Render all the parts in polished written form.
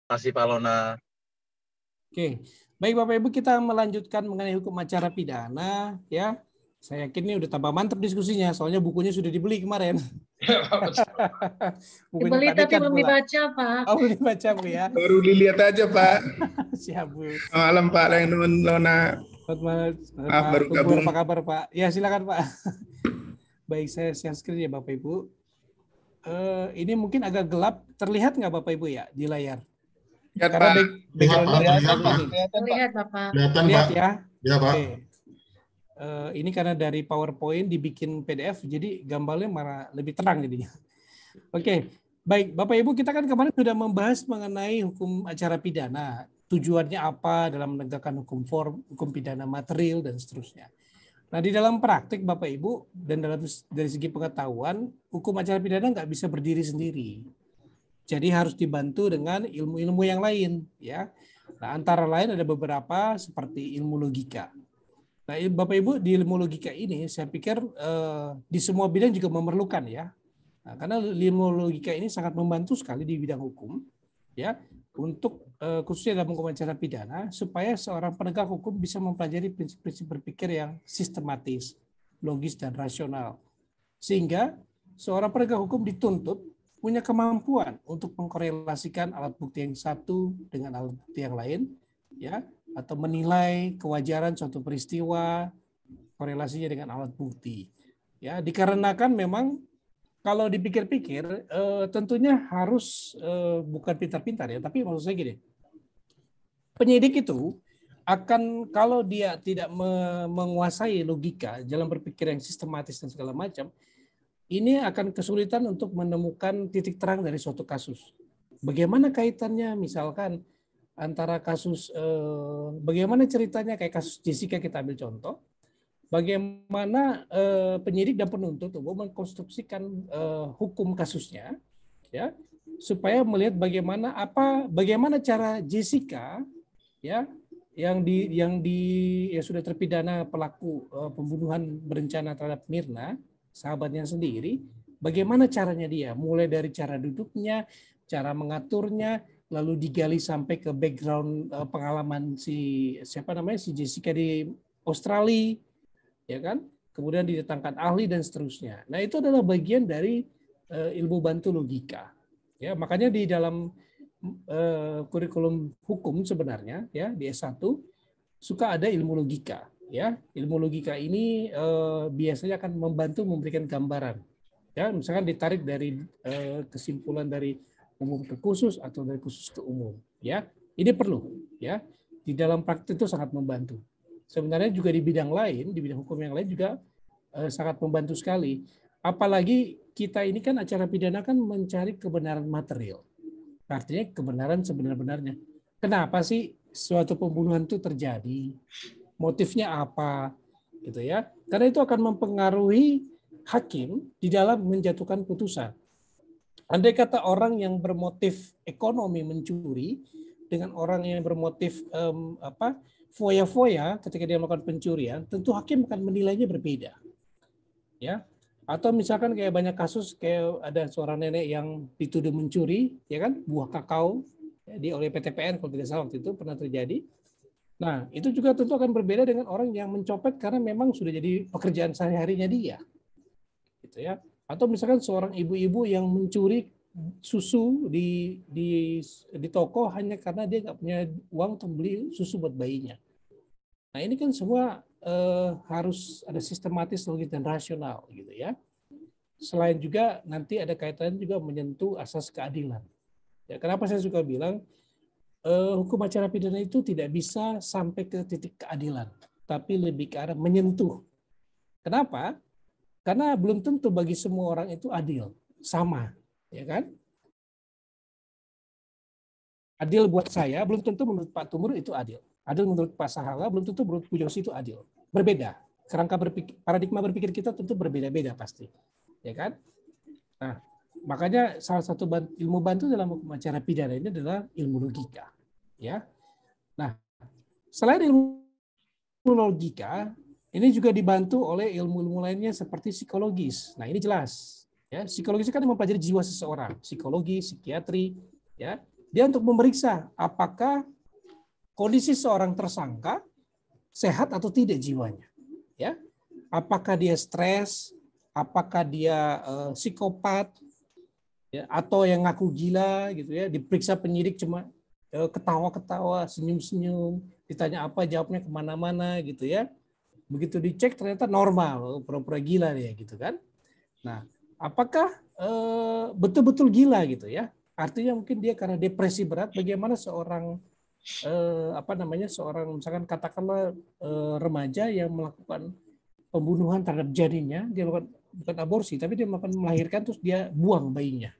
Masih Pak Lona. Oke, baik Bapak Ibu, kita melanjutkan mengenai hukum acara pidana ya. Saya yakin ini udah tambah mantap diskusinya, soalnya bukunya sudah dibeli kemarin. Bukunya Dibeli Pak tapi Dekan belum pula. dibaca, Pak. Oh, belum dibaca Bu ya. Baru dilihat aja Pak. Siap Bu. Malam Pak Lona. Selamat malam Maaf, Pak baru Tumpur, gabung. apa kabar Pak? Ya silakan Pak. Baik, saya share screen ya Bapak Ibu. Ini mungkin agak gelap, terlihat nggak Bapak Ibu ya di layar? Lihat Karena Pak. background-nya Kelihatan, Pak. ini. Lihat, Bapak. Kelihatan Lihat Pak. ya. Ya Pak. Oke. Ini karena dari PowerPoint dibikin PDF, jadi gambarnya malah lebih terang jadinya. Oke, baik Bapak Ibu, kita kan kemarin sudah membahas mengenai hukum acara pidana, tujuannya apa dalam menegakkan hukum form, hukum pidana material dan seterusnya. Nah di dalam praktik Bapak Ibu dan dari segi pengetahuan, hukum acara pidana nggak bisa berdiri sendiri. Jadi harus dibantu dengan ilmu-ilmu yang lain, ya. Nah, antara lain ada beberapa seperti ilmu logika. Nah, Bapak Ibu di ilmu logika ini saya pikir di semua bidang juga memerlukan ya. Nah, karena ilmu logika ini sangat membantu sekali di bidang hukum ya untuk khususnya dalam hukum acara pidana supaya seorang penegak hukum bisa mempelajari prinsip-prinsip berpikir yang sistematis, logis dan rasional. Sehingga seorang penegak hukum dituntut punya kemampuan untuk mengkorelasikan alat bukti yang satu dengan alat bukti yang lain ya, atau menilai kewajaran suatu peristiwa korelasinya dengan alat bukti. Ya, dikarenakan memang kalau dipikir-pikir tentunya harus bukan pintar-pintar ya, tapi maksud saya gini. Penyidik itu akan kalau dia tidak menguasai logika, jalan berpikir yang sistematis dan segala macam, ini akan kesulitan untuk menemukan titik terang dari suatu kasus. Bagaimana kaitannya misalkan antara kasus, bagaimana ceritanya kayak kasus Jessica kita ambil contoh, bagaimana penyidik dan penuntut umum mengkonstruksikan hukum kasusnya, ya, supaya melihat bagaimana cara Jessica, ya, yang sudah terpidana pelaku pembunuhan berencana terhadap Mirna, sahabatnya sendiri, bagaimana caranya dia, mulai dari cara duduknya, cara mengaturnya, lalu digali sampai ke background pengalaman si Jessica di Australia, ya kan? Kemudian didatangkan ahli dan seterusnya. Nah, itu adalah bagian dari ilmu bantu logika. Ya, makanya di dalam kurikulum hukum sebenarnya ya di S1 suka ada ilmu logika. Ya, ilmu logika ini biasanya akan membantu memberikan gambaran. Ya, misalkan ditarik dari kesimpulan dari umum ke khusus atau dari khusus ke umum. Ya, ini perlu. Ya, di dalam praktik itu sangat membantu. Sebenarnya juga di bidang lain, di bidang hukum yang lain juga sangat membantu sekali. Apalagi kita ini kan acara pidana kan mencari kebenaran material. Artinya kebenaran sebenar-benarnya. Kenapa sih suatu pembunuhan itu terjadi? Motifnya apa, gitu ya? Karena itu akan mempengaruhi hakim di dalam menjatuhkan putusan. Andai kata orang yang bermotif ekonomi mencuri dengan orang yang bermotif foya-foya ketika dia melakukan pencurian, tentu hakim akan menilainya berbeda. Ya. Atau misalkan kayak banyak kasus kayak ada seorang nenek yang dituduh mencuri, ya kan, buah kakao ya, oleh PTPN kalau tidak salah waktu itu pernah terjadi. Nah, itu juga tentu akan berbeda dengan orang yang mencopet karena memang sudah jadi pekerjaan sehari-harinya dia. Gitu ya. Atau misalkan seorang ibu-ibu yang mencuri susu di toko hanya karena dia nggak punya uang untuk beli susu buat bayinya. Nah, ini kan semua harus ada sistematis, logis dan rasional gitu ya. Selain juga nanti ada kaitannya juga menyentuh asas keadilan. Ya, kenapa saya suka bilang hukum acara pidana itu tidak bisa sampai ke titik keadilan, tapi lebih ke arah menyentuh. Kenapa? Karena belum tentu bagi semua orang itu adil, sama, ya kan? Adil buat saya belum tentu menurut Pak Tumur itu adil. Adil menurut Pak Sahala belum tentu menurut Bu Yosi itu adil. Berbeda. Kerangka paradigma berpikir kita tentu berbeda-beda pasti, ya kan? Nah, makanya salah satu ilmu bantu dalam hukum acara pidana ini adalah ilmu logika, ya. Nah, selain ilmu logika, ini juga dibantu oleh ilmu-ilmu lainnya seperti psikologis. Nah, ini jelas, ya. Psikologis kan mempelajari jiwa seseorang, psikologi, psikiatri, ya. dia untuk memeriksa apakah kondisi seorang tersangka sehat atau tidak jiwanya. Ya, apakah dia stres, apakah dia psikopat, ya, atau yang ngaku gila gitu ya, diperiksa penyidik cuma ketawa-ketawa, senyum-senyum, ditanya apa jawabnya kemana-mana gitu ya. Begitu dicek ternyata normal, pura-pura gila dia gitu kan. Nah, apakah betul-betul gila gitu ya? Artinya mungkin dia karena depresi berat. Bagaimana seorang seorang misalkan katakanlah remaja yang melakukan pembunuhan terhadap janinnya, dia melakukan bukan aborsi, tapi dia melakukan melahirkan terus dia buang bayinya.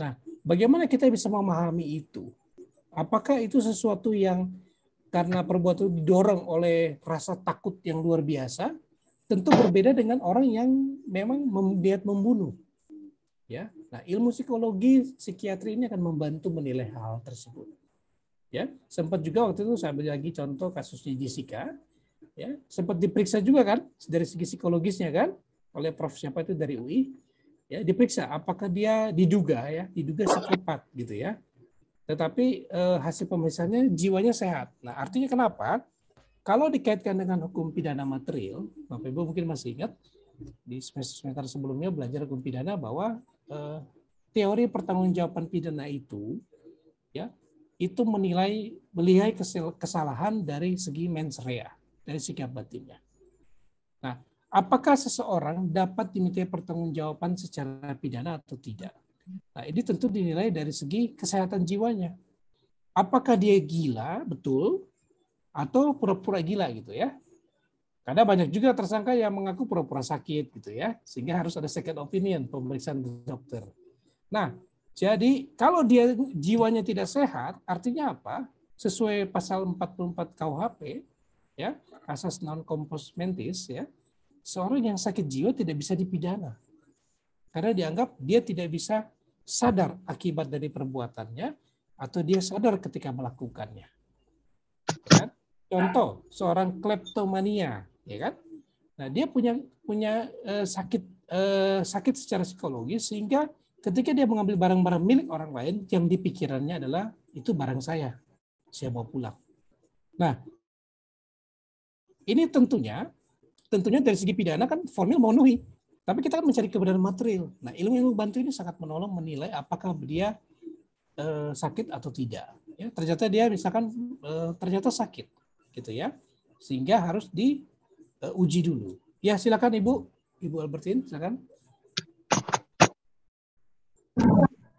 Nah, bagaimana kita bisa memahami itu? Apakah itu sesuatu yang karena perbuatan itu didorong oleh rasa takut yang luar biasa? Tentu berbeda dengan orang yang memang niat membunuh. Ya, nah ilmu psikologi psikiatri ini akan membantu menilai hal tersebut. Ya, sempat juga waktu itu saya bagi contoh kasusnya Jessica. Ya, sempat diperiksa juga kan dari segi psikologisnya kan oleh Prof siapa itu dari UI. Ya, diperiksa apakah dia diduga psikopat gitu ya. Tetapi hasil pemeriksaannya jiwanya sehat. Nah, artinya kenapa? Kalau dikaitkan dengan hukum pidana material, Bapak Ibu mungkin masih ingat di semester sebelumnya belajar hukum pidana bahwa teori pertanggungjawaban pidana itu ya itu melihat kesalahan dari segi mens rea, dari sikap batinnya. Nah, apakah seseorang dapat dimintai pertanggungjawaban secara pidana atau tidak? Nah, ini tentu dinilai dari segi kesehatan jiwanya. Apakah dia gila, betul, atau pura-pura gila gitu ya? Karena banyak juga tersangka yang mengaku pura-pura sakit gitu ya, sehingga harus ada second opinion, pemeriksaan dokter. Nah, jadi kalau dia jiwanya tidak sehat, artinya apa? Sesuai pasal 44 KUHP, ya, asas non compos mentis, ya, seorang yang sakit jiwa tidak bisa dipidana. Karena dianggap dia tidak bisa sadar akibat dari perbuatannya atau dia sadar ketika melakukannya. Ya. Contoh, seorang kleptomania, ya kan? Nah, dia punya sakit secara psikologis sehingga ketika dia mengambil barang-barang milik orang lain yang dipikirannya adalah itu barang saya bawa pulang. Nah, ini tentunya dari segi pidana kan formil memenuhi. Tapi kita kan mencari kebenaran material. Nah, ilmu bantu ini sangat menolong menilai apakah dia sakit atau tidak. Ya, ternyata dia misalkan ternyata sakit, gitu ya, sehingga harus diuji dulu. Ya, silakan Ibu Albertine, silakan.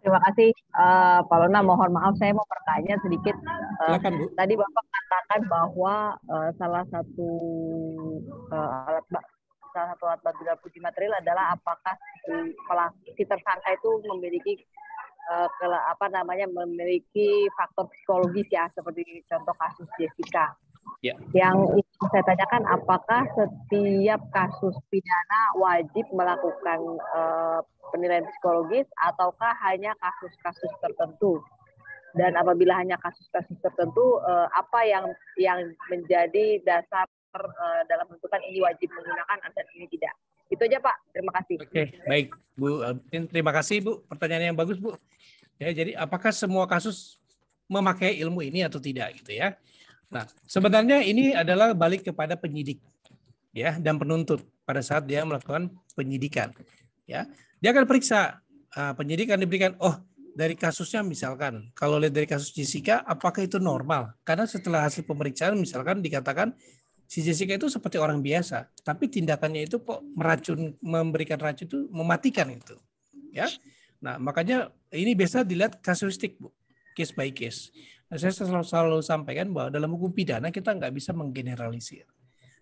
Terima kasih Pak Lona. Mohon maaf saya mau bertanya sedikit. Silakan, Bu. Tadi Bapak katakan bahwa salah satu alat bantu dalam uji material adalah apakah si tersangka itu memiliki memiliki faktor psikologis ya, seperti contoh kasus Jessica. Ya. Yang saya tanyakan, apakah setiap kasus pidana wajib melakukan penilaian psikologis ataukah hanya kasus-kasus tertentu? Dan apabila hanya kasus-kasus tertentu, apa yang menjadi dasar dalam menentukan ini wajib menggunakan dan ini tidak? Itu aja Pak, terima kasih. Oke, baik Bu Albertine, terima kasih Bu, pertanyaan yang bagus Bu. Ya, jadi apakah semua kasus memakai ilmu ini atau tidak gitu ya? Nah, sebenarnya ini adalah balik kepada penyidik ya dan penuntut pada saat dia melakukan penyidikan. Ya, dia akan periksa penyidik akan diberikan dari kasusnya misalkan kalau lihat dari kasus Jessica apakah itu normal? Karena setelah hasil pemeriksaan misalkan dikatakan si Jessica itu seperti orang biasa, tapi tindakannya itu kok memberikan racun itu mematikan itu. Ya. Nah, makanya ini biasa dilihat kasuistik, Bu. Case by case. Nah, saya selalu sampaikan bahwa dalam hukum pidana kita nggak bisa menggeneralisir.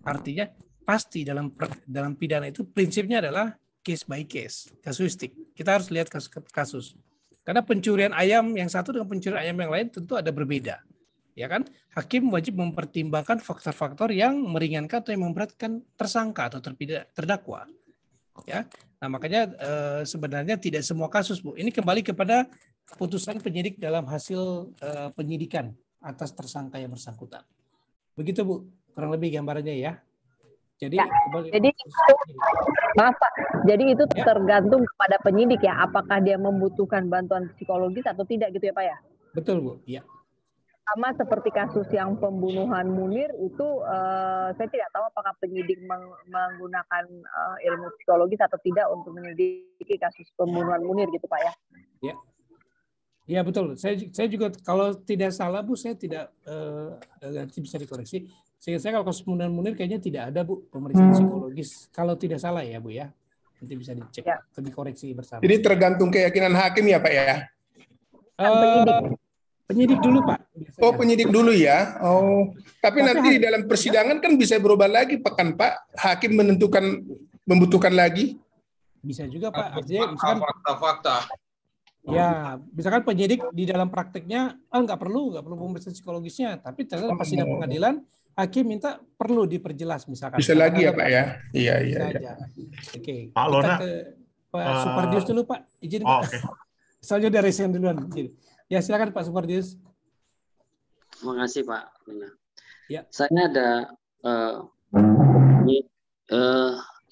Artinya pasti dalam pidana itu prinsipnya adalah case by case, kasuistik. Kita harus lihat kasus. Karena pencurian ayam yang satu dengan pencurian ayam yang lain tentu ada berbeda. Ya kan? Hakim wajib mempertimbangkan faktor-faktor yang meringankan atau yang memberatkan tersangka atau terdakwa. Ya. Nah, makanya sebenarnya tidak semua kasus, Bu. Ini kembali kepada keputusan penyidik dalam hasil penyidikan atas tersangka yang bersangkutan. Begitu, Bu. Kurang lebih gambarannya ya. Jadi, ya, maaf Pak. Jadi itu tergantung kepada penyidik ya, apakah dia membutuhkan bantuan psikologis atau tidak gitu ya Pak ya? Betul Bu, ya. Sama seperti kasus yang pembunuhan Munir itu, saya tidak tahu apakah penyidik menggunakan ilmu psikologis atau tidak untuk menyelidiki kasus pembunuhan Munir gitu Pak ya. Ya. Ya betul. Saya juga kalau tidak salah Bu, saya tidak nanti bisa dikoreksi. Saya kalau kasus pembunuhan Munir kayaknya tidak ada Bu pemeriksaan psikologis. Kalau tidak salah ya Bu ya. Nanti bisa dicek Ya. atau dikoreksi bersama. Jadi tergantung keyakinan hakim ya Pak ya? Penyidik dulu Pak. Oh penyidik dulu ya. Oh, tapi nanti di dalam persidangan kan bisa berubah lagi kan Pak. Hakim membutuhkan lagi. Bisa juga Pak. Artinya misalkan Fakta-fakta. ya, misalkan penyidik di dalam prakteknya nggak perlu pemeriksaan psikologisnya, tapi ternyata pas sidang pengadilan hakim minta perlu diperjelas misalkan. Bisa lagi ya Pak ya? Iya. Oke. Pak Lona. Kita ke Pak Supardius dulu Pak. Izin Pak. Oke. Soalnya udah resen duluan. Ya silakan Pak Supardius. Terima kasih Pak. Ya. Saya ada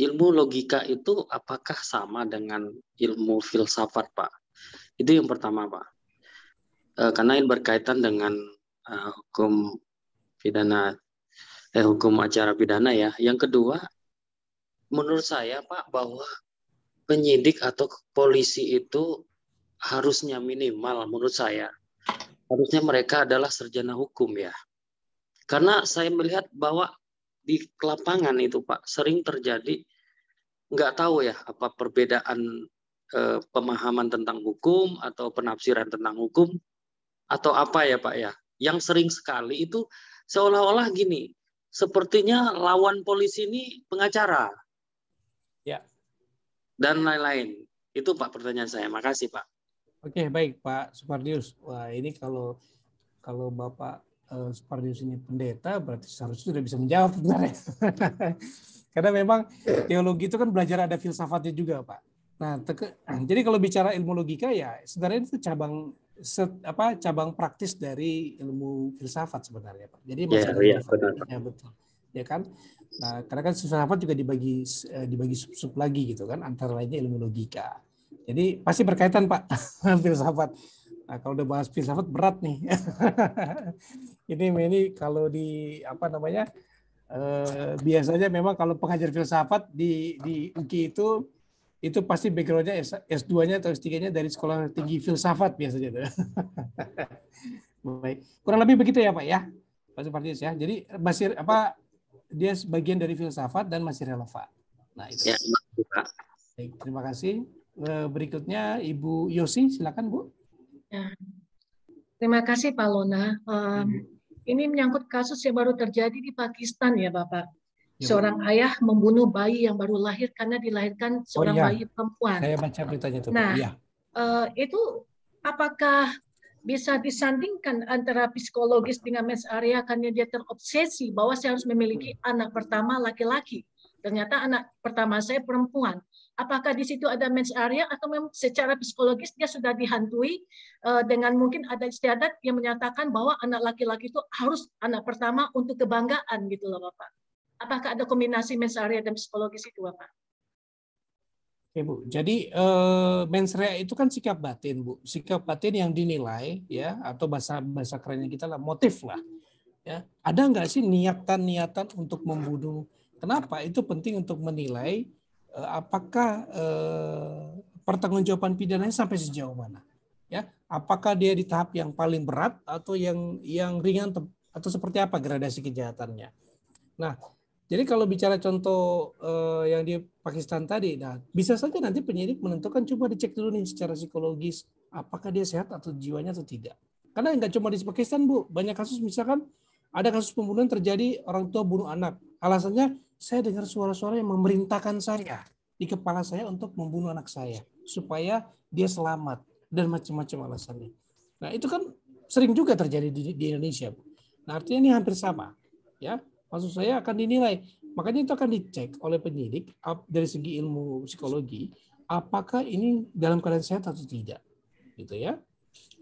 ilmu logika itu apakah sama dengan ilmu filsafat Pak? Itu yang pertama Pak. Karena ini berkaitan dengan hukum pidana, hukum acara pidana ya. Yang kedua, menurut saya Pak bahwa penyidik atau polisi itu harusnya minimal menurut saya harusnya mereka adalah sarjana hukum ya. Karena saya melihat bahwa di lapangan itu Pak sering terjadi nggak tahu ya apa perbedaan pemahaman tentang hukum atau penafsiran tentang hukum atau apa ya Pak ya. Yang sering sekali itu seolah-olah gini, sepertinya lawan polisi ini pengacara. Ya. Dan lain-lain. Itu Pak pertanyaan saya. Makasih Pak. Oke, baik Pak Supardius. Wah, ini kalau Bapak Supardius ini pendeta berarti seharusnya sudah bisa menjawab sebenarnya. Karena memang teologi itu kan belajar ada filsafatnya juga, Pak. Nah, jadi kalau bicara ilmu logika ya sebenarnya itu cabang praktis dari ilmu filsafat sebenarnya, Pak. Jadi masih ya betul. Ya kan? Nah, karena kan filsafat juga dibagi sub-sub lagi gitu kan, antara lainnya ilmu logika. Jadi pasti berkaitan Pak filsafat. Nah, kalau udah bahas filsafat berat nih. ini kalau di biasanya memang kalau pengajar filsafat di UKI itu pasti background-nya S2-nya atau S3-nya dari sekolah tinggi filsafat biasanya. Baik. Kurang lebih begitu ya Pak ya. Pak Supardius ya. Jadi masih dia sebagian dari filsafat dan masih relevan. Nah, itu. Ya, baik, terima kasih. Berikutnya Ibu Yosi, silakan Bu. Ya. Terima kasih Pak Lona. Ini menyangkut kasus yang baru terjadi di Pakistan ya Bapak. Seorang ayah membunuh bayi yang baru lahir karena dilahirkan seorang bayi perempuan. Saya baca beritanya itu. Nah, itu apakah bisa disandingkan antara psikologis dengan mens area karena dia terobsesi bahwa saya harus memiliki anak pertama laki-laki. Ternyata anak pertama saya perempuan. Apakah di situ ada mens area atau memang secara psikologis dia sudah dihantui dengan mungkin ada istiadat yang menyatakan bahwa anak laki-laki itu harus anak pertama untuk kebanggaan gitu loh Bapak. Apakah ada kombinasi mens area dan psikologis itu Bapak? Oke Bu, jadi mens rea itu kan sikap batin Bu, sikap batin yang dinilai ya atau bahasa kerennya kita lah motif lah. Ya, ada nggak sih niatan untuk membunuh? Kenapa? Itu penting untuk menilai apakah pertanggungjawaban pidananya sampai sejauh mana, ya? Apakah dia di tahap yang paling berat atau yang ringan atau seperti apa gradasi kejahatannya? Nah, jadi kalau bicara contoh yang di Pakistan tadi, nah bisa saja nanti penyidik menentukan coba dicek dulu nih secara psikologis apakah dia sehat atau jiwanya atau tidak. Karena nggak cuma di Pakistan Bu, banyak kasus misalkan ada kasus pembunuhan terjadi orang tua bunuh anak. Alasannya saya dengar suara-suara yang memerintahkan saya di kepala saya untuk membunuh anak saya supaya dia selamat dan macam-macam alasannya. Nah itu kan sering juga terjadi di Indonesia, Bu. Nah artinya ini hampir sama, ya. Maksud saya akan dinilai, makanya itu akan dicek oleh penyidik dari segi ilmu psikologi, apakah ini dalam keadaan sehat atau tidak, gitu ya.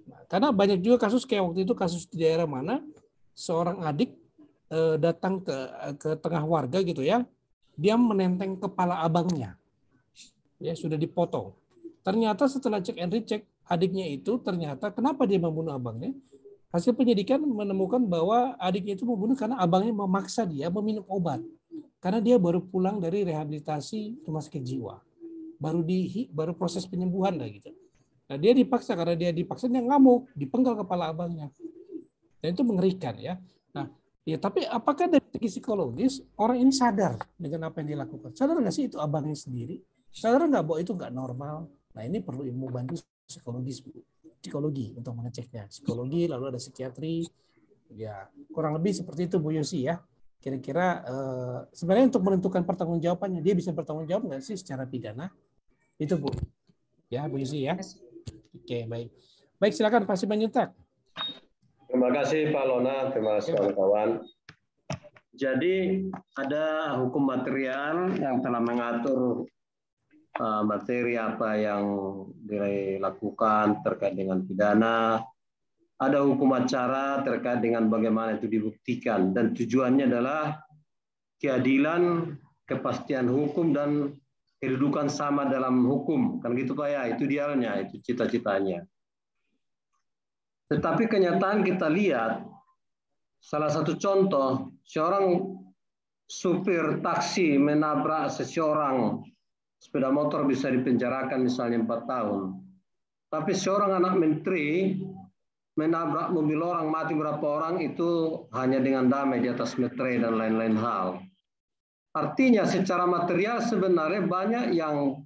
Nah, karena banyak juga kasus kayak waktu itu kasus di daerah mana seorang adik datang ke tengah warga gitu ya, dia menenteng kepala abangnya, ya sudah dipotong. Ternyata setelah cek and recheck adiknya itu ternyata kenapa dia membunuh abangnya? Hasil penyidikan menemukan bahwa adiknya itu membunuh karena abangnya memaksa dia meminum obat. Karena dia baru pulang dari rehabilitasi rumah sakit jiwa. Baru proses penyembuhan lah gitu. Nah, dia dipaksa, karena dia ngamuk, dipenggal kepala abangnya. Dan itu mengerikan ya. Nah, ya tapi apakah dari segi psikologis orang ini sadar dengan apa yang dilakukan? Sadar nggak sih itu abangnya sendiri? Sadar nggak bahwa itu nggak normal? Nah, ini perlu ilmu bantu psikologi untuk mengeceknya. Psikologi, lalu ada psikiatri. Ya, kurang lebih seperti itu Bu Yosi ya. Kira-kira sebenarnya untuk menentukan pertanggungjawabannya, dia bisa bertanggung jawab nggak sih secara pidana? Itu Bu. Ya, Bu Yosi ya. Oke, baik. Baik, silakan Pak Simanjuntak. Terima kasih Pak Lona, terima kasih kawan-kawan. Jadi ada hukum material yang telah mengatur materi apa yang dilakukan terkait dengan pidana. Ada hukum acara terkait dengan bagaimana itu dibuktikan, dan tujuannya adalah keadilan, kepastian hukum, dan kedudukan sama dalam hukum. Kan gitu Pak ya, itu idealnya, itu cita-citanya. Tetapi kenyataan kita lihat, salah satu contoh, seorang supir taksi menabrak seseorang sepeda motor bisa dipenjarakan misalnya 4 tahun. Tapi seorang anak menteri menabrak mobil orang, mati berapa orang, itu hanya dengan damai di atas metre dan lain-lain hal. Artinya secara material sebenarnya banyak yang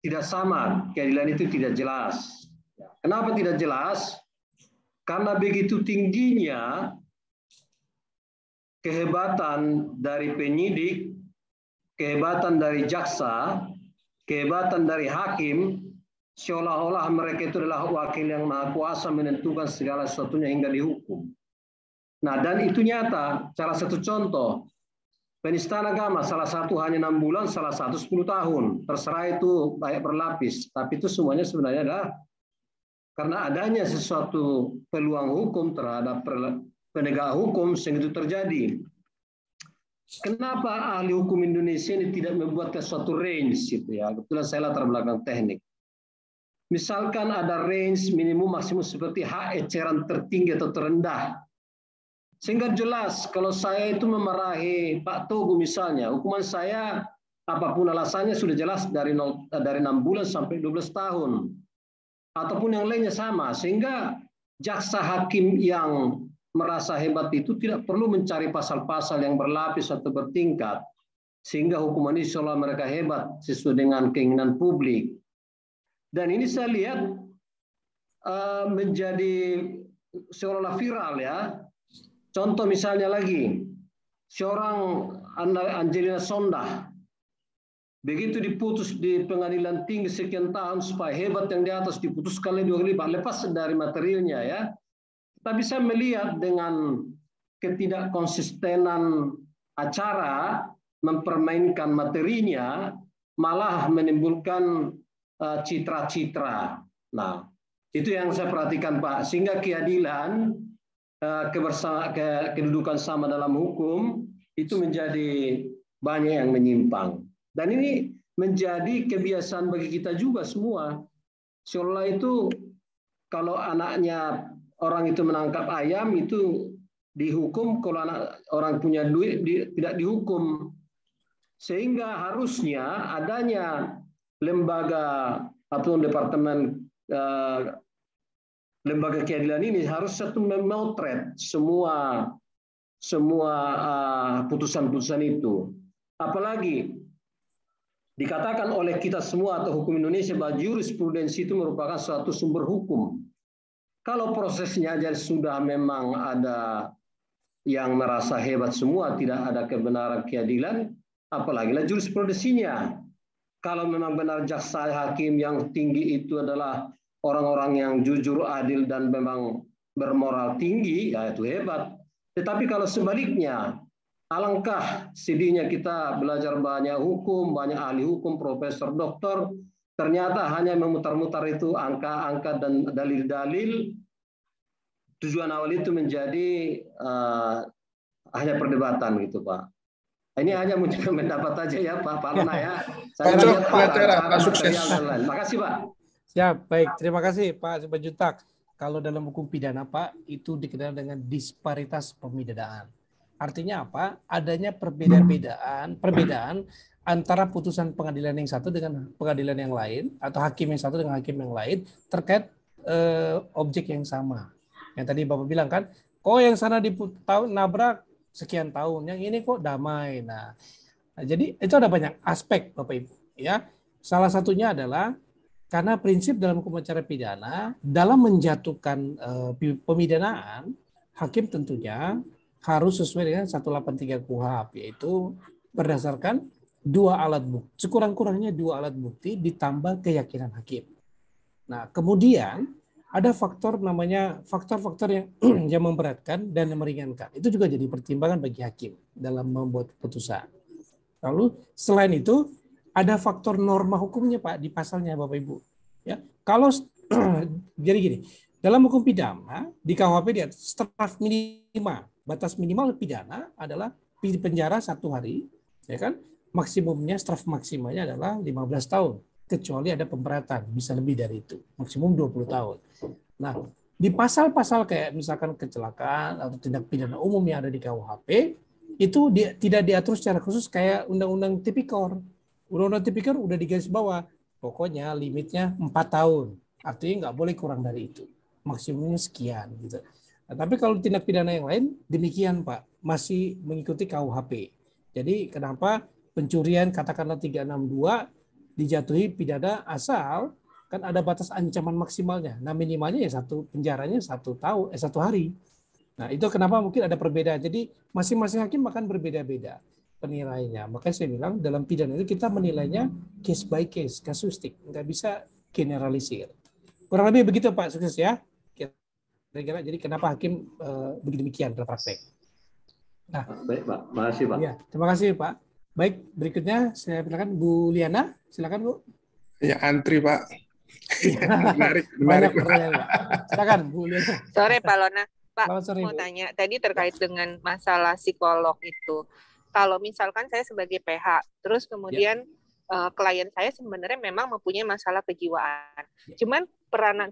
tidak sama, keadilan itu tidak jelas. Kenapa tidak jelas? Karena begitu tingginya kehebatan dari penyidik, kehebatan dari jaksa, kehebatan dari hakim, seolah-olah mereka itu adalah wakil yang maha kuasa menentukan segala sesuatunya hingga dihukum. Nah, dan itu nyata. Salah satu contoh, penistaan agama, salah satu hanya 6 bulan, salah satu 10 tahun. Terserah itu banyak berlapis. Tapi itu semuanya sebenarnya adalah karena adanya sesuatu peluang hukum terhadap penegak hukum sehingga itu terjadi. Kenapa ahli hukum Indonesia ini tidak membuat suatu range gitu ya? Kebetulan saya latar belakang teknik. Misalkan ada range minimum maksimum seperti hak eceran tertinggi atau terendah. Sehingga jelas kalau saya itu memarahi Pak Togu misalnya, hukuman saya apapun alasannya sudah jelas dari 6 bulan sampai 12 tahun. Ataupun yang lainnya sama, sehingga jaksa hakim yang merasa hebat itu tidak perlu mencari pasal-pasal yang berlapis atau bertingkat, sehingga hukuman ini seolah mereka hebat sesuai dengan keinginan publik. Dan ini saya lihat menjadi seolah-olah viral ya. Contoh misalnya lagi, seorang Angelina Sondah, begitu diputus di pengadilan tinggi sekian tahun supaya hebat yang di atas diputuskan oleh 2 kali lepas dari materialnya ya. Tapi saya melihat dengan ketidakkonsistenan acara mempermainkan materinya malah menimbulkan citra-citra. Nah, itu yang saya perhatikan Pak, sehingga keadilan, kedudukan sama dalam hukum itu menjadi banyak yang menyimpang. Dan ini menjadi kebiasaan bagi kita juga semua. Seolah itu kalau anaknya orang itu menangkap ayam itu dihukum, kalau anak orang punya duit tidak dihukum. Sehingga harusnya adanya lembaga atau departemen lembaga keadilan ini harus satu memotret semua putusan-putusan itu. Apalagi dikatakan oleh kita semua atau hukum Indonesia bahwa jurisprudensi itu merupakan suatu sumber hukum. Kalau prosesnya aja sudah memang ada yang merasa hebat semua, tidak ada kebenaran keadilan, apalagi jurisprudensinya. Kalau memang benar jaksa hakim yang tinggi itu adalah orang-orang yang jujur, adil, dan memang bermoral tinggi, ya itu hebat. Tetapi kalau sebaliknya, alangkah sedihnya kita belajar banyak hukum, banyak ahli hukum, profesor, doktor, ternyata hanya memutar-mutar itu angka-angka dan dalil-dalil. Tujuan awal itu menjadi hanya perdebatan gitu Pak. Ini hanya mendapat aja ya Pak Lona ya. Saya Pak sukses. Terima kasih Pak. Siap, baik. Terima kasih Pak Simanjuntak. Kalau dalam hukum pidana Pak, itu dikenal dengan disparitas pemidanaan. Artinya apa? Adanya perbedaan antara putusan pengadilan yang satu dengan pengadilan yang lain, atau hakim yang satu dengan hakim yang lain, terkait objek yang sama. Yang tadi Bapak bilang kan, kok yang sana nabrak sekian tahun, yang ini kok damai. Nah, jadi itu ada banyak aspek Bapak Ibu. Ya, salah satunya adalah karena prinsip dalam hukum acara pidana, dalam menjatuhkan pemidanaan, hakim tentunya harus sesuai dengan 183 KUHP, yaitu berdasarkan dua alat bukti, sekurang-kurangnya dua alat bukti ditambah keyakinan hakim. Nah, kemudian ada faktor-faktor yang yang memberatkan dan yang meringankan. Itu juga jadi pertimbangan bagi hakim dalam membuat putusan. Lalu selain itu ada faktor norma hukumnya Pak di pasalnya Bapak Ibu. Ya, kalau jadi gini, dalam hukum pidana di KUHP dia straf minimal, batas minimal pidana adalah penjara 1 hari, ya kan? Maksimumnya straf maksimalnya adalah 15 tahun, kecuali ada pemberatan bisa lebih dari itu, maksimum 20 tahun. Nah, di pasal-pasal kayak misalkan kecelakaan atau tindak pidana umum yang ada di KUHP itu tidak diatur secara khusus kayak Undang-Undang Tipikor. Undang-Undang Tipikor udah digaris bawah, pokoknya limitnya 4 tahun, artinya nggak boleh kurang dari itu, maksimumnya sekian gitu. Nah, tapi kalau tindak pidana yang lain demikian Pak, masih mengikuti KUHP. Jadi kenapa pencurian katakanlah 362 dijatuhi pidana asal kan ada batas ancaman maksimalnya. Nah minimalnya ya penjaranya 1 tahun, 1 hari. Nah itu kenapa mungkin ada perbedaan. Jadi masing-masing hakim akan berbeda-beda penilaiannya. Makanya saya bilang dalam pidana itu kita menilainya case by case, kasustik, nggak bisa generalisir. Kurang lebih begitu Pak, sukses ya. Kira-kira jadi kenapa hakim begini-demikian dalam praktek. Nah, baik Pak, makasih Pak. Ya, terima kasih Pak. Baik, berikutnya saya persilakan Bu Liana, silakan Bu. Ya antri Pak. Menarik. Banyak pertanyaan Pak. Silakan Bu Liana. Sore Pak Lona. Pak, sore, mau tanya, tadi terkait dengan masalah psikolog itu. Kalau misalkan saya sebagai PH, terus kemudian klien saya sebenarnya memang mempunyai masalah kejiwaan. Cuman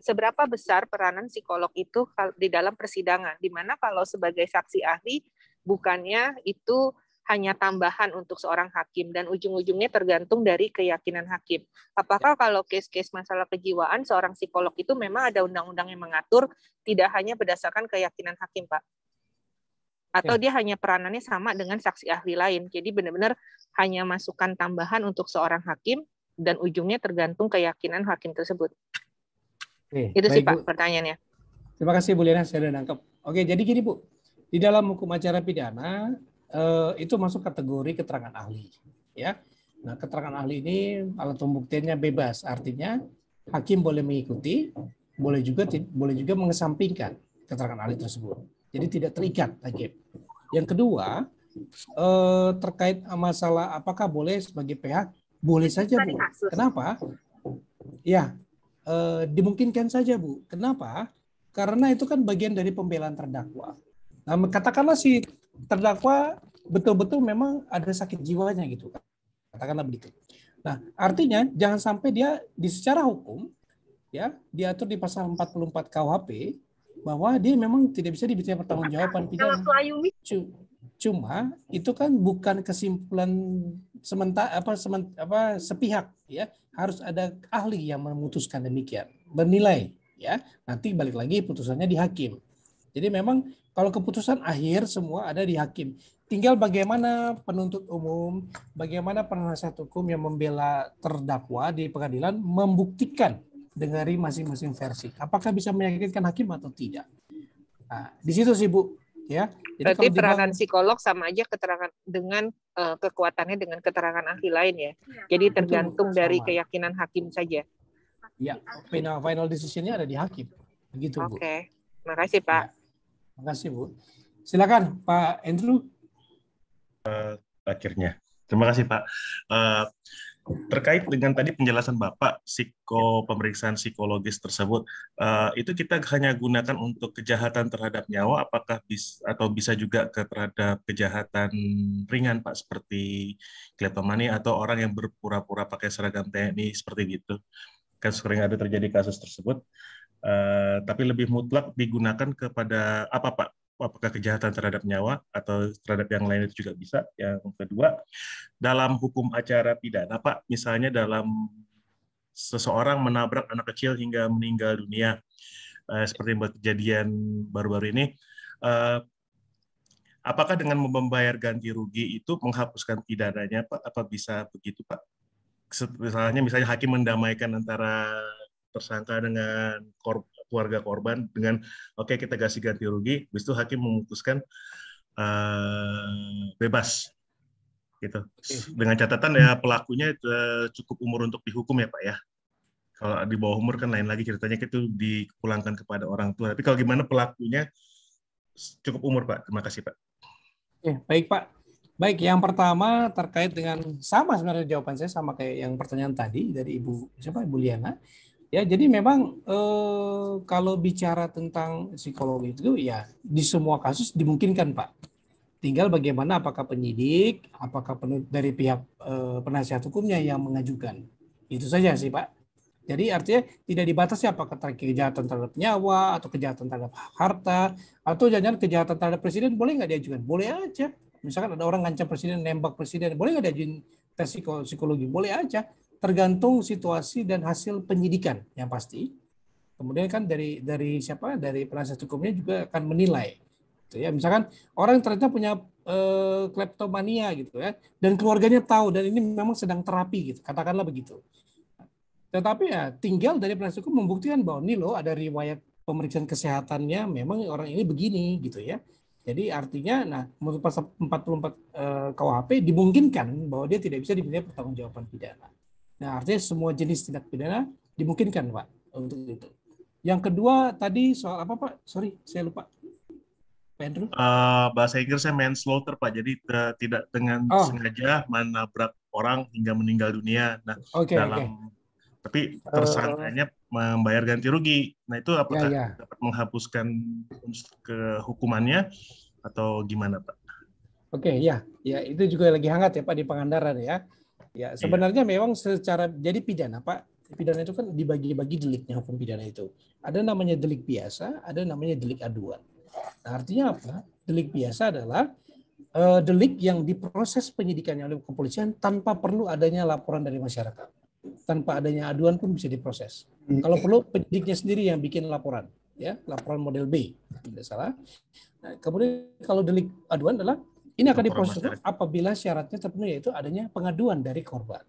seberapa besar peranan psikolog itu di dalam persidangan? Dimana kalau sebagai saksi ahli, bukannya itu hanya tambahan untuk seorang hakim dan ujung-ujungnya tergantung dari keyakinan hakim. Apakah kalau case-case masalah kejiwaan seorang psikolog itu memang ada undang-undang yang mengatur tidak hanya berdasarkan keyakinan hakim, Pak? Atau dia hanya peranannya sama dengan saksi ahli lain. Jadi benar-benar hanya masukan tambahan untuk seorang hakim dan ujungnya tergantung keyakinan hakim tersebut. Itu sih Pak pertanyaannya. Terima kasih Bu Liana, saya sudah nangkep. Oke, jadi gini Bu, di dalam hukum acara pidana itu masuk kategori keterangan ahli, ya. Nah, keterangan ahli ini alat pembuktiannya bebas, artinya hakim boleh mengikuti, boleh juga mengesampingkan keterangan ahli tersebut. Jadi tidak terikat hakim. Yang kedua, terkait masalah apakah boleh sebagai pihak, boleh saja Bu. Kenapa? Ya, dimungkinkan saja Bu. Kenapa? Karena itu kan bagian dari pembelaan terdakwa. Nah, katakanlah si terdakwa betul-betul memang ada sakit jiwanya gitu, katakanlah begitu. Nah, artinya jangan sampai dia secara hukum ya diatur di pasal 44 KUHP bahwa dia memang tidak bisa dimintai pertanggungjawaban pidana. Cuma itu kan bukan kesimpulan sepihak ya, harus ada ahli yang memutuskan demikian, bernilai ya. Nanti balik lagi putusannya di hakim. Jadi memang kalau keputusan akhir semua ada di hakim. Tinggal bagaimana penuntut umum, bagaimana penasihat hukum yang membela terdakwa di pengadilan membuktikan dari masing-masing versi. Apakah bisa meyakinkan hakim atau tidak? Nah, di situ sih Bu. Ya. Jadi berarti peranan psikolog sama aja keterangan dengan kekuatannya dengan keterangan ahli lain ya. Jadi tergantung dari keyakinan hakim saja. Ya, final decision-nya ada di hakim. Begitu Bu. Oke. Makasih Pak. Ya. Terima kasih Bu. Silakan Pak Andrew. Akhirnya. Terima kasih Pak. Terkait dengan tadi penjelasan Bapak, pemeriksaan psikologis tersebut, itu kita hanya gunakan untuk kejahatan terhadap nyawa, apakah bisa juga terhadap kejahatan ringan Pak, seperti kleptomani atau orang yang berpura-pura pakai seragam TNI seperti gitu. kasus sering ada terjadi kasus tersebut, tapi lebih mutlak digunakan kepada apa Pak? Apakah kejahatan terhadap nyawa atau terhadap yang lain itu juga bisa? Yang kedua, dalam hukum acara pidana Pak, misalnya dalam seseorang menabrak anak kecil hingga meninggal dunia, seperti kejadian baru-baru ini, apakah dengan membayar ganti rugi itu menghapuskan pidananya Pak? Apa bisa begitu Pak? Misalnya hakim mendamaikan antara tersangka dengan keluarga korban dengan oke, kita kasih ganti rugi, habis itu hakim memutuskan bebas gitu. Dengan catatan ya pelakunya cukup umur untuk dihukum ya Pak ya. Kalau di bawah umur kan lain lagi ceritanya, itu dipulangkan kepada orang tua. Tapi kalau gimana pelakunya cukup umur Pak? Terima kasih Pak. Oke, baik Pak. Baik, yang pertama terkait dengan sama sebenarnya jawaban saya sama kayak yang pertanyaan tadi dari Ibu Liana. Ya, jadi memang kalau bicara tentang psikologi itu ya di semua kasus dimungkinkan Pak. Tinggal bagaimana apakah penyidik, apakah dari pihak penasihat hukumnya yang mengajukan. Itu saja sih Pak. Jadi artinya tidak dibatasi apakah kejahatan terhadap nyawa atau kejahatan terhadap harta atau jangan kejahatan terhadap presiden boleh nggak diajukan? Boleh aja. Misalkan ada orang ngancam presiden, nembak presiden, boleh nggak diajuin tes psikologi? Boleh aja. Tergantung situasi dan hasil penyidikan yang pasti. Kemudian kan dari penasihat hukumnya juga akan menilai. Gitu ya. Misalkan orang ternyata punya kleptomania gitu ya, dan keluarganya tahu dan ini memang sedang terapi gitu, katakanlah begitu. Tetapi ya tinggal dari penasihat hukum membuktikan bahwa nih loh ada riwayat pemeriksaan kesehatannya memang orang ini begini gitu ya. Jadi artinya menurut pasal 44 KUHP dimungkinkan bahwa dia tidak bisa dimintai pertanggungjawaban pidana. Nah, artinya semua jenis tindak pidana dimungkinkan, Pak, untuk itu. Yang kedua tadi soal apa, Pak? Sorry, saya lupa. Pak Andrew? Bahasa Inggrisnya manslaughter, Pak. Jadi tidak dengan sengaja menabrak orang hingga meninggal dunia. Nah, tapi tersangkanya membayar ganti rugi. Nah, itu apakah dapat menghapuskan kehukumannya atau gimana, Pak? Oke, ya itu juga lagi hangat ya, Pak, di Pangandaran ya. Ya, sebenarnya memang secara jadi pidana, Pak. Pidana itu kan dibagi-bagi deliknya hukum pidana itu. Ada namanya delik biasa, ada namanya delik aduan. Nah, artinya apa? Delik biasa adalah delik yang diproses penyidikannya oleh kepolisian tanpa perlu adanya laporan dari masyarakat. Tanpa adanya aduan pun bisa diproses. Kalau perlu penyidiknya sendiri yang bikin laporan, ya, laporan model B, tidak salah. Nah, kemudian kalau delik aduan adalah ini akan diproses apabila syaratnya terpenuhi, yaitu adanya pengaduan dari korban.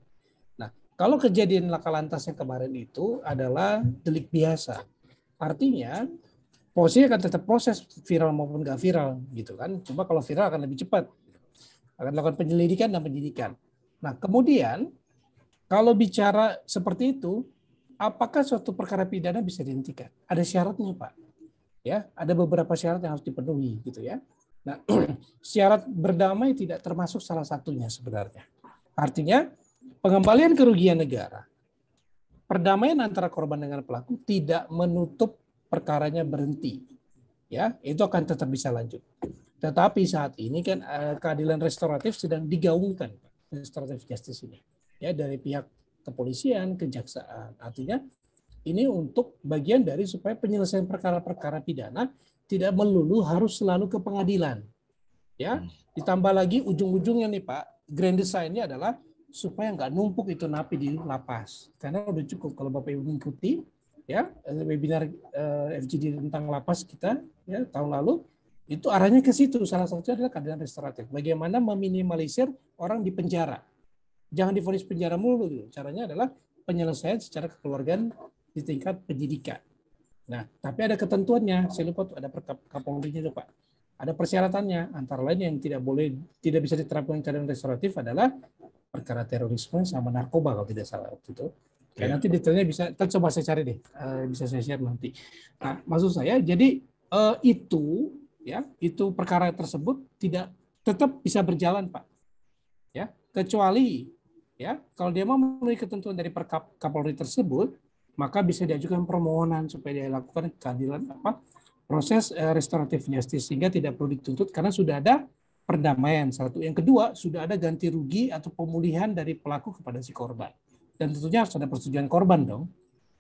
Nah, kalau kejadian laka lantas yang kemarin itu adalah delik biasa, artinya polisi akan tetap proses viral maupun nggak viral, gitu kan? Cuma kalau viral akan lebih cepat, akan dilakukan penyelidikan dan penyidikan. Nah, kemudian kalau bicara seperti itu, apakah suatu perkara pidana bisa dihentikan? Ada syaratnya, Pak. Ya, ada beberapa syarat yang harus dipenuhi, gitu ya. Nah, syarat berdamai tidak termasuk salah satunya sebenarnya. Artinya, pengembalian kerugian negara, perdamaian antara korban dengan pelaku tidak menutup perkaranya berhenti. Ya, itu akan tetap bisa lanjut. Tetapi saat ini kan keadilan restoratif sedang digaungkan, restoratif justice ini. Ya, dari pihak kepolisian, kejaksaan. Artinya ini untuk bagian dari supaya penyelesaian perkara-perkara pidana tidak melulu harus selalu ke pengadilan. Ya, ditambah lagi ujung-ujungnya nih Pak, grand design-nya adalah supaya nggak numpuk itu napi di lapas. Karena udah cukup kalau Bapak Ibu mengikuti ya webinar FGD tentang lapas kita ya tahun lalu, itu arahnya ke situ. Salah satunya adalah keadilan restoratif. Bagaimana meminimalisir orang di penjara. Jangan divonis penjara mulu gitu. Caranya adalah penyelesaian secara kekeluargaan di tingkat penyidikan. Nah, tapi ada ketentuannya. Saya lupa tuh ada Kapolri-nya tuh Pak. Ada persyaratannya. Antara lain yang tidak bisa diterapkan keadilan restoratif adalah perkara terorisme sama narkoba kalau tidak salah waktu itu. Kayak nanti detailnya bisa, coba saya cari deh, bisa saya share nanti. Nah, maksud saya, jadi itu perkara tersebut tidak tetap bisa berjalan Pak. Ya, kecuali ya kalau dia mau memenuhi ketentuan dari Kapolri tersebut, maka bisa diajukan permohonan supaya dia lakukan keadilan proses restoratif justice sehingga tidak perlu dituntut karena sudah ada perdamaian satu. Yang kedua, sudah ada ganti rugi atau pemulihan dari pelaku kepada si korban. Dan tentunya harus ada persetujuan korban dong.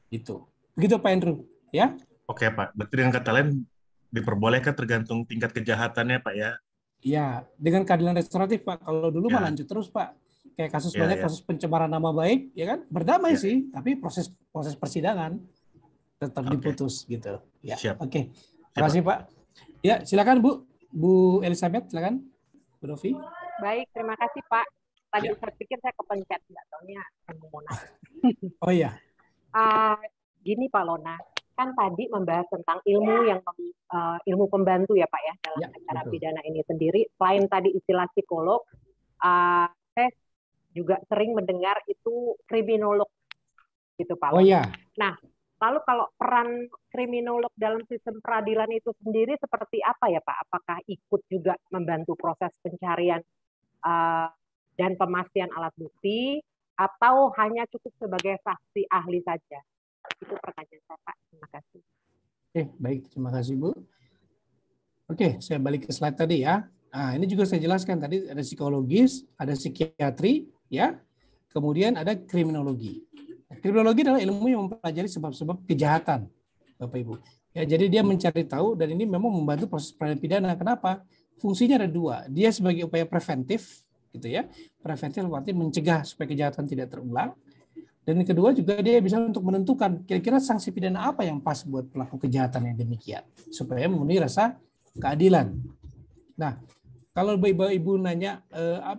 Itu. Begitu Pak Andrew, ya? Oke Pak, berarti dengan kata lain diperbolehkan tergantung tingkat kejahatannya Pak ya? Iya, dengan keadilan restoratif Pak. Kalau dulu mah Ya, lanjut terus Pak. Kayak kasus ya, banyak ya, kasus pencemaran nama baik, ya kan? Berdamai ya. sih, tapi proses persidangan tetap Oke, diputus gitu. Ya, siap. oke. Siap, Terima kasih Pak. Ya, silakan Bu Elizabeth, silakan. Bu Novi. Baik, terima kasih Pak. Tadi Ya. saya pikir saya kepencet, nggak taunya mau nanya. Oh iya. Gini Pak Lona, kan tadi membahas tentang ilmu yang ilmu pembantu ya Pak ya dalam Ya, acara betul. pidana ini sendiri. Selain tadi istilah psikolog, saya juga sering mendengar itu kriminolog gitu Pak Oh Lona. iya. Nah, lalu kalau peran kriminolog dalam sistem peradilan itu sendiri seperti apa ya Pak? Apakah ikut juga membantu proses pencarian dan pemastian alat bukti, atau hanya cukup sebagai saksi ahli saja? Itu pertanyaan saya Pak. Terima kasih. Oke, baik. Terima kasih Bu. Oke, saya balik ke slide tadi ya. Nah, ini juga saya jelaskan tadi ada psikologis, ada psikiatri, ya. Kemudian ada kriminologi. Kriminologi adalah ilmu yang mempelajari sebab-sebab kejahatan, Bapak Ibu. Ya, jadi dia mencari tahu dan ini memang membantu proses peradilan pidana. Kenapa? Fungsinya ada dua. Dia sebagai upaya preventif, gitu ya. Preventif berarti mencegah supaya kejahatan tidak terulang. Dan yang kedua juga dia bisa untuk menentukan kira-kira sanksi pidana apa yang pas buat pelaku kejahatan yang demikian supaya memenuhi rasa keadilan. Nah, kalau ibu nanya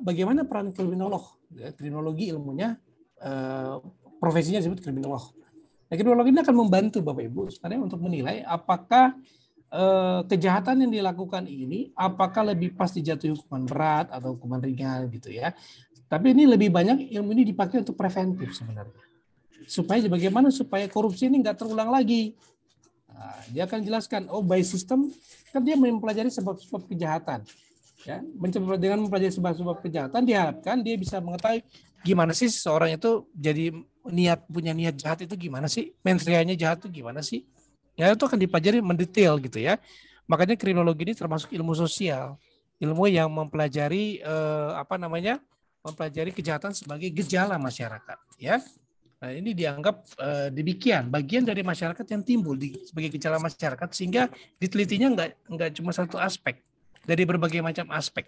bagaimana peran kriminolog, kriminologi ilmunya profesinya disebut kriminolog. Nah, kriminolog ini akan membantu Bapak Ibu sebenarnya untuk menilai apakah kejahatan yang dilakukan ini apakah lebih pas dijatuhi hukuman berat atau hukuman ringan gitu ya. Tapi ini lebih banyak ilmu ini dipakai untuk preventif sebenarnya. Supaya bagaimana supaya korupsi ini nggak terulang lagi. Nah, dia akan jelaskan, oh by system kan dia mempelajari sebab-sebab kejahatan. Ya, dengan mempelajari sebab-sebab kejahatan diharapkan dia bisa mengetahui gimana sih seseorang itu jadi punya niat jahat itu gimana sih, mens reanya jahat itu gimana sih. Ya itu akan dipelajari mendetail gitu ya. Makanya kriminologi ini termasuk ilmu sosial, ilmu yang mempelajari mempelajari kejahatan sebagai gejala masyarakat, ya. Nah, ini dianggap demikian bagian dari masyarakat yang timbul sebagai gejala masyarakat sehingga ditelitinya nggak cuma satu aspek dari berbagai macam aspek,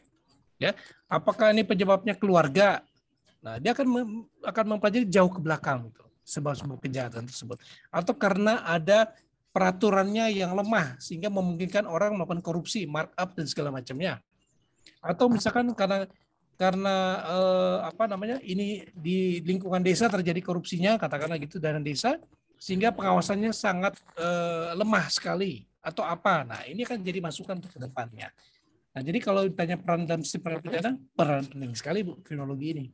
ya. Apakah ini penyebabnya keluarga? Nah, dia akan mempelajari jauh ke belakang itu sebab-sebab kejahatan tersebut, atau karena ada peraturannya yang lemah sehingga memungkinkan orang melakukan korupsi, markup dan segala macamnya, atau misalkan karena ini di lingkungan desa terjadi korupsinya, katakanlah gitu, dana desa, sehingga pengawasannya sangat lemah sekali atau apa. Nah, ini akan jadi masukan untuk ke depannya. Nah, jadi kalau ditanya peran dalam sistem peradilan pidana, peran penting sekali Bu kriminologi ini.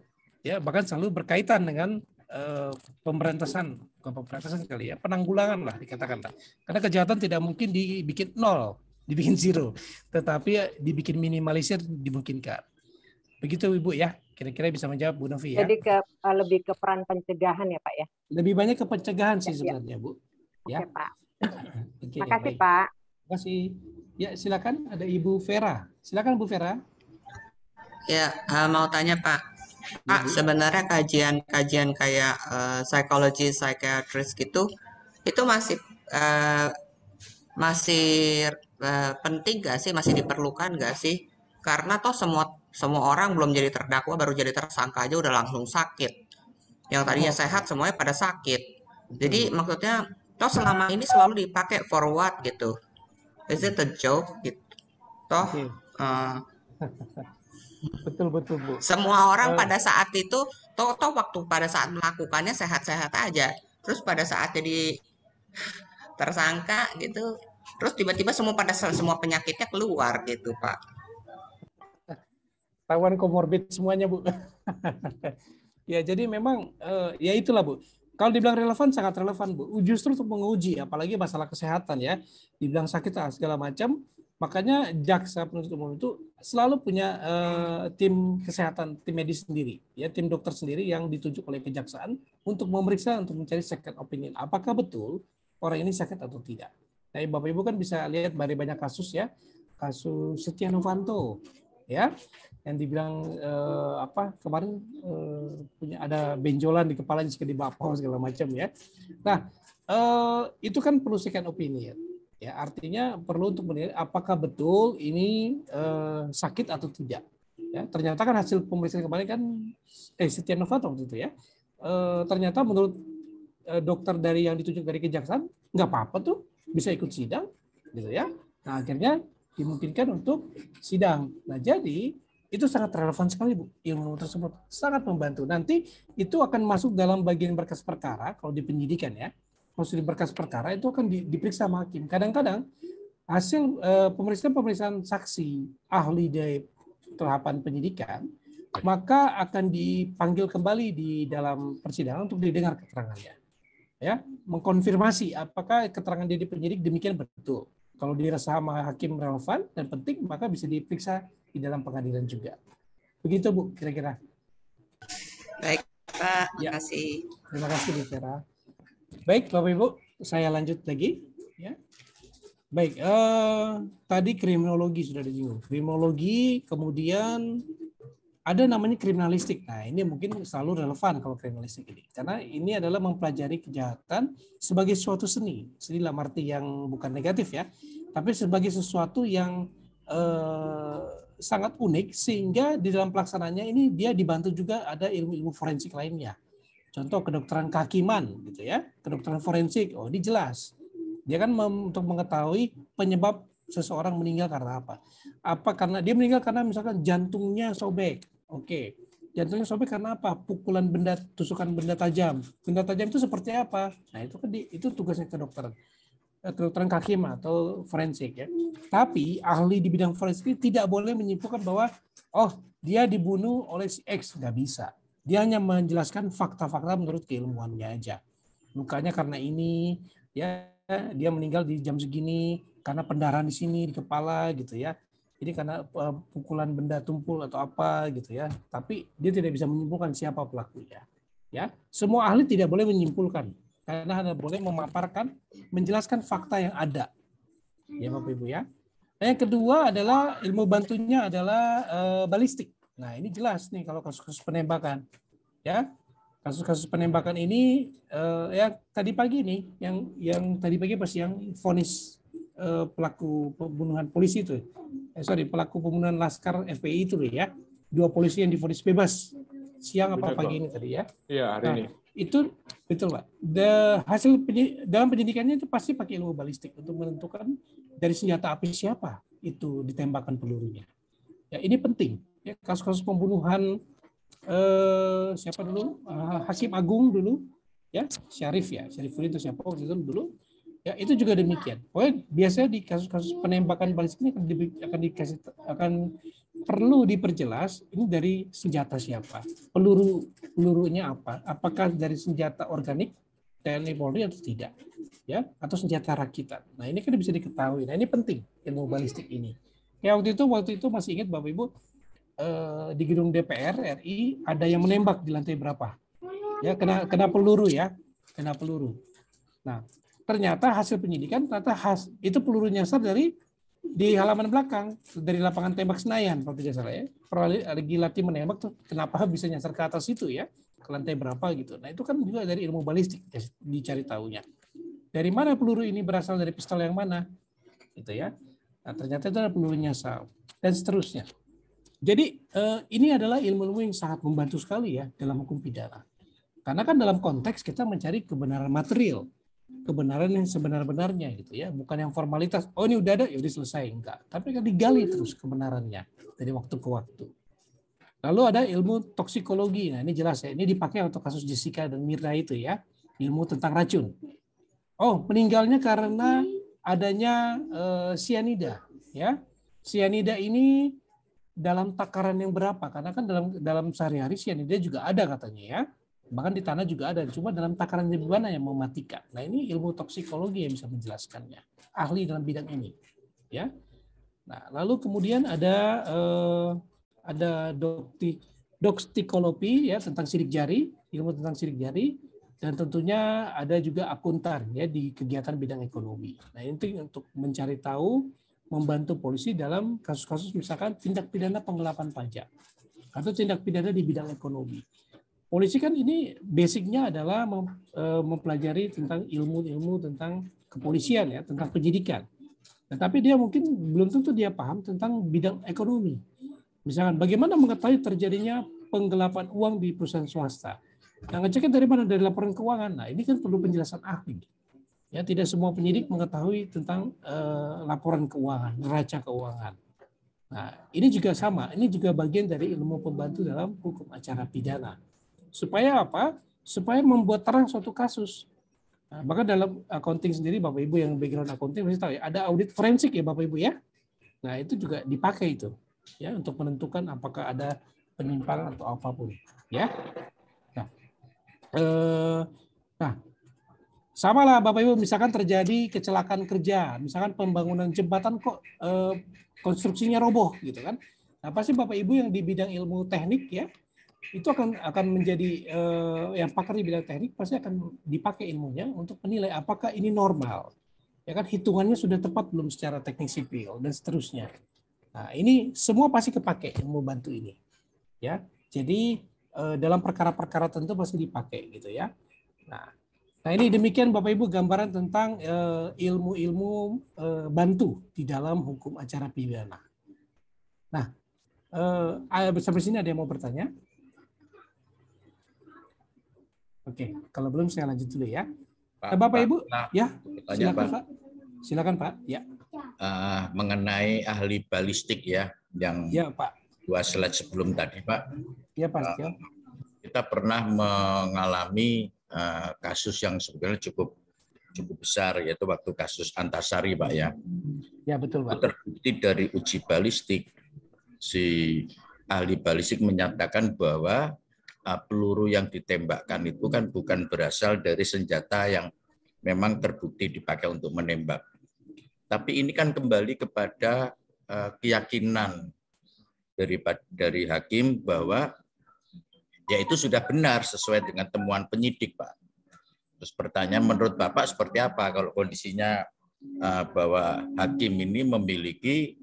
Ya, bahkan selalu berkaitan dengan pemberantasan kali ya, penanggulangan lah dikatakan. Karena kejahatan tidak mungkin dibikin nol, dibikin zero, tetapi dibikin minimalisir dimungkinkan. Begitu Ibu ya, kira-kira bisa menjawab Bu Novi ya. Jadi lebih ke peran pencegahan ya Pak ya? Lebih banyak ke pencegahan sih sebenarnya Bu. Ya. Oke Pak. Oke, Terima kasih baik. Pak. Terima kasih. Ya silakan ada Ibu Vera. Silakan Bu Vera. Ya, mau tanya Pak. Pak, sebenarnya kajian kayak psikologi, psikiatris gitu, itu masih penting nggak sih, masih diperlukan nggak sih? Karena toh semua orang belum jadi terdakwa, baru jadi tersangka aja udah langsung sakit. Yang tadinya sehat semuanya pada sakit. Jadi maksudnya toh selama ini selalu dipakai for what gitu. Is it a joke gitu? Toh betul Bu. semua orang pada saat itu toh waktu pada saat melakukannya sehat-sehat aja. Terus pada saat jadi tersangka gitu, terus tiba-tiba semua penyakitnya keluar gitu Pak. Tawan komorbid semuanya Bu. Ya jadi memang ya itulah Bu. Kalau dibilang relevan sangat relevan Bu. Justru untuk menguji apalagi masalah kesehatan ya. Dibilang sakit segala macam, makanya jaksa penuntut umum itu selalu punya tim kesehatan, tim medis sendiri, ya tim dokter sendiri yang ditunjuk oleh kejaksaan untuk memeriksa, untuk mencari second opinion. Apakah betul orang ini sakit atau tidak? Nah, Bapak Ibu kan bisa lihat dari banyak kasus ya, kasus Setia Novanto, ya, yang dibilang kemarin punya ada benjolan di kepalanya jika dibapau segala macam ya. Nah, itu kan perlu second opinion. Ya, artinya perlu untuk melihat apakah betul ini sakit atau tidak. Ya, ternyata kan hasil pemeriksaan kemarin kan Setia Novanto waktu itu ya. Ternyata menurut dokter dari yang ditunjuk dari kejaksaan nggak apa-apa tuh, bisa ikut sidang, gitu ya. Nah, akhirnya dimungkinkan untuk sidang. Nah, jadi itu sangat relevan sekali, Bu, ilmu tersebut sangat membantu. Nanti itu akan masuk dalam bagian berkas perkara kalau di penyidikan ya. Kalau di berkas perkara itu akan diperiksa sama hakim. Kadang-kadang hasil pemeriksaan saksi ahli dari tahapan penyidikan, maka akan dipanggil kembali di dalam persidangan untuk didengar keterangannya. Ya, mengkonfirmasi apakah keterangan dia di penyidik demikian betul. Kalau dirasa sama hakim relevan dan penting, maka bisa diperiksa di dalam pengadilan juga. Begitu, Bu, kira-kira. Baik, Pak. Ya. Terima kasih. Terima kasih, Bu Vera. Baik, Bapak Ibu, saya lanjut lagi. Ya. Baik, tadi kriminologi sudah disinggung. Kriminologi, kemudian ada namanya kriminalistik. Nah, ini mungkin selalu relevan kalau kriminalistik ini. Karena ini adalah mempelajari kejahatan sebagai suatu seni. Seni dalam arti yang bukan negatif ya, tapi sebagai sesuatu yang sangat unik, sehingga di dalam pelaksanaannya ini dia dibantu juga ada ilmu-ilmu forensik lainnya. Contoh kedokteran kehakiman gitu ya, kedokteran forensik. Oh, ini jelas. Dia kan untuk mengetahui penyebab seseorang meninggal karena apa. Apa karena dia meninggal karena misalkan jantungnya sobek. Oke. Jantungnya sobek karena apa? Pukulan benda, tusukan benda tajam. Benda tajam itu seperti apa? Nah, itu kan itu tugasnya kedokteran kehakiman atau forensik ya. Tapi ahli di bidang forensik tidak boleh menyimpulkan bahwa dia dibunuh oleh si X, nggak bisa. Dia hanya menjelaskan fakta-fakta menurut keilmuannya aja. Lukanya karena ini, ya dia meninggal di jam segini karena pendarahan di sini di kepala gitu ya. Jadi karena pukulan benda tumpul atau apa gitu ya. Tapi dia tidak bisa menyimpulkan siapa pelakunya. Ya, semua ahli tidak boleh menyimpulkan karena hanya boleh memaparkan, menjelaskan fakta yang ada. Ya, Bapak Ibu ya. Nah, yang kedua adalah ilmu bantunya adalah balistik. Nah, ini jelas nih kalau kasus-kasus penembakan. Ya, kasus-kasus penembakan ini ya tadi pagi nih, yang tadi pagi pas yang vonis pelaku pembunuhan polisi itu. Pelaku pembunuhan Laskar FPI itu ya. 2 polisi yang divonis bebas siang apa pagi ini tadi ya. Iya, hari ini. Itu betul, Pak. Dalam penyidikannya itu pasti pakai ilmu balistik untuk menentukan dari senjata api siapa itu ditembakkan pelurunya. Ya, ini penting. Ya, kasus-kasus pembunuhan siapa dulu? Hakim Agung dulu, ya, Syarifudin itu siapa waktu itu dulu. Ya, itu juga demikian. Pokoknya biasanya di kasus-kasus penembakan balistik ini akan perlu diperjelas ini dari senjata siapa, pelurunya apa, apakah dari senjata organik TNI Polri atau tidak, ya, atau senjata rakitan. Nah, ini kan bisa diketahui. Nah, ini penting ilmu balistik ini. Ya, waktu itu masih ingat Bapak Ibu di gedung DPR RI ada yang menembak di lantai berapa? Ya, kena peluru ya, kena peluru. Nah, ternyata hasil penyidikan itu peluru nyasar di halaman belakang dari lapangan tembak Senayan kalau tidak salah ya. Lagi latih menembak tuh kenapa bisa nyasar ke atas itu ya, ke lantai berapa gitu. Nah, itu kan juga dari ilmu balistik dicari tahunya. Dari mana peluru ini berasal, dari pistol yang mana? Gitu ya. Nah, ternyata itu adalah peluru nyasar dan seterusnya. Jadi ini adalah ilmu-ilmu yang sangat membantu sekali ya dalam hukum pidana. Karena kan dalam konteks kita mencari kebenaran material, kebenaran yang sebenar-benarnya gitu ya, bukan yang formalitas. Oh, ini udah ada, ya udah selesai, enggak. Tapi kan digali terus kebenarannya dari waktu ke waktu. Lalu ada ilmu toksikologi. Nah, ini jelas ya, ini dipakai untuk kasus Jessica dan Mirna itu ya, ilmu tentang racun. Oh, meninggalnya karena adanya sianida ya. Sianida ini dalam takaran yang berapa? Karena kan dalam sehari-hari sianida juga ada katanya ya. Bahkan di tanah juga ada, cuma dalam takaran di mana yang mematikan. Nah, ini ilmu toksikologi yang bisa menjelaskannya. Ahli dalam bidang ini, ya. Nah, lalu kemudian ada doksikologi ya tentang sidik jari, ilmu tentang sidik jari, dan tentunya ada juga akuntan ya di kegiatan bidang ekonomi. Nah, ini untuk mencari tahu membantu polisi dalam kasus-kasus misalkan tindak pidana penggelapan pajak atau tindak pidana di bidang ekonomi. Polisi kan ini basicnya adalah mempelajari tentang ilmu-ilmu tentang kepolisian ya, tentang penyidikan. Nah, tapi dia mungkin belum tentu dia paham tentang bidang ekonomi. Misalkan bagaimana mengetahui terjadinya penggelapan uang di perusahaan swasta. Yang ngeceknya dari mana? Dari laporan keuangan. Nah, ini kan perlu penjelasan ahli. Ya, tidak semua penyidik mengetahui tentang laporan keuangan, neraca keuangan. Nah, ini juga sama. Ini juga bagian dari ilmu pembantu dalam hukum acara pidana. Supaya apa? Supaya membuat terang suatu kasus. Nah, bahkan dalam accounting sendiri, Bapak Ibu yang background accounting pasti tahu ya, ada audit forensik ya Bapak Ibu ya. Nah, itu juga dipakai itu ya untuk menentukan apakah ada penyimpangan atau apapun ya. Nah, sama lah Bapak Ibu, misalkan terjadi kecelakaan kerja, misalkan pembangunan jembatan kok konstruksinya roboh gitu kan. Nah, pasti Bapak Ibu yang di bidang ilmu teknik ya, itu akan menjadi yang pakar di bidang teknik pasti akan dipakai ilmunya untuk menilai apakah ini normal. Ya kan, hitungannya sudah tepat belum secara teknik sipil dan seterusnya. Nah, ini semua pasti kepake ilmu bantu ini. Ya. Jadi dalam perkara-perkara tentu pasti dipakai gitu ya. Nah, ini demikian Bapak Ibu gambaran tentang ilmu-ilmu bantu di dalam hukum acara pidana. Nah, sampai sini ada yang mau bertanya? Oke, kalau belum saya lanjut dulu ya. Bapak Ibu, ya, silakan Pak. Silakan Pak. Ya. Mengenai ahli balistik ya, yang Pak. 2 slide sebelum tadi Pak. Iya Pak. Kita pernah mengalami kasus yang sebenarnya cukup besar, yaitu waktu kasus Antasari Pak ya. Ya betul Pak. Terbukti dari uji balistik, si ahli balistik menyatakan bahwa peluru yang ditembakkan itu kan bukan berasal dari senjata yang memang terbukti dipakai untuk menembak. Tapi ini kan kembali kepada keyakinan dari hakim bahwa ya itu sudah benar sesuai dengan temuan penyidik, Pak. Terus pertanyaan menurut Bapak seperti apa kalau kondisinya bahwa hakim ini memiliki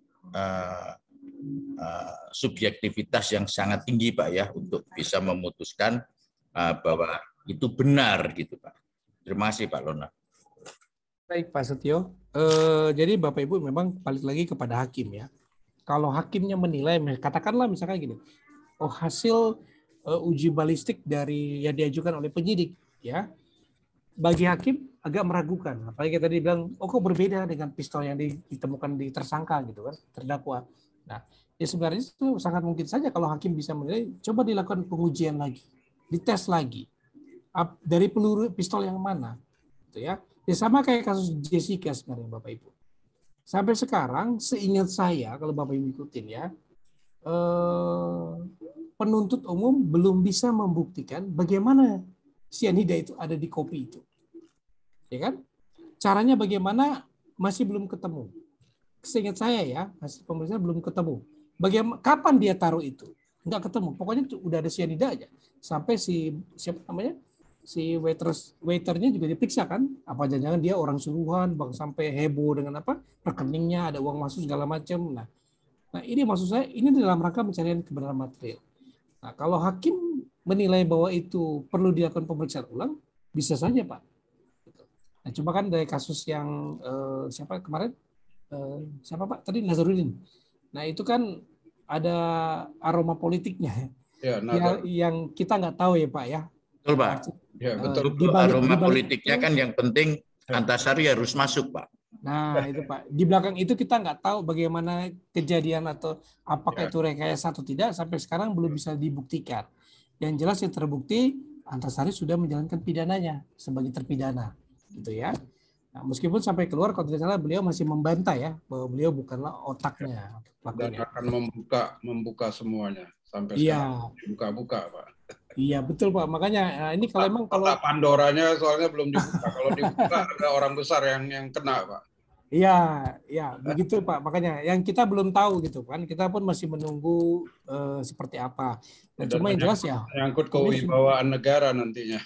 subjektivitas yang sangat tinggi, Pak ya, untuk bisa memutuskan bahwa itu benar gitu, Pak. Terima kasih, Pak Lona. Baik, Pak Setio. Jadi Bapak Ibu memang balik lagi kepada hakim ya. Kalau hakimnya menilai, katakanlah misalkan gini, hasil uji balistik dari yang diajukan oleh penyidik, ya, bagi hakim agak meragukan. Apalagi tadi bilang, kok berbeda dengan pistol yang ditemukan di tersangka gitu kan, terdakwa. Nah, ya sebenarnya itu sangat mungkin saja kalau hakim bisa menilai, coba dilakukan pengujian lagi, dites lagi, dari peluru pistol yang mana, gitu ya. Ya sama kayak kasus Jessica sebenarnya Bapak Ibu. Sampai sekarang, seingat saya, kalau Bapak Ibu ikutin ya, penuntut umum belum bisa membuktikan bagaimana cyanida itu ada di kopi itu. Ya kan? Caranya bagaimana masih belum ketemu. Seingat saya ya, hasil pemeriksaan belum ketemu. Kapan dia taruh itu? Enggak ketemu. Pokoknya udah ada cyanida aja. Sampai siapa namanya? Si waiternya juga diperiksa kan, apa jangan-jangan dia orang suruhan, bang sampai heboh dengan apa rekeningnya ada uang masuk segala macam. Nah ini maksud saya ini dalam rangka mencari kebenaran material. Nah kalau hakim menilai bahwa itu perlu dilakukan pemeriksaan ulang, bisa saja Pak. Nah coba kan dari kasus yang siapa kemarin siapa Pak tadi Nazarudin. Nah itu kan ada aroma politiknya ya, yang kita nggak tahu ya Pak ya. Betul Pak. Ya, betul. Aroma politiknya kan yang penting Antasari harus masuk, Pak. Nah, itu Pak. Di belakang itu kita nggak tahu bagaimana kejadian atau apakah itu rekayasa atau tidak, sampai sekarang belum bisa dibuktikan. Yang jelas yang terbukti Antasari sudah menjalankan pidananya sebagai terpidana, gitu ya. Nah, meskipun sampai keluar kalau tidak salah beliau masih membantah ya bahwa beliau bukanlah otaknya. Dan akan membuka semuanya sampai sekarang. Buka-buka, Pak. Iya betul Pak, makanya ini kalau emang kalau Pandoranya soalnya belum dibuka, kalau dibuka ada orang besar yang kena Pak. Iya begitu Pak, makanya yang kita belum tahu gitu kan, kita pun masih menunggu seperti apa. Nah, cuma yang jelas ya. Menyangkut kewibawaan negara nantinya.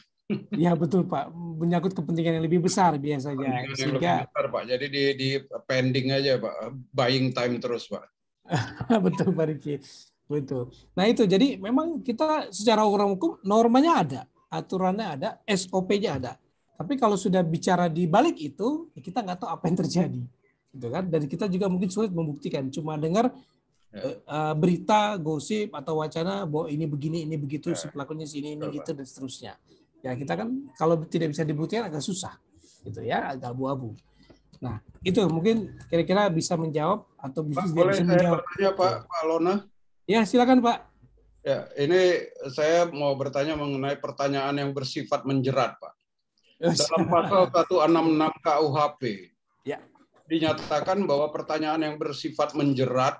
Ya betul Pak, menyangkut kepentingan yang lebih besar biasanya. Kepentingan yang Sehingga lebih besar, Pak. Jadi di pending aja, Pak. Buying time terus, Pak. betul Pak Riki. Betul. Nah itu jadi memang kita secara orang hukum normanya ada, aturannya ada, SOP-nya ada. Tapi kalau sudah bicara di balik itu, ya kita nggak tahu apa yang terjadi, gitu kan? Dan kita juga mungkin sulit membuktikan. Cuma dengar berita, gosip atau wacana bahwa ini begini, ini begitu, si pelakunya sini, ini gitu dan seterusnya. Ya kita kan kalau tidak bisa dibuktikan agak susah, gitu ya, agak abu-abu. Nah itu mungkin kira-kira bisa menjawab atau Pak, bisa boleh saya menjawab. bertanya, Pak Lona? Ya, silakan Pak. Ya, ini saya mau bertanya mengenai pertanyaan yang bersifat menjerat, Pak. Dalam pasal 166 KUHP, ya, dinyatakan bahwa pertanyaan yang bersifat menjerat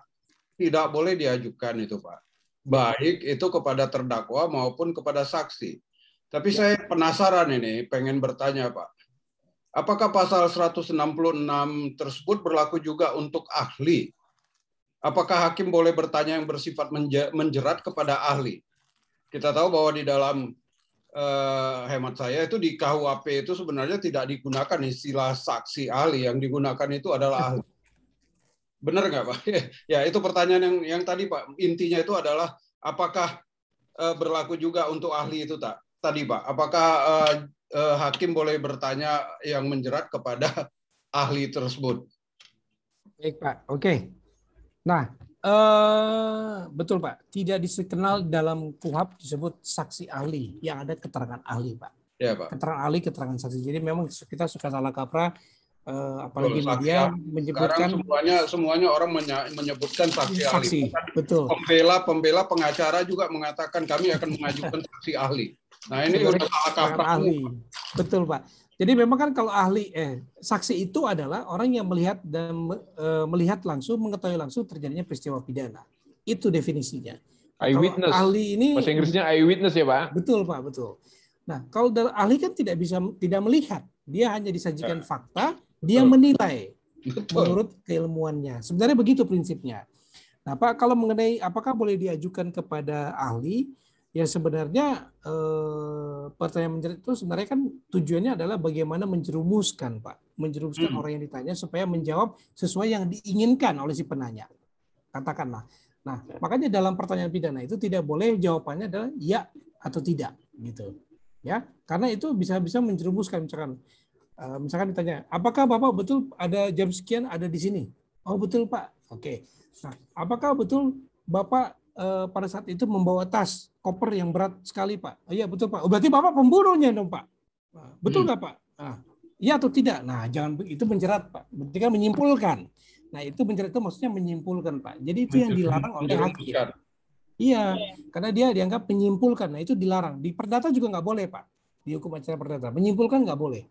tidak boleh diajukan itu, Pak. Baik itu kepada terdakwa maupun kepada saksi. Tapi saya penasaran ini, pengen bertanya, Pak. Apakah pasal 166 tersebut berlaku juga untuk ahli? Apakah hakim boleh bertanya yang bersifat menjerat kepada ahli? Kita tahu bahwa di dalam hemat saya itu di KUHP itu sebenarnya tidak digunakan istilah saksi ahli, yang digunakan itu adalah ahli. Benar nggak Pak? Ya itu pertanyaan yang tadi Pak, intinya itu adalah apakah berlaku juga untuk ahli itu tadi Pak? Apakah hakim boleh bertanya yang menjerat kepada ahli tersebut? Baik Pak, oke. Nah, betul Pak, tidak dikenal dalam KUHP disebut saksi ahli, yang ada keterangan ahli Pak. Ya Pak. Keterangan ahli, keterangan saksi. Jadi memang kita suka salah kaprah, apalagi Betul, media menyebutkan. Sekarang semuanya orang menyebutkan saksi ahli. Betul. Pembela pengacara juga mengatakan kami akan mengajukan saksi ahli. Nah ini udah salah kaprah ahli. Betul Pak. Jadi memang kan kalau ahli, saksi itu adalah orang yang melihat dan melihat langsung, mengetahui langsung terjadinya peristiwa pidana. Itu definisinya. Eyewitness. Ahli ini bahasa Inggrisnya eyewitness ya Pak. Betul Pak, betul. Nah kalau ahli kan tidak melihat, dia hanya disajikan fakta, dia menilai menurut keilmuannya. Sebenarnya begitu prinsipnya. Nah Pak, kalau mengenai apakah boleh diajukan kepada ahli? Ya sebenarnya pertanyaan menjerat itu sebenarnya kan tujuannya adalah bagaimana menjerumuskan Pak, menjerumuskan orang yang ditanya supaya menjawab sesuai yang diinginkan oleh si penanya. Katakanlah. Nah, makanya dalam pertanyaan pidana itu tidak boleh jawabannya adalah ya atau tidak gitu. Ya, karena itu bisa menjerumuskan misalkan ditanya, apakah Bapak betul ada jam sekian ada di sini? Oh, betul Pak. Oke. Nah, apakah betul Bapak pada saat itu membawa tas koper yang berat sekali Pak? Oh, iya betul Pak. Oh, berarti Bapak pembunuhnya dong Pak. Betul nggak Pak? Iya atau tidak? Nah jangan itu menjerat Pak. Berarti kan menyimpulkan. Nah itu menjerat itu maksudnya menyimpulkan Pak. Jadi itu yang dilarang oleh hakim. Iya, karena dia dianggap menyimpulkan. Nah itu dilarang. Di perdata juga nggak boleh Pak. Di hukum acara perdata menyimpulkan nggak boleh.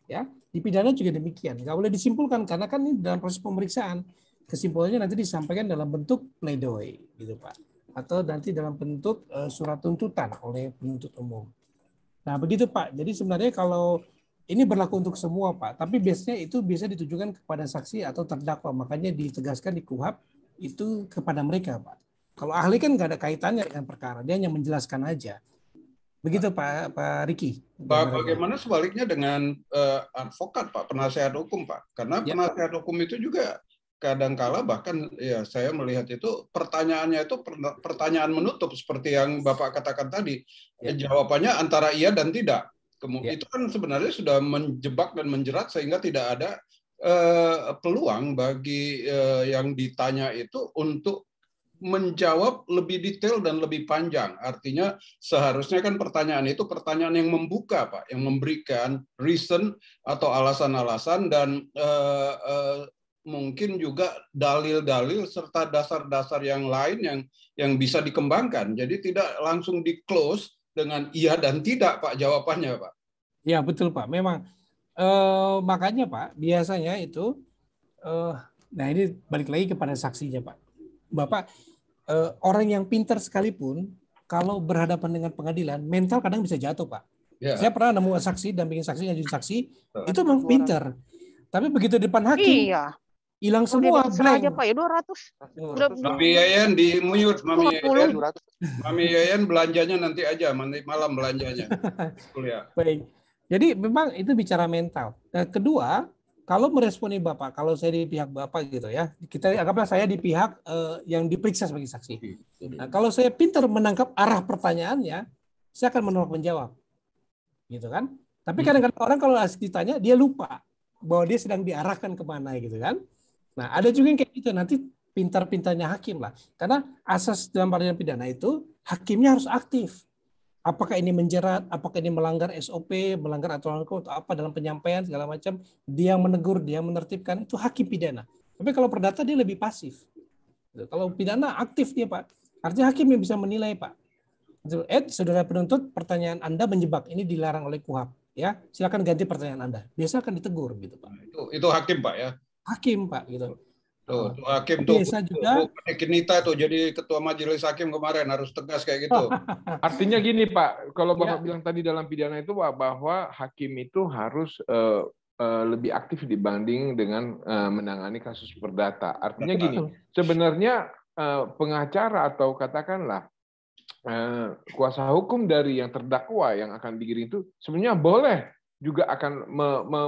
Ya, di pidana juga demikian. Nggak boleh disimpulkan karena kan ini dalam proses pemeriksaan. Kesimpulannya nanti disampaikan dalam bentuk pledoi, gitu Pak, atau nanti dalam bentuk surat tuntutan oleh penuntut umum. Nah begitu Pak. Jadi sebenarnya kalau ini berlaku untuk semua Pak, tapi biasanya itu bisa ditujukan kepada saksi atau terdakwa, makanya ditegaskan di KUHP itu kepada mereka Pak. Kalau ahli kan nggak ada kaitannya dengan perkara, dia hanya menjelaskan aja. Begitu Pak Riki. Pak, bagaimana sebaliknya dengan advokat Pak, penasihat hukum Pak? Karena penasihat hukum itu juga kadangkala bahkan ya saya melihat itu pertanyaannya itu pertanyaan menutup seperti yang Bapak katakan tadi. Jawabannya antara iya dan tidak. Kemudian itu kan sebenarnya sudah menjebak dan menjerat sehingga tidak ada peluang bagi yang ditanya itu untuk menjawab lebih detail dan lebih panjang. Artinya seharusnya kan pertanyaan itu pertanyaan yang membuka Pak, yang memberikan reason atau alasan-alasan dan mungkin juga dalil-dalil serta dasar-dasar yang lain yang bisa dikembangkan. Jadi tidak langsung di-close dengan iya dan tidak Pak jawabannya Pak. Ya betul Pak. Memang makanya Pak biasanya itu nah ini balik lagi kepada saksinya Pak. Bapak orang yang pintar sekalipun kalau berhadapan dengan pengadilan mental kadang bisa jatuh Pak. Ya. Saya pernah nemu saksi, dampingin saksi, ngajuin saksi, itu memang pintar. Tapi begitu di depan hakim, hilang Udah semua, terserah aja blank. Pak ya 200. Udah Mami Yayan di mute, Mami 20. Yayan. Mami Yayan belanjanya nanti aja, nanti malam belanjanya. Kuliah. Baik. Jadi memang itu bicara mental. Nah, kedua, kalau meresponi Bapak, kalau saya di pihak Bapak gitu ya, kita anggaplah saya di pihak yang diperiksa sebagai saksi. Nah, kalau saya pintar menangkap arah pertanyaannya, saya akan menolak menjawab. Gitu kan? Tapi kadang-kadang orang kalau ditanya, dia lupa bahwa dia sedang diarahkan kemana gitu kan. Nah, ada juga yang kayak gitu, nanti pintar-pintarnya hakim lah. Karena asas dalam peradilan pidana itu, hakimnya harus aktif. Apakah ini menjerat, apakah ini melanggar SOP, melanggar aturan hukum, atau apa dalam penyampaian segala macam, dia yang menegur, dia yang menertibkan, itu hakim pidana. Tapi kalau perdata dia lebih pasif. Kalau pidana aktif dia Pak. Artinya hakim yang bisa menilai Pak. Saudara penuntut, pertanyaan Anda menjebak, ini dilarang oleh KUHAP. Ya, silakan ganti pertanyaan Anda. Biasa akan ditegur gitu Pak. Itu hakim Pak ya. Hakim Pak gitu. Tuh hakim tuh biasa juga. Kinita tuh jadi ketua majelis hakim kemarin harus tegas kayak gitu. Artinya gini Pak, kalau Bapak bilang tadi dalam pidana itu bahwa hakim itu harus lebih aktif dibanding dengan menangani kasus perdata. Artinya gini, sebenarnya pengacara atau katakanlah kuasa hukum dari yang terdakwa yang akan digiring itu sebenarnya boleh juga akan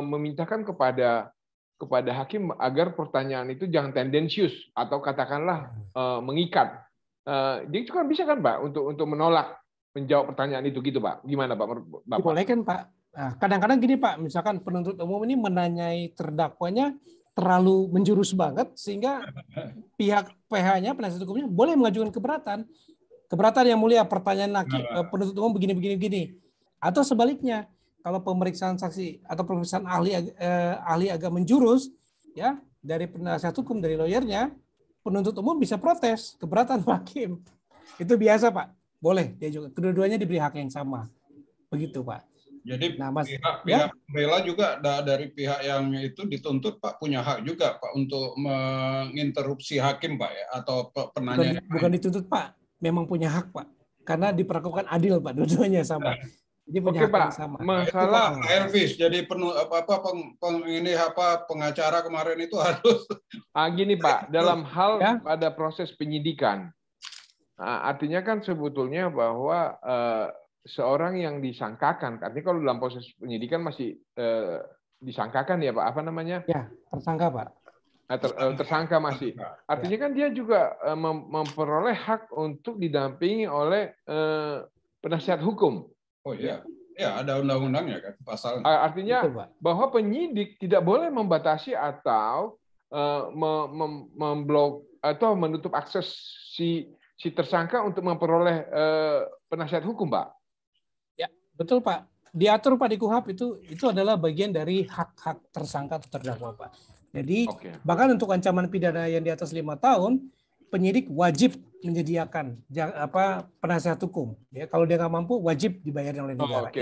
memintakan kepada hakim agar pertanyaan itu jangan tendensius atau katakanlah mengikat. Dia juga bisa kan Pak untuk menolak menjawab pertanyaan itu gitu Pak. Gimana Pak? Dibolehkan Pak. Nah, kadang-kadang gini Pak, misalkan penuntut umum ini menanyai terdakwanya terlalu menjurus banget sehingga pihak PH-nya, penasihat hukumnya boleh mengajukan keberatan. Keberatan yang mulia, pertanyaan penuntut umum begini. Atau sebaliknya, kalau pemeriksaan saksi atau pemeriksaan ahli agak menjurus ya dari penasihat hukum, dari lawyernya, penuntut umum bisa protes keberatan hakim. Itu biasa Pak, boleh dia juga. Kedua-duanya diberi hak yang sama, begitu Pak. Jadi Mas, pihak pembela juga dari pihak yang itu dituntut Pak punya hak juga Pak untuk menginterupsi hakim Pak ya atau penanya. Bukan dituntut Pak, memang punya hak Pak, karena diperlakukan adil Pak, dua-duanya sama. Jadi punya hak yang sama. Masalah Elvis jadi pengacara kemarin itu harus. Gini Pak, dalam hal pada proses penyidikan, artinya kan sebetulnya bahwa seorang yang disangkakan, artinya kalau dalam proses penyidikan masih disangkakan ya Pak, apa namanya? Ya, tersangka Pak. Tersangka masih. Artinya kan dia juga memperoleh hak untuk didampingi oleh penasihat hukum. Oh iya, ya ada undang-undangnya kan pasalnya. Artinya bahwa penyidik tidak boleh membatasi atau memblok atau menutup akses si tersangka untuk memperoleh penasihat hukum, Pak. Ya, betul Pak. Diatur Pak di KUHAP itu adalah bagian dari hak-hak tersangka atau terdakwa Pak. Jadi bahkan untuk ancaman pidana yang di atas 5 tahun, penyidik wajib menyediakan penasihat hukum. Ya, kalau dia nggak mampu, wajib dibayar oleh negara.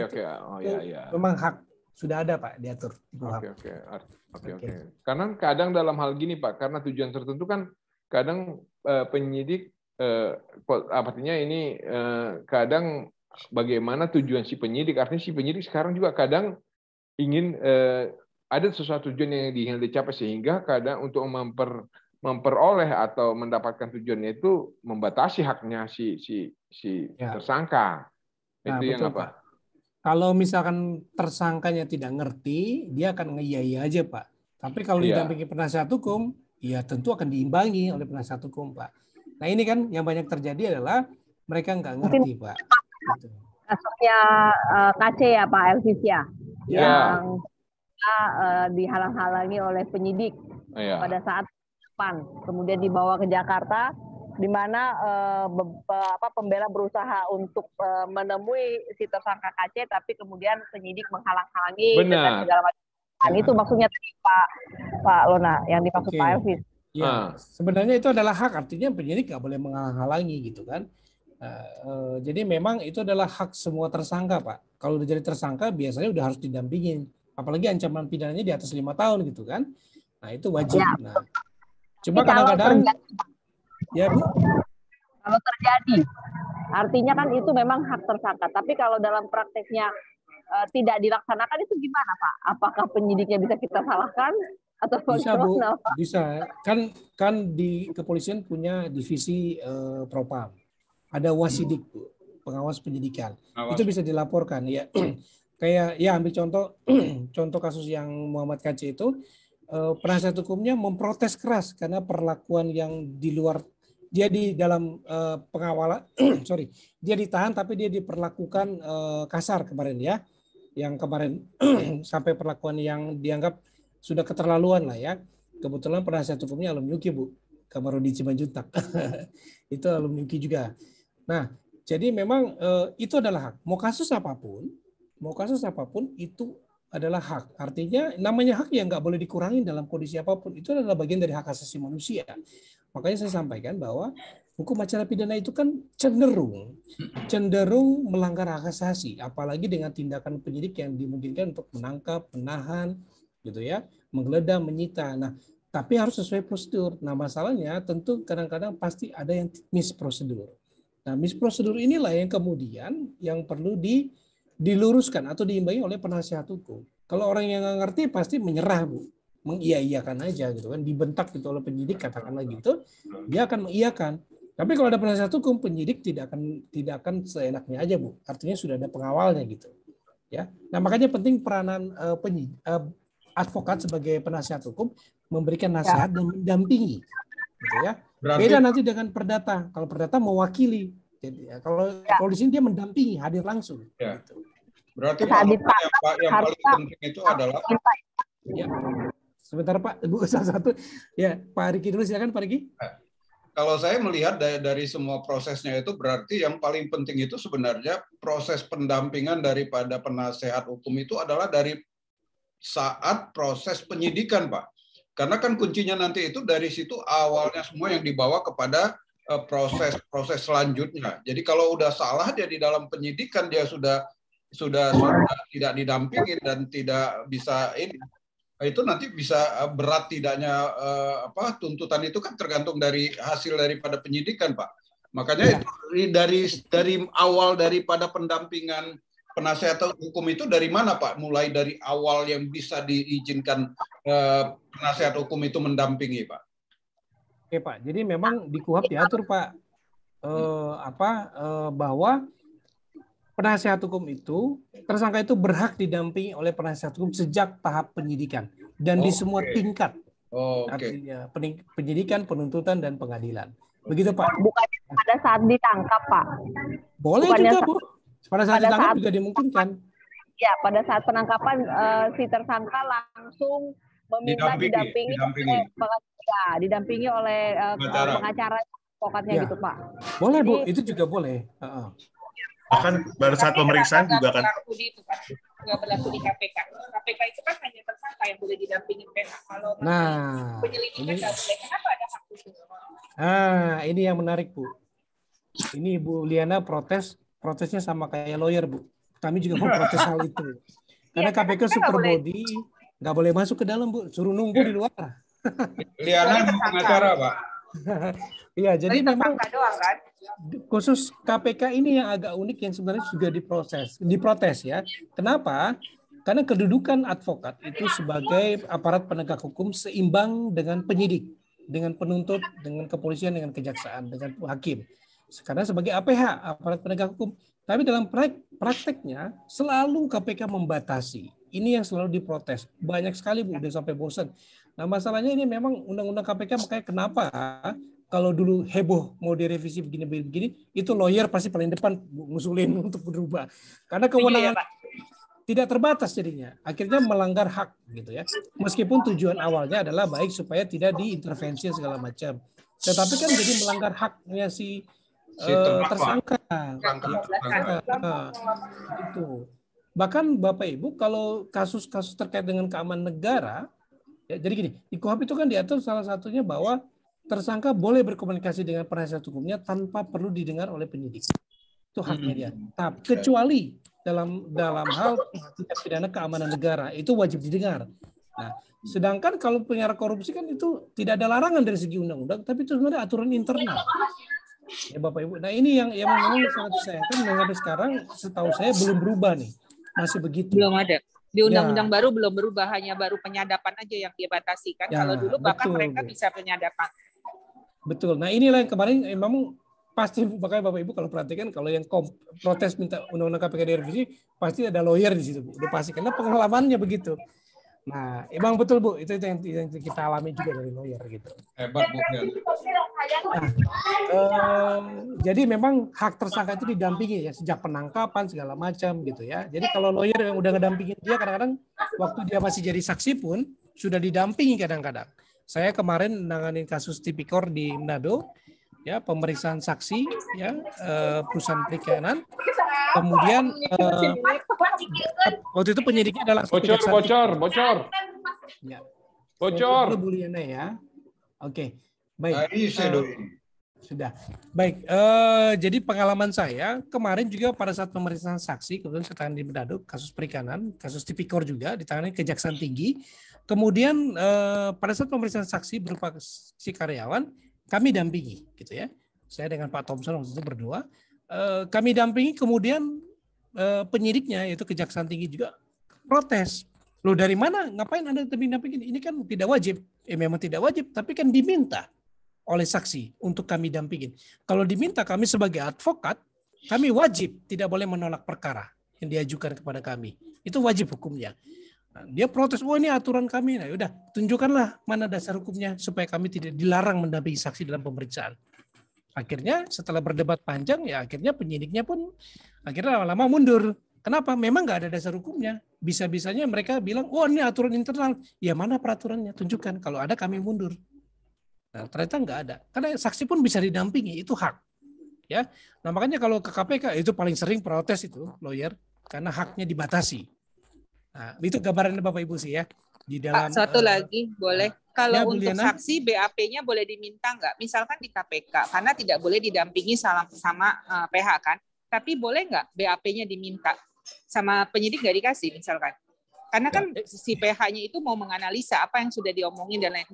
Memang hak sudah ada Pak diatur di KUHAP. Oke. Karena kadang dalam hal gini Pak, karena tujuan tertentu kan kadang penyidik artinya ini kadang bagaimana tujuan si penyidik. Artinya si penyidik sekarang juga kadang ingin ada sesuatu tujuan yang ingin dicapai sehingga kadang untuk memperoleh atau mendapatkan tujuannya itu membatasi haknya si tersangka. Itu yang betul, apa? Pak. Kalau misalkan tersangkanya tidak ngerti, dia akan ngeyai aja Pak. Tapi kalau didampingi penasihat hukum, ya tentu akan diimbangi oleh penasihat hukum Pak. Nah ini kan yang banyak terjadi adalah mereka nggak ngerti Pak. Kasusnya KC ya Pak Elvis ya, yang dihalang-halangi oleh penyidik pada saat depan, kemudian dibawa ke Jakarta, di mana pembela berusaha untuk menemui si tersangka KC, tapi kemudian penyidik menghalang-halangi dengan segala macam. Itu maksudnya tadi Pak Lona yang dimaksud Pak Elvis. Ya, sebenarnya itu adalah hak, artinya penyidik nggak boleh menghalang-halangi gitu kan. Jadi memang itu adalah hak semua tersangka Pak. Kalau udah jadi tersangka biasanya udah harus didampingin. Apalagi ancaman pidananya di atas 5 tahun gitu kan. Nah itu wajib. Nah, cuma kadang-kadang ya Bu. Kalau terjadi, artinya kan itu memang hak tersangka. Tapi kalau dalam prakteknya tidak dilaksanakan itu gimana Pak? Apakah penyidiknya bisa kita salahkan Atau Bisa Bu, bagaimana? bisa. Kan di kepolisian punya divisi propam. Ada wasidik Bu, pengawas penyidikan. Itu bisa dilaporkan ya. Kayak ya ambil contoh kasus yang Muhammad KC itu, penasihat hukumnya memprotes keras karena perlakuan yang di luar, dia di dalam pengawalan dia ditahan tapi dia diperlakukan kasar kemarin ya, yang kemarin sampai perlakuan yang dianggap sudah keterlaluan lah ya. Kebetulan penasihat hukumnya alumni UKI Bu, Kamarudin Simanjuntak. Itu alumni UKI juga. Nah, jadi memang itu adalah hak. Mau kasus apapun itu adalah hak. Artinya namanya hak yang nggak boleh dikurangi dalam kondisi apapun. Itu adalah bagian dari hak asasi manusia. Makanya saya sampaikan bahwa hukum acara pidana itu kan cenderung melanggar hak asasi, apalagi dengan tindakan penyidik yang dimungkinkan untuk menangkap, menahan, gitu ya, menggeledah, menyita. Nah, tapi harus sesuai prosedur. Nah, masalahnya tentu kadang-kadang pasti ada yang misprosedur. Nah, misprosedur inilah yang kemudian yang perlu diluruskan atau diimbangi oleh penasihat hukum. Kalau orang yang nggak ngerti pasti menyerah Bu, mengiyakan aja gitu kan, dibentak gitu oleh penyidik katakanlah gitu, dia akan mengiyakan. Tapi kalau ada penasihat hukum, penyidik tidak akan seenaknya aja Bu. Artinya sudah ada pengawalnya gitu. Ya. Nah, makanya penting peranan advokat sebagai penasihat hukum memberikan nasihat dan mendampingi, gitu ya. Beda nanti dengan perdata. Kalau perdata mewakili, jadi kalau di sini dia mendampingi, hadir langsung. Ya. Gitu. Berarti Pak, yang paling penting itu adalah. Ya. Sebentar Pak, Bu, satu. Ya, Pak Riki dulu, silakan Pak Riki. Kalau saya melihat dari semua prosesnya itu berarti yang paling penting itu sebenarnya proses pendampingan daripada penasehat hukum itu adalah dari saat proses penyidikan, Pak. Karena kan kuncinya nanti itu dari situ awalnya semua yang dibawa kepada proses selanjutnya. Jadi kalau udah salah dia di dalam penyidikan dia sudah tidak didampingi dan tidak bisa ini, itu nanti bisa berat tidaknya tuntutan itu kan tergantung dari hasil daripada penyidikan, Pak. Makanya itu dari awal daripada pendampingan penasihat hukum itu dari mana, Pak? Mulai dari awal yang bisa diizinkan penasihat hukum itu mendampingi, Pak. Oke, Pak. Jadi memang di KUHP diatur, Pak, bahwa penasihat hukum itu, tersangka itu berhak didampingi oleh penasihat hukum sejak tahap penyidikan dan di semua tingkat. Artinya penyidikan, penuntutan, dan pengadilan. Begitu, Pak. Bukan pada saat ditangkap, Pak. Boleh bukannya juga, Bu. Pada saat ditangkap juga dimungkinkan. Ya, pada saat penangkapan si tersangka langsung meminta didampingi oleh pengacara advokatnya gitu, Pak. Boleh, Bu. Itu juga boleh. Bahkan pada saat pemeriksaan juga kan. Nggak berlaku di KPK. KPK itu kan hanya tersangka yang boleh didampingi PH. Kalau penyelidikan nggak boleh. Kenapa ada hak khusus? Ini yang menarik, Bu. Ini Bu Liana protesnya sama kayak lawyer, Bu. Kami juga mau protes hal itu. Karena KPK super body, nggak boleh masuk ke dalam, Bu. Suruh nunggu di luar. Liana pengacara, Pak. Iya, jadi memang khusus KPK ini yang agak unik yang sebenarnya juga diprotes ya. Kenapa? Karena kedudukan advokat itu sebagai aparat penegak hukum seimbang dengan penyidik, dengan penuntut, dengan kepolisian, dengan kejaksaan, dengan hakim. Karena sebagai APH, aparat penegak hukum. Tapi dalam prakteknya selalu KPK membatasi. Ini yang selalu diprotes. Banyak sekali, Bu, udah sampai bosan. Nah, masalahnya ini memang undang-undang KPK, makanya kenapa kalau dulu heboh mau direvisi begini-begini, itu lawyer pasti paling depan ngusulin untuk berubah. Karena kewenangan tidak terbatas jadinya. Akhirnya melanggar hak gitu ya. Meskipun tujuan awalnya adalah baik supaya tidak diintervensi segala macam. Tetapi kan jadi melanggar haknya si tersangka. Itu. Bahkan Bapak Ibu kalau kasus-kasus terkait dengan keamanan negara, ya, jadi gini, di KUHP itu kan diatur salah satunya bahwa tersangka boleh berkomunikasi dengan penasihat hukumnya tanpa perlu didengar oleh penyidik. Itu haknya dia. Tapi kecuali dalam hal tindak pidana keamanan negara itu wajib didengar. Nah, sedangkan kalau perkara korupsi kan itu tidak ada larangan dari segi undang-undang, tapi itu sebenarnya aturan internal. Ya Bapak Ibu. Nah ini yang memang sangat disayangkan dan sampai sekarang setahu saya belum berubah nih, masih begitu. Belum ada. Di undang-undang baru belum berubah, hanya baru penyadapan aja yang dibatasi kan. Kalau dulu bahkan mereka bisa penyadapan. Betul. Nah inilah yang kemarin memang pasti, makanya Bapak Ibu kalau perhatikan, kalau yang protes minta undang-undang KPK direvisi pasti ada lawyer di situ, Bu. Udah pasti, karena pengalamannya begitu. Nah, emang betul Bu, itu yang kita alami juga dari lawyer gitu. Hebat Bu. Jadi memang hak tersangka itu didampingi ya sejak penangkapan segala macam gitu ya. Jadi kalau lawyer yang udah ngedampingin dia, kadang-kadang waktu dia masih jadi saksi pun sudah didampingi kadang-kadang. Saya kemarin menangani kasus tipikor di Manado, ya pemeriksaan saksi, ya perusahaan perikanan. Kemudian waktu itu penyidiknya adalah bocor. Ya. Bocor. Bu Liana ya. Oke. Baik. Sudah. Baik. Jadi pengalaman saya kemarin juga pada saat pemeriksaan saksi, kemudian saya tangani di Manado, kasus perikanan, kasus tipikor juga ditangani Kejaksaan Tinggi. Kemudian pada saat pemeriksaan saksi berupa si karyawan, kami dampingi, gitu ya. Saya dengan Pak Thompson waktu itu berdua. Kami dampingi, kemudian penyidiknya yaitu Kejaksaan Tinggi juga protes. Loh dari mana? Ngapain Anda dampingin? Ini kan tidak wajib. Memang tidak wajib, tapi kan diminta oleh saksi untuk kami dampingin. Kalau diminta, kami sebagai advokat, kami wajib tidak boleh menolak perkara yang diajukan kepada kami. Itu wajib hukumnya. Nah, dia protes, oh ini aturan kami. Nah, udah tunjukkanlah mana dasar hukumnya supaya kami tidak dilarang mendampingi saksi dalam pemeriksaan. Akhirnya setelah berdebat panjang, ya akhirnya penyidiknya pun akhirnya lama-lama mundur. Kenapa? Memang nggak ada dasar hukumnya. Bisa-bisanya mereka bilang, oh ini aturan internal. Ya mana peraturannya? Tunjukkan. Kalau ada kami mundur. Nah, ternyata nggak ada. Karena saksi pun bisa didampingi, itu hak. Ya, nah makanya kalau ke KPK itu paling sering protes itu lawyer karena haknya dibatasi. Nah, itu gambarannya Bapak Ibu sih ya. Di dalam, Pak, satu lagi boleh. Kalau ya, untuk saksi BAP-nya boleh diminta nggak? Misalkan di KPK, karena tidak boleh didampingi sama PH kan. Tapi boleh nggak BAP-nya diminta? Sama penyidik nggak dikasih misalkan? Karena kan si PH-nya itu mau menganalisa apa yang sudah diomongin dan lain.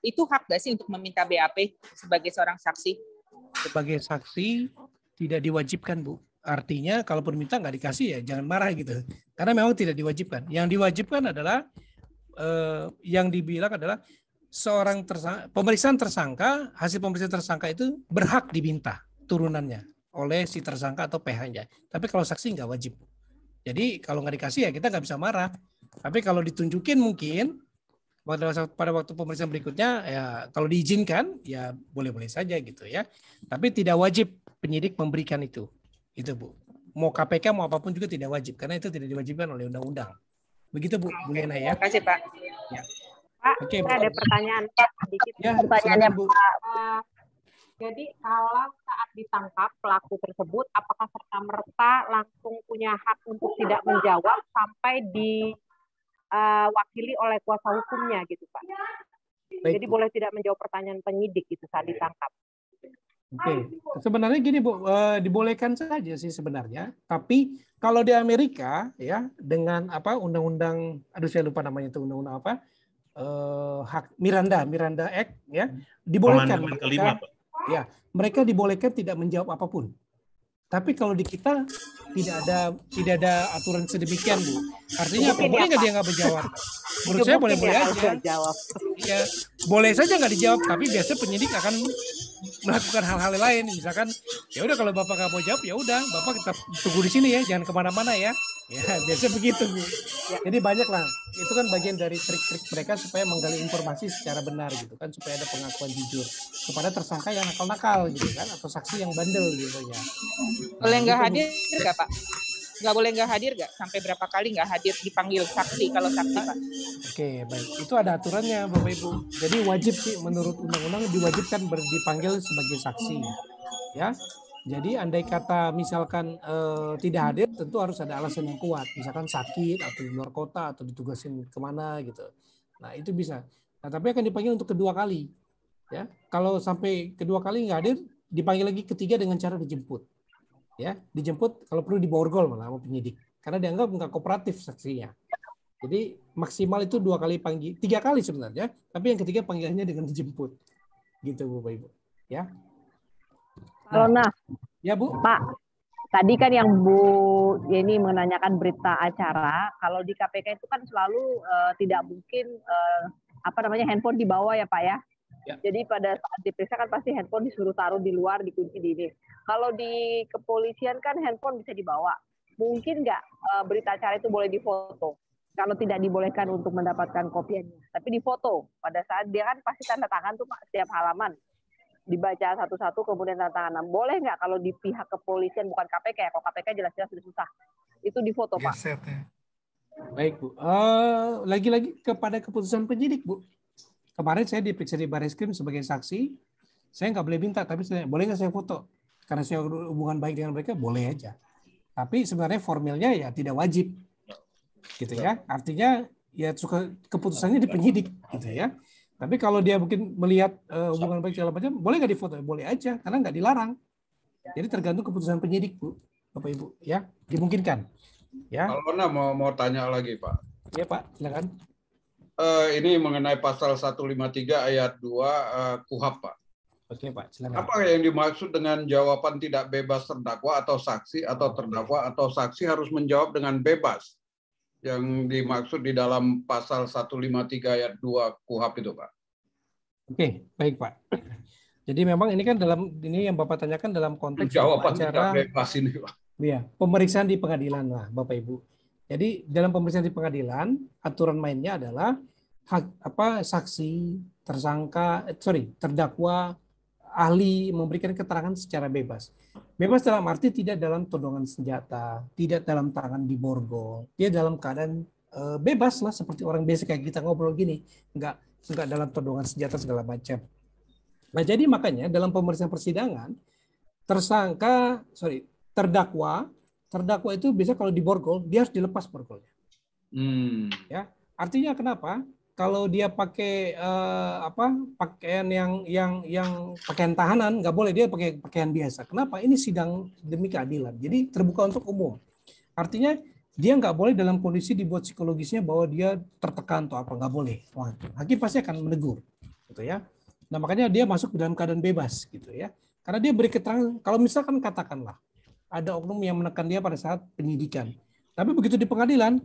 Itu hak nggak sih untuk meminta BAP sebagai seorang saksi? Sebagai saksi tidak diwajibkan, Bu. Artinya kalaupun minta nggak dikasih ya jangan marah gitu. Karena memang tidak diwajibkan. Yang diwajibkan adalah yang dibilang adalah seorang pemeriksaan tersangka, hasil pemeriksaan tersangka itu berhak diminta turunannya oleh si tersangka atau PH-nya. Tapi kalau saksi nggak wajib. Jadi kalau nggak dikasih ya kita nggak bisa marah. Tapi kalau ditunjukin mungkin pada waktu pemeriksaan berikutnya ya kalau diizinkan ya boleh-boleh saja gitu ya. Tapi tidak wajib penyidik memberikan itu. Itu Bu. Mau KPK mau apapun juga tidak wajib karena itu tidak diwajibkan oleh undang-undang. Begitu Bu Liana ya. Terima kasih Pak. Ya. Pak, Oke, ada pertanyaan Pak sedikit. Ya, Pertanyaannya Bu. Pak. Jadi kalau saat ditangkap pelaku tersebut, apakah serta-merta langsung punya hak untuk tidak menjawab sampai diwakili oleh kuasa hukumnya gitu Pak? Baik. Jadi boleh tidak menjawab pertanyaan penyidik gitu saat ditangkap. Oke, sebenarnya gini Bu, dibolehkan saja sih sebenarnya. Tapi kalau di Amerika ya dengan apa undang-undang, aduh saya lupa namanya itu undang-undang apa, hak Miranda Act ya, dibolehkan. Amandemen kelima, Pak. Ya, mereka dibolehkan tidak menjawab apapun. Tapi kalau di kita tidak ada aturan sedemikian Bu. Artinya apa? Boleh nggak dia nggak menjawab? Menurut saya boleh-boleh aja. Ya, boleh saja nggak dijawab, tapi biasanya penyidik akan melakukan hal-hal lain. Misalkan, ya udah kalau Bapak nggak mau jawab, ya udah Bapak kita tunggu di sini ya, jangan kemana-mana ya. Ya, biasa begitu Bu. Jadi banyak lah. Itu kan bagian dari trik-trik mereka supaya menggali informasi secara benar gitu kan, supaya ada pengakuan jujur kepada tersangka yang nakal-nakal gitu kan, atau saksi yang bandel gitu ya. Boleh nggak hadir nggak Pak? Nggak boleh nggak hadir nggak? Sampai berapa kali nggak hadir dipanggil saksi kalau saksi Pak? Oke, baik. Itu ada aturannya Bapak Ibu. Jadi wajib sih menurut undang-undang diwajibkan dipanggil sebagai saksi. Ya. Jadi andai kata misalkan tidak hadir, tentu harus ada alasan yang kuat. Misalkan sakit atau di luar kota atau ditugasin kemana gitu. Nah itu bisa. Nah tapi akan dipanggil untuk kedua kali. Ya, kalau sampai kedua kali nggak hadir, dipanggil lagi ketiga dengan cara dijemput. Ya, dijemput kalau perlu diborgol malah sama penyidik. Karena dianggap nggak kooperatif saksinya. Jadi maksimal itu 2 kali panggil, 3 kali sebenarnya. Tapi yang ketiga panggilannya dengan dijemput. Gitu Bapak Ibu. Ya. Kalau Ya Bu. Pak, tadi kan yang Bu Yeni menanyakan berita acara, kalau di KPK itu kan selalu tidak mungkin handphone dibawa ya Pak ya. Ya. Jadi pada saat diperiksa kan pasti handphone disuruh taruh di luar, dikunci di ini. Kalau di kepolisian kan handphone bisa dibawa. Mungkin nggak berita acara itu boleh difoto. Kalau tidak dibolehkan untuk mendapatkan kopiannya. Tapi difoto. Pada saat dia kan pasti tanda tangan tuh Pak, setiap halaman. Dibaca satu-satu kemudian tanda tangan. Boleh nggak kalau di pihak kepolisian, bukan KPK ya. Kalau KPK jelas-jelas sudah susah. Itu difoto Pak. Baik Bu. Lagi-lagi kepada keputusan penyidik Bu. Kemarin saya diperiksa di Barreskrim sebagai saksi, saya nggak boleh minta, tapi boleh nggak saya foto? Karena saya hubungan baik dengan mereka, boleh aja. Tapi sebenarnya formilnya ya tidak wajib, gitu ya. Artinya ya keputusannya di penyidik, gitu ya. Tapi kalau dia mungkin melihat hubungan baik segala macam, boleh nggak difoto? Boleh aja, karena nggak dilarang. Jadi tergantung keputusan penyidik, Bu, Bapak Ibu, ya dimungkinkan. Ya. Alona mau tanya lagi, Pak. Ya Pak, silakan. Ini mengenai pasal 153 ayat 2 KUHAP, Pak. Oke, Pak, silakan. Apa yang dimaksud dengan jawaban tidak bebas terdakwa atau saksi, atau terdakwa atau saksi harus menjawab dengan bebas? Yang dimaksud di dalam pasal 153 ayat 2 KUHAP itu, Pak. Oke, baik, Pak. Jadi memang ini kan ini yang Bapak tanyakan dalam konteks jawaban acara tidak bebas ini, Pak. Iya, pemeriksaan di pengadilan lah, Bapak Ibu. Jadi dalam pemeriksaan di pengadilan, aturan mainnya adalah saksi, terdakwa, ahli memberikan keterangan secara bebas. Bebas dalam arti tidak dalam todongan senjata, tidak dalam tangan diborgol, dia dalam keadaan bebas lah seperti orang biasa kayak kita ngobrol gini, enggak dalam todongan senjata segala macam. Nah, jadi makanya dalam pemeriksaan persidangan terdakwa itu bisa kalau diborgol, dia harus dilepas borgolnya. Ya, artinya kenapa? Kalau dia pakai pakaian yang pakaian tahanan, nggak boleh, dia pakai pakaian biasa. Kenapa? Ini sidang demi keadilan. Jadi terbuka untuk umum. Artinya dia nggak boleh dalam kondisi dibuat psikologisnya bahwa dia tertekan atau apa, nggak boleh. Wah, hakim pasti akan menegur, gitu ya. Nah makanya dia masuk dalam keadaan bebas, gitu ya. Karena dia beri keterangan. Kalau misalkan katakanlah ada oknum yang menekan dia pada saat penyidikan. Tapi begitu di pengadilan,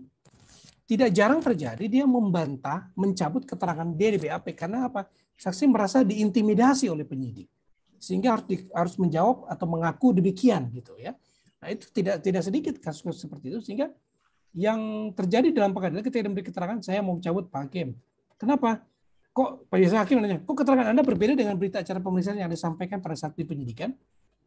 tidak jarang terjadi dia membantah, mencabut keterangan dia di BAP. Karena apa? Saksi merasa diintimidasi oleh penyidik. Sehingga harus menjawab atau mengaku demikian, gitu ya. Nah itu tidak sedikit kasus seperti itu. Sehingga yang terjadi dalam pengadilan ketika memberi keterangan, saya mau cabut Pak Hakim. Kenapa? Kok Pak Hakim nanya, kok keterangan Anda berbeda dengan berita acara pemeriksaan yang disampaikan pada saat di penyidikan?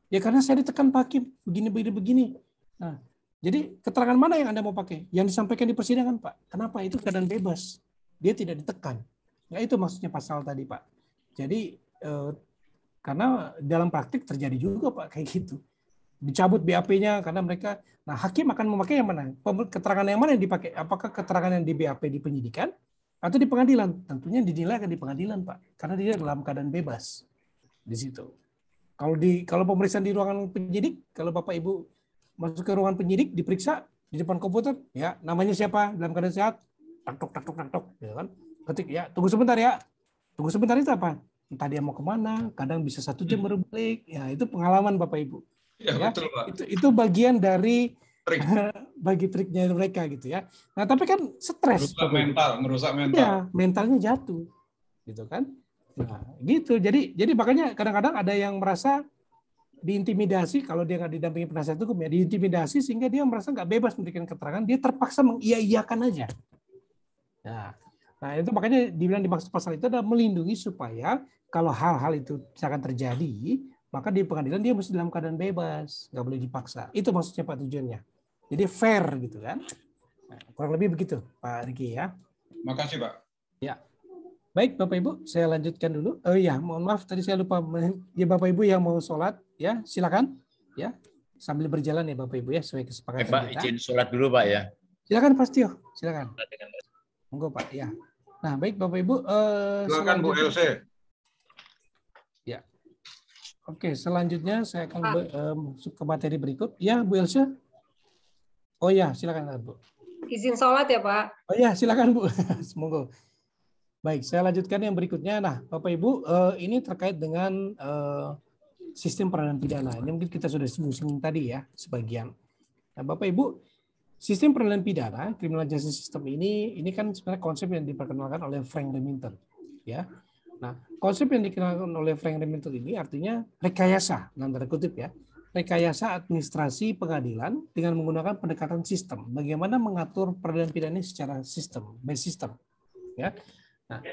Ya karena saya ditekan Pak Hakim, begini. Nah, jadi keterangan mana yang Anda mau pakai? Yang disampaikan di persidangan, Pak. Kenapa? Itu keadaan bebas. Dia tidak ditekan. Nah, itu maksudnya pasal tadi, Pak. Jadi, karena dalam praktik terjadi juga, Pak, kayak gitu. Dicabut BAP-nya karena mereka, nah hakim akan memakai yang mana? Keterangan yang mana yang dipakai? Apakah keterangan yang di BAP di penyidikan atau di pengadilan? Tentunya dinilai akan di pengadilan, Pak. Karena dia dalam keadaan bebas di situ. Kalau pemeriksaan di ruangan penyidik, kalau Bapak Ibu masuk ke ruangan penyidik, diperiksa di depan komputer, ya namanya siapa, dalam keadaan sehat, tak, ya kan? Ketik, ya tunggu sebentar ya. Tunggu sebentar itu apa? Entah dia mau kemana, kadang bisa 1 jam baru balik. Ya itu pengalaman Bapak Ibu. Ya, betul, Pak. Itu bagian dari bagi triknya mereka gitu ya. Nah tapi kan stres. Merusak mental. Ya mentalnya jatuh, gitu kan? Nah, gitu. Jadi makanya kadang-kadang ada yang merasa diintimidasi kalau dia nggak didampingi penasihat hukum ya, diintimidasi sehingga dia merasa nggak bebas memberikan keterangan, dia terpaksa mengiyakan aja. Nah, itu makanya dibilang dimaksud pasal itu adalah melindungi supaya kalau hal-hal itu misalkan terjadi, maka di pengadilan dia mesti dalam keadaan bebas, nggak boleh dipaksa. Itu maksudnya Pak tujuannya. Jadi fair gitu kan. Nah, kurang lebih begitu Pak Riki ya. Makasih Pak. Ya. Baik Bapak Ibu, saya lanjutkan dulu. Oh iya, mohon maaf tadi saya lupa. Ya Bapak Ibu yang mau sholat, ya silakan. Ya, sambil berjalan ya Bapak Ibu ya, sesuai kesepakatan Pak, kita. izin sholat dulu Pak ya. Silakan Pak Setio, silakan. Monggo Pak. Ya. Nah baik Bapak Ibu. Silakan Bu Else. Ya. Oke, selanjutnya saya akan masuk ke materi berikut. Ya Bu Else. Oh ya, silakan Bu. Izin sholat ya Pak. Oh ya, silakan Bu. Monggo. Baik, saya lanjutkan yang berikutnya. Nah, Bapak Ibu, ini terkait dengan sistem peradilan pidana. Ini mungkin kita sudah singgung tadi ya sebagian. Nah, Bapak Ibu, sistem peradilan pidana, criminal justice system ini kan sebenarnya konsep yang diperkenalkan oleh Frank Remington, ya. Nah, konsep yang dikenalkan oleh Frank Remington ini artinya rekayasa, dalam tanda kutip ya, rekayasa administrasi pengadilan dengan menggunakan pendekatan sistem. Bagaimana mengatur peradilan pidana secara sistem, by system, ya. Nah,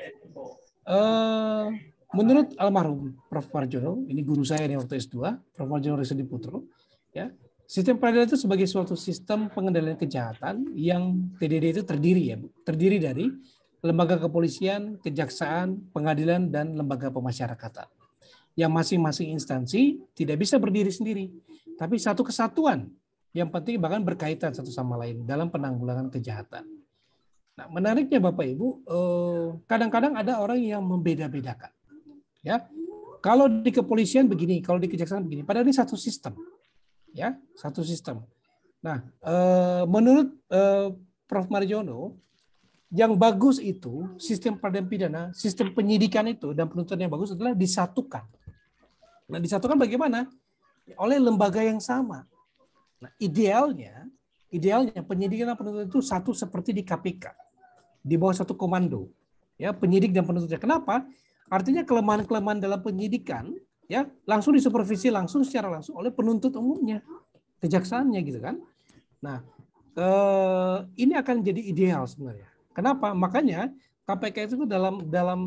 menurut almarhum Prof. Marjono, ini guru saya di waktu S2, Prof. Marjono Risediputro, ya, sistem peradilan itu sebagai suatu sistem pengendalian kejahatan yang TDD itu terdiri dari lembaga kepolisian, kejaksaan, pengadilan, dan lembaga pemasyarakatan. Yang masing-masing instansi tidak bisa berdiri sendiri, tapi satu kesatuan yang penting bahkan berkaitan satu sama lain dalam penanggulangan kejahatan. Nah, menariknya Bapak Ibu, kadang-kadang ada orang yang membeda-bedakan. Ya, kalau di kepolisian begini, kalau di kejaksaan begini. Padahal ini satu sistem, ya, satu sistem. Nah, menurut Prof. Marjono, yang bagus itu sistem peradilan pidana, sistem penyidikan itu dan penuntutan yang bagus adalah disatukan. Nah, disatukan bagaimana? Oleh lembaga yang sama. Nah, idealnya penyidikan dan penuntutan itu satu seperti di KPK, di bawah satu komando, ya, penyidik dan penuntutnya. Kenapa? Artinya kelemahan-kelemahan dalam penyidikan ya langsung disupervisi secara langsung oleh penuntut umumnya, kejaksaannya gitu kan. Nah, ini akan jadi ideal sebenarnya. Kenapa? Makanya KPK itu dalam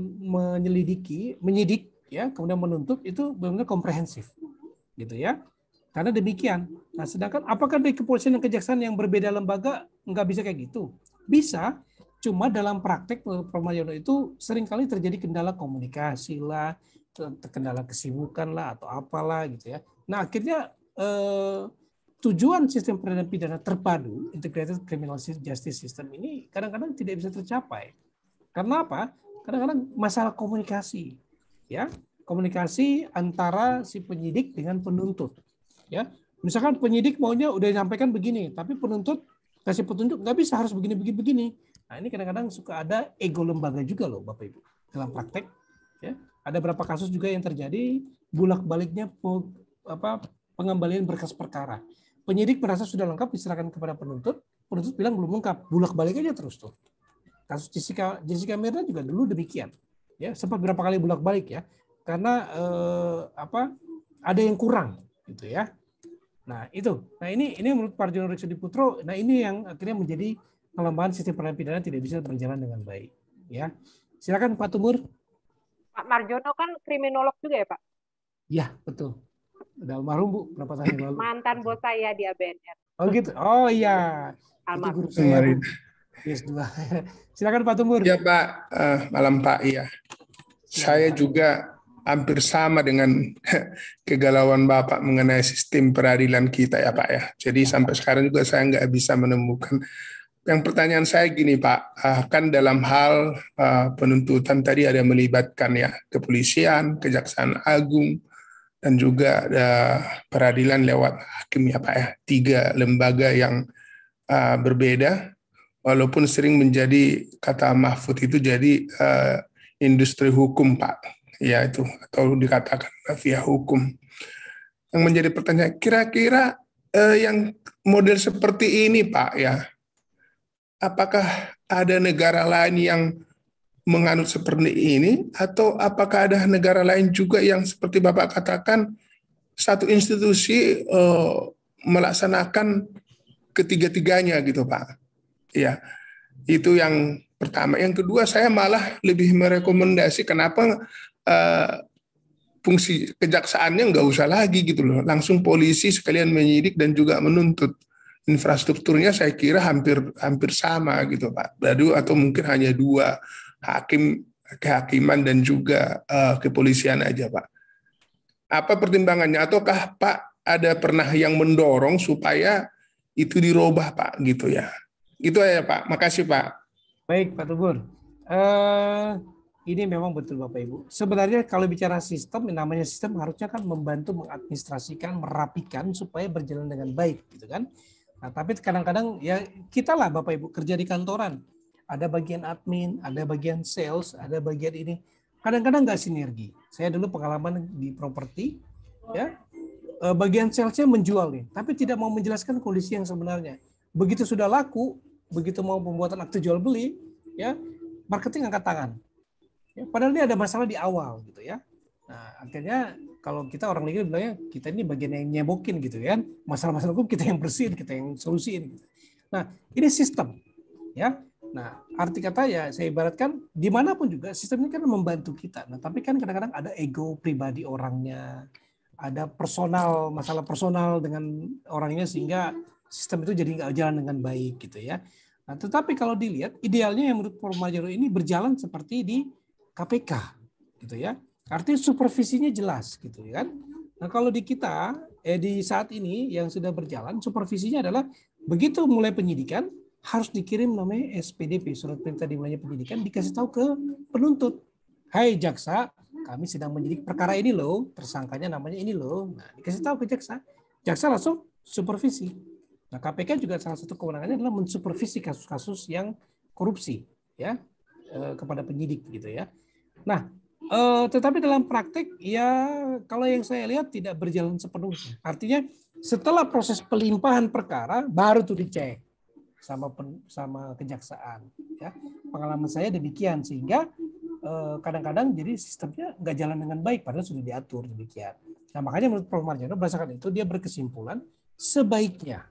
menyidik ya, kemudian menuntut itu benar-benar komprehensif. Gitu ya. Karena demikian. Nah, sedangkan apakah di kepolisian dan kejaksaan yang berbeda lembaga nggak bisa kayak gitu? Bisa. Cuma dalam praktek Prof. Marjono itu seringkali terjadi kendala komunikasi lah, kendala kesibukan lah atau apalah gitu ya. Nah, akhirnya tujuan sistem peradilan pidana terpadu, integrated criminal justice system ini kadang-kadang tidak bisa tercapai. Karena apa? Kadang-kadang masalah komunikasi, ya, komunikasi antara si penyidik dengan penuntut, ya. Misalkan penyidik maunya udah nyampaikan begini, tapi penuntut kasih petunjuk nggak bisa, harus begini. Nah, ini kadang-kadang suka ada ego lembaga juga loh Bapak Ibu dalam praktek. Ya, ada beberapa kasus juga yang terjadi bolak-baliknya pengembalian berkas perkara. Penyidik merasa sudah lengkap diserahkan kepada penuntut bilang belum lengkap, bolak-balik aja terus tuh. Kasus Jessica Mirna juga dulu demikian. Ya, sempat berapa kali bolak-balik ya, karena ada yang kurang gitu ya. Nah, itu. Nah, ini menurut Pak Marjono Risediputro, nah ini yang akhirnya menjadi kelemahan sistem peradilan pidana tidak bisa berjalan dengan baik. Ya, silakan Pak Tumur. Pak Marjono kan kriminolog juga ya Pak? Ya, betul. Udah almarhum Bu, berapa tahun yang lalu? Mantan bos saya di ABNR. Oh gitu. Oh iya. Itu guru saya. PS2. Silakan Pak Tumur. Ya Pak, malam Pak. Iya. Saya juga hampir sama dengan kegalauan Bapak mengenai sistem peradilan kita ya Pak ya. Jadi sampai sekarang juga saya nggak bisa menemukan. Yang pertanyaan saya gini Pak, kan dalam hal penuntutan tadi ada melibatkan ya kepolisian, Kejaksaan Agung, dan juga ada peradilan lewat hakim ya Pak ya. 3 lembaga yang berbeda, walaupun sering menjadi kata Mahfud itu jadi industri hukum Pak, ya itu atau dikatakan mafia hukum. Yang menjadi pertanyaan, kira-kira yang model seperti ini Pak ya, apakah ada negara lain yang menganut seperti ini, atau apakah ada negara lain juga yang seperti Bapak katakan satu institusi melaksanakan ketiga-tiganya gitu Pak? Ya, itu yang pertama. Yang kedua, saya malah lebih merekomendasi kenapa fungsi kejaksaannya nggak usah lagi gitu loh, langsung polisi sekalian menyidik dan juga menuntut. Infrastrukturnya saya kira hampir sama gitu Pak. Baru atau mungkin hanya 2 kehakiman dan juga kepolisian aja Pak. Apa pertimbangannya? Ataukah Pak ada pernah yang mendorong supaya itu dirubah Pak gitu ya? Itu aja Pak. Makasih Pak. Baik Pak Tubur. Ini memang betul Bapak Ibu. Sebenarnya kalau bicara sistem, namanya sistem harusnya kan membantu mengadministrasikan, merapikan supaya berjalan dengan baik gitu kan. Nah, tapi kadang-kadang ya kita lah Bapak Ibu kerja di kantoran. Ada bagian admin, ada bagian sales, ada bagian ini. Kadang-kadang nggak sinergi. Saya dulu pengalaman di properti, ya bagian salesnya menjual nih, tapi tidak mau menjelaskan kondisi yang sebenarnya. Begitu sudah laku, begitu mau pembuatan akte jual beli, ya marketing angkat tangan. Ya, padahal ini ada masalah di awal gitu ya. Nah, akhirnya kalau kita orang legal bilangnya kita ini bagian yang nyebokin gitu kan. Masalah-masalah hukum kita yang bersihin, kita yang solusiin. Gitu. Nah, ini sistem, ya. Nah, arti kata ya saya ibaratkan dimanapun juga sistem ini kan membantu kita. Nah, tapi kan kadang-kadang ada ego pribadi orangnya, ada personal, masalah personal dengan orangnya sehingga sistem itu jadi nggak jalan dengan baik gitu ya. Nah, tetapi kalau dilihat idealnya yang menurut Prof. Marjono ini berjalan seperti di KPK gitu ya. Artinya supervisinya jelas gitu ya kan. Nah, kalau di kita di saat ini yang sudah berjalan supervisinya adalah begitu mulai penyidikan harus dikirim namanya SPDP, surat perintah dimulainya penyidikan, dikasih tahu ke penuntut. Hai jaksa, kami sedang menyidik perkara ini loh, tersangkanya namanya ini loh. Nah, dikasih tahu ke jaksa. Jaksa langsung supervisi. Nah, KPK juga salah satu kewenangannya adalah mensupervisi kasus-kasus yang korupsi ya kepada penyidik gitu ya. Nah, tetapi dalam praktek ya kalau yang saya lihat tidak berjalan sepenuhnya. Artinya setelah proses pelimpahan perkara baru tuh dicek sama kejaksaan ya. Pengalaman saya demikian sehingga kadang-kadang jadi sistemnya nggak jalan dengan baik padahal sudah diatur demikian. Nah, makanya menurut Prof. Marjono berdasarkan itu dia berkesimpulan sebaiknya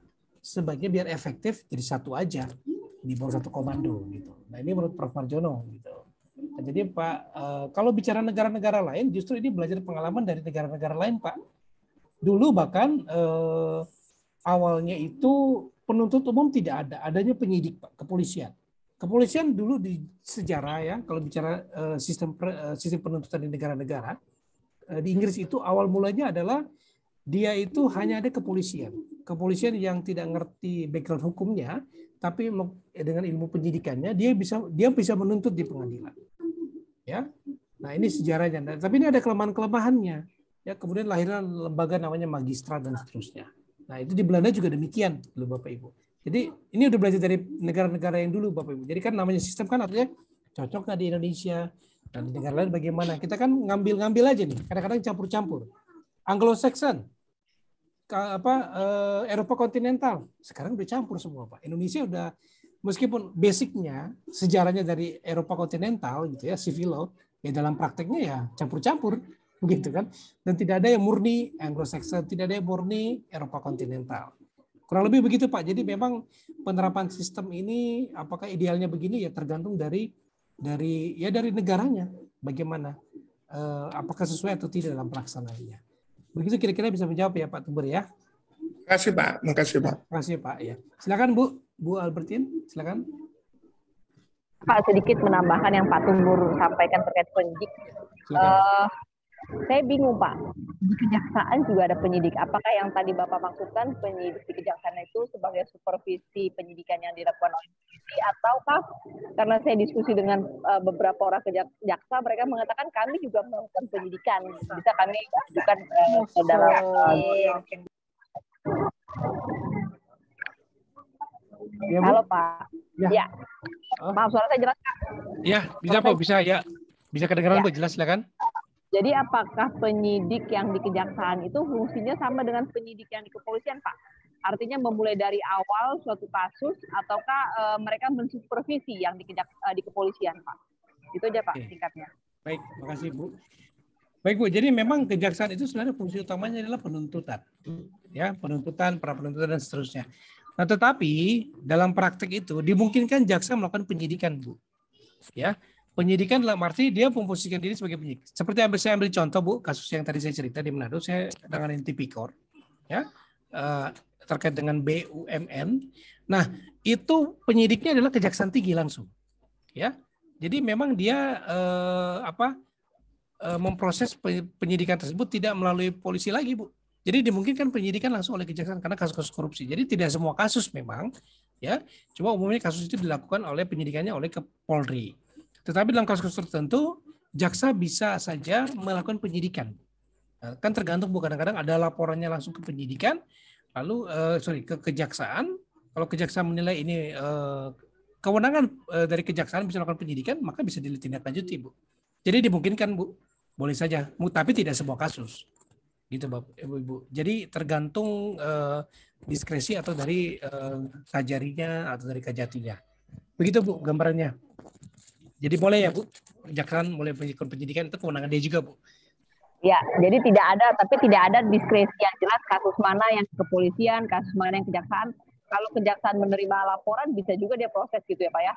biar efektif jadi satu aja di bawah satu komando gitu. Nah, ini menurut Prof. Marjono gitu. Nah, jadi Pak kalau bicara negara-negara lain justru ini belajar pengalaman dari negara-negara lain Pak. Dulu bahkan awalnya itu penuntut umum tidak ada, adanya penyidik Pak, kepolisian. Kepolisian dulu di sejarah ya, kalau bicara sistem penuntutan di negara-negara, di Inggris itu awal mulanya adalah dia itu hanya ada kepolisian. Kepolisian yang tidak ngerti background hukumnya, tapi dengan ilmu penyidikannya dia bisa menuntut di pengadilan. Ya. Nah, ini sejarahnya. Nah, tapi ini ada kelemahan-kelemahannya. Ya, kemudian lahirlah lembaga namanya magistrat dan seterusnya. Nah, itu di Belanda juga demikian, loh Bapak Ibu. Jadi ini udah belajar dari negara-negara yang dulu Bapak Ibu. Jadi kan namanya sistem kan artinya cocok nggak di Indonesia dan di negara lain bagaimana? Kita kan ngambil aja nih. Kadang-kadang campur-campur. Anglo-Saxon, Eropa kontinental, sekarang udah campur semua Pak. Indonesia udah meskipun basicnya sejarahnya dari Eropa kontinental gitu ya, civil law, ya dalam prakteknya ya campur-campur. Begitu kan, dan tidak ada yang murni Anglo-Saxon, tidak ada yang murni Eropa kontinental. Kurang lebih begitu Pak. Jadi memang penerapan sistem ini apakah idealnya begini ya tergantung dari negaranya bagaimana, apakah sesuai atau tidak dalam pelaksanaannya. Begitu kira-kira bisa menjawab ya Pak Tuber ya. Terima kasih Pak. Terima kasih Pak. Terima kasih Pak ya. Silakan Bu Albertine, silakan. Pak sedikit menambahkan yang Pak Tumbur sampaikan terkait penyidik. Saya bingung Pak, di kejaksaan juga ada penyidik. Apakah yang tadi Bapak maksudkan penyidik di kejaksaan itu sebagai supervisi penyidikan yang dilakukan oleh polisi, ataukah karena saya diskusi dengan beberapa orang jaksa, mereka mengatakan kami juga melakukan penyidikan, bisa kami bukan dalam Ya, halo Pak. Ya. Maaf suara saya jelas Kak? Ya, bisa Pak, bisa ya. Bisa kedengaran Bu, jelas silakan. Jadi apakah penyidik yang di kejaksaan itu fungsinya sama dengan penyidik yang di kepolisian, Pak? Artinya memulai dari awal suatu kasus, ataukah mereka mensupervisi yang di kepolisian, Pak? Itu aja, Pak, singkatnya. Baik, makasih Bu. Baik Bu, jadi memang kejaksaan itu sebenarnya fungsi utamanya adalah penuntutan, ya penuntutan, pra penuntutan dan seterusnya. Nah, tetapi dalam praktek itu dimungkinkan jaksa melakukan penyidikan, Bu. Ya. Penyidikan dalam arti dia memposisikan diri sebagai penyidik. Seperti saya ambil contoh Bu, kasus yang tadi saya cerita di Manado, saya dengan Tipikor, ya terkait dengan BUMN. Nah itu penyidiknya adalah Kejaksaan Tinggi langsung, ya. Jadi memang dia memproses penyidikan tersebut tidak melalui polisi lagi Bu. Jadi dimungkinkan penyidikan langsung oleh kejaksaan karena kasus-kasus korupsi. Jadi tidak semua kasus memang, ya. Cuma umumnya kasus itu dilakukan oleh penyidikannya oleh Polri. Tetapi dalam kasus tertentu, jaksa bisa saja melakukan penyidikan. Kan tergantung, kadang-kadang ada laporannya langsung ke penyidikan, lalu ke kejaksaan. Kalau kejaksaan menilai ini kewenangan dari kejaksaan bisa melakukan penyidikan, maka bisa ditindaklanjuti, Bu. Jadi dimungkinkan, Bu, boleh saja, tapi tidak semua kasus. Gitu Bapak Ibu. Jadi tergantung diskresi atau dari kajarinya atau dari kajatinya. Begitu Bu gambarannya. Jadi boleh ya Bu, kejaksaan mulai melakukan penyidikan itu kewenangan dia juga Bu. Ya, jadi tidak ada diskresi yang jelas kasus mana yang kepolisian, kasus mana yang kejaksaan. Kalau kejaksaan menerima laporan bisa juga dia proses gitu ya Pak ya.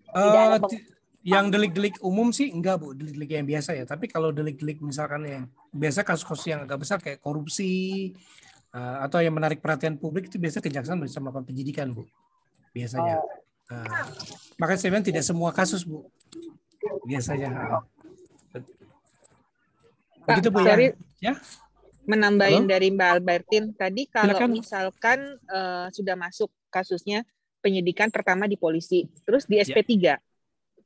Tidak ada yang delik-delik umum sih enggak Bu, delik-delik yang biasa ya. Tapi kalau delik-delik misalkan yang biasa kasus-kasus yang agak besar kayak korupsi atau yang menarik perhatian publik itu biasa kejaksaan bisa melakukan penyidikan Bu. Biasanya. Makanya saya bilang tidak semua kasus Bu. Biasanya. Begitu Bu ya. Menambahin dari Mbak Albertin tadi, kalau Silakan. misalkan sudah masuk kasusnya penyidikan pertama di polisi, terus di SP3,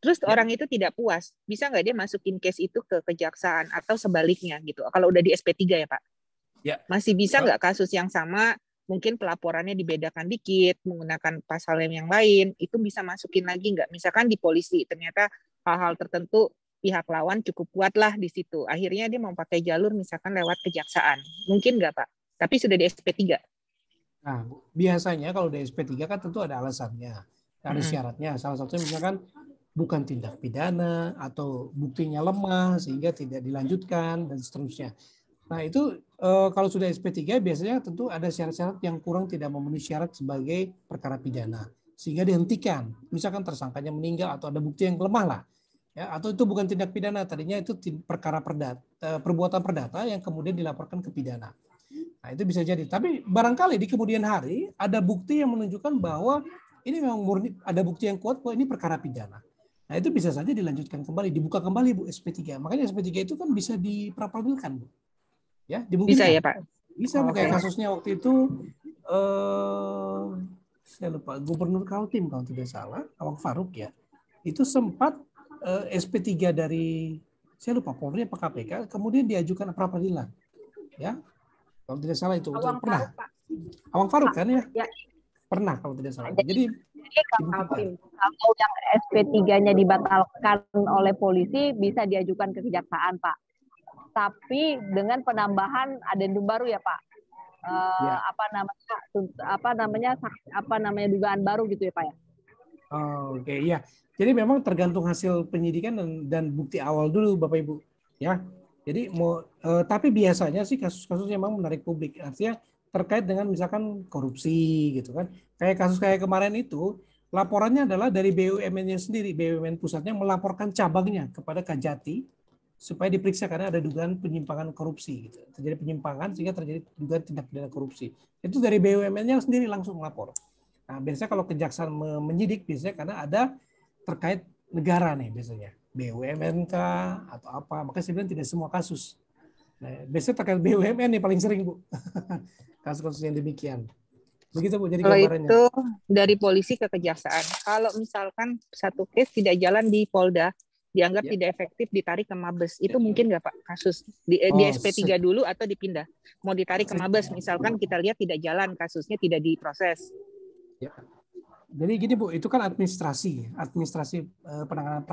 terus orang itu tidak puas, bisa nggak dia masukin case itu ke kejaksaan atau sebaliknya gitu? Kalau udah di SP3 ya Pak, masih bisa nggak kasus yang sama, mungkin pelaporannya dibedakan dikit, menggunakan pasal yang lain, itu bisa masukin lagi nggak? Misalkan di polisi ternyata hal-hal tertentu pihak lawan cukup kuat lah di situ. Akhirnya dia mau pakai jalur misalkan lewat kejaksaan. Mungkin nggak Pak? Tapi sudah di SP3. Nah, biasanya kalau di SP3 kan tentu ada alasannya. Ada syaratnya. Salah satunya misalkan bukan tindak pidana atau buktinya lemah sehingga tidak dilanjutkan dan seterusnya. Nah, itu kalau sudah SP3 biasanya tentu ada syarat-syarat yang kurang tidak memenuhi syarat sebagai perkara pidana. Sehingga dihentikan. Misalkan tersangkanya meninggal atau ada bukti yang lemah lah. Ya, atau itu bukan tindak pidana, tadinya itu perkara perbuatan perdata yang kemudian dilaporkan ke pidana. Nah, itu bisa jadi. Tapi barangkali di kemudian hari ada bukti yang menunjukkan bahwa ini memang murni ada bukti yang kuat bahwa ini perkara pidana. Nah, itu bisa saja dilanjutkan kembali, dibuka kembali Bu SP3. Makanya SP3 itu kan bisa diperapradilkan Bu. Ya, dimungkinkan. Bisa ya Pak? Bisa Bu, kayak kasusnya waktu itu saya lupa, Gubernur Kaltim kalau tidak salah, Awang Faruk ya. Itu sempat SP3 dari saya lupa Polri apa KPK, kemudian diajukan pra peradilan, ya kalau tidak salah itu pernah. Awang Faruk kan ya? Pernah kalau tidak salah. Jadi kalau yang SP3-nya dibatalkan oleh polisi bisa diajukan ke kejaksaan Pak. Tapi dengan penambahan adendum baru ya Pak. Apa namanya dugaan baru gitu ya Pak ya. Oke, iya. Jadi memang tergantung hasil penyidikan dan bukti awal dulu Bapak Ibu, ya. Jadi tapi biasanya sih kasus-kasus yang memang menarik publik, artinya terkait dengan misalkan korupsi gitu kan. Kayak kasus kayak kemarin itu laporannya adalah dari BUMN-nya sendiri, BUMN pusatnya melaporkan cabangnya kepada Kajati supaya diperiksa karena ada dugaan penyimpangan korupsi gitu. Terjadi penyimpangan sehingga terjadi dugaan tindak pidana korupsi. Itu dari BUMN-nya sendiri langsung melapor. Nah, biasanya kalau kejaksaan menyidik biasanya karena ada terkait negara nih biasanya. BUMN kah atau apa. Makanya saya bilang tidak semua kasus. Nah, biasanya terkait BUMN nih paling sering Bu. Kasus-kasus yang demikian. Begitu Bu jadi gambarannya. Kalau itu dari polisi ke kejaksaan. Kalau misalkan satu case tidak jalan di Polda, dianggap tidak efektif ditarik ke Mabes. Itu mungkin nggak Pak kasus di SP3 dulu atau dipindah? Mau ditarik ke Mabes misalkan kita lihat tidak jalan kasusnya tidak diproses. Ya. Jadi gini Bu, itu kan administrasi penanganan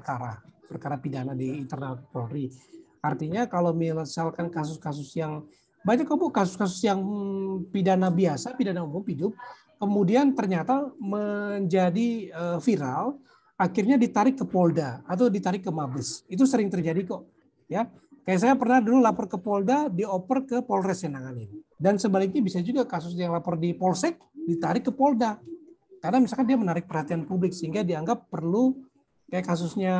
perkara pidana di internal Polri. Artinya kalau misalkan kasus-kasus yang banyak kok Bu, kasus-kasus yang pidana biasa, pidana umum hidup, kemudian ternyata menjadi viral, akhirnya ditarik ke Polda atau ditarik ke Mabes. Itu sering terjadi kok, ya. Kayak saya pernah dulu lapor ke Polda, dioper ke Polres yang nanganin. Dan sebaliknya bisa juga kasus yang lapor di Polsek ditarik ke Polda. Karena misalkan dia menarik perhatian publik sehingga dianggap perlu kayak kasusnya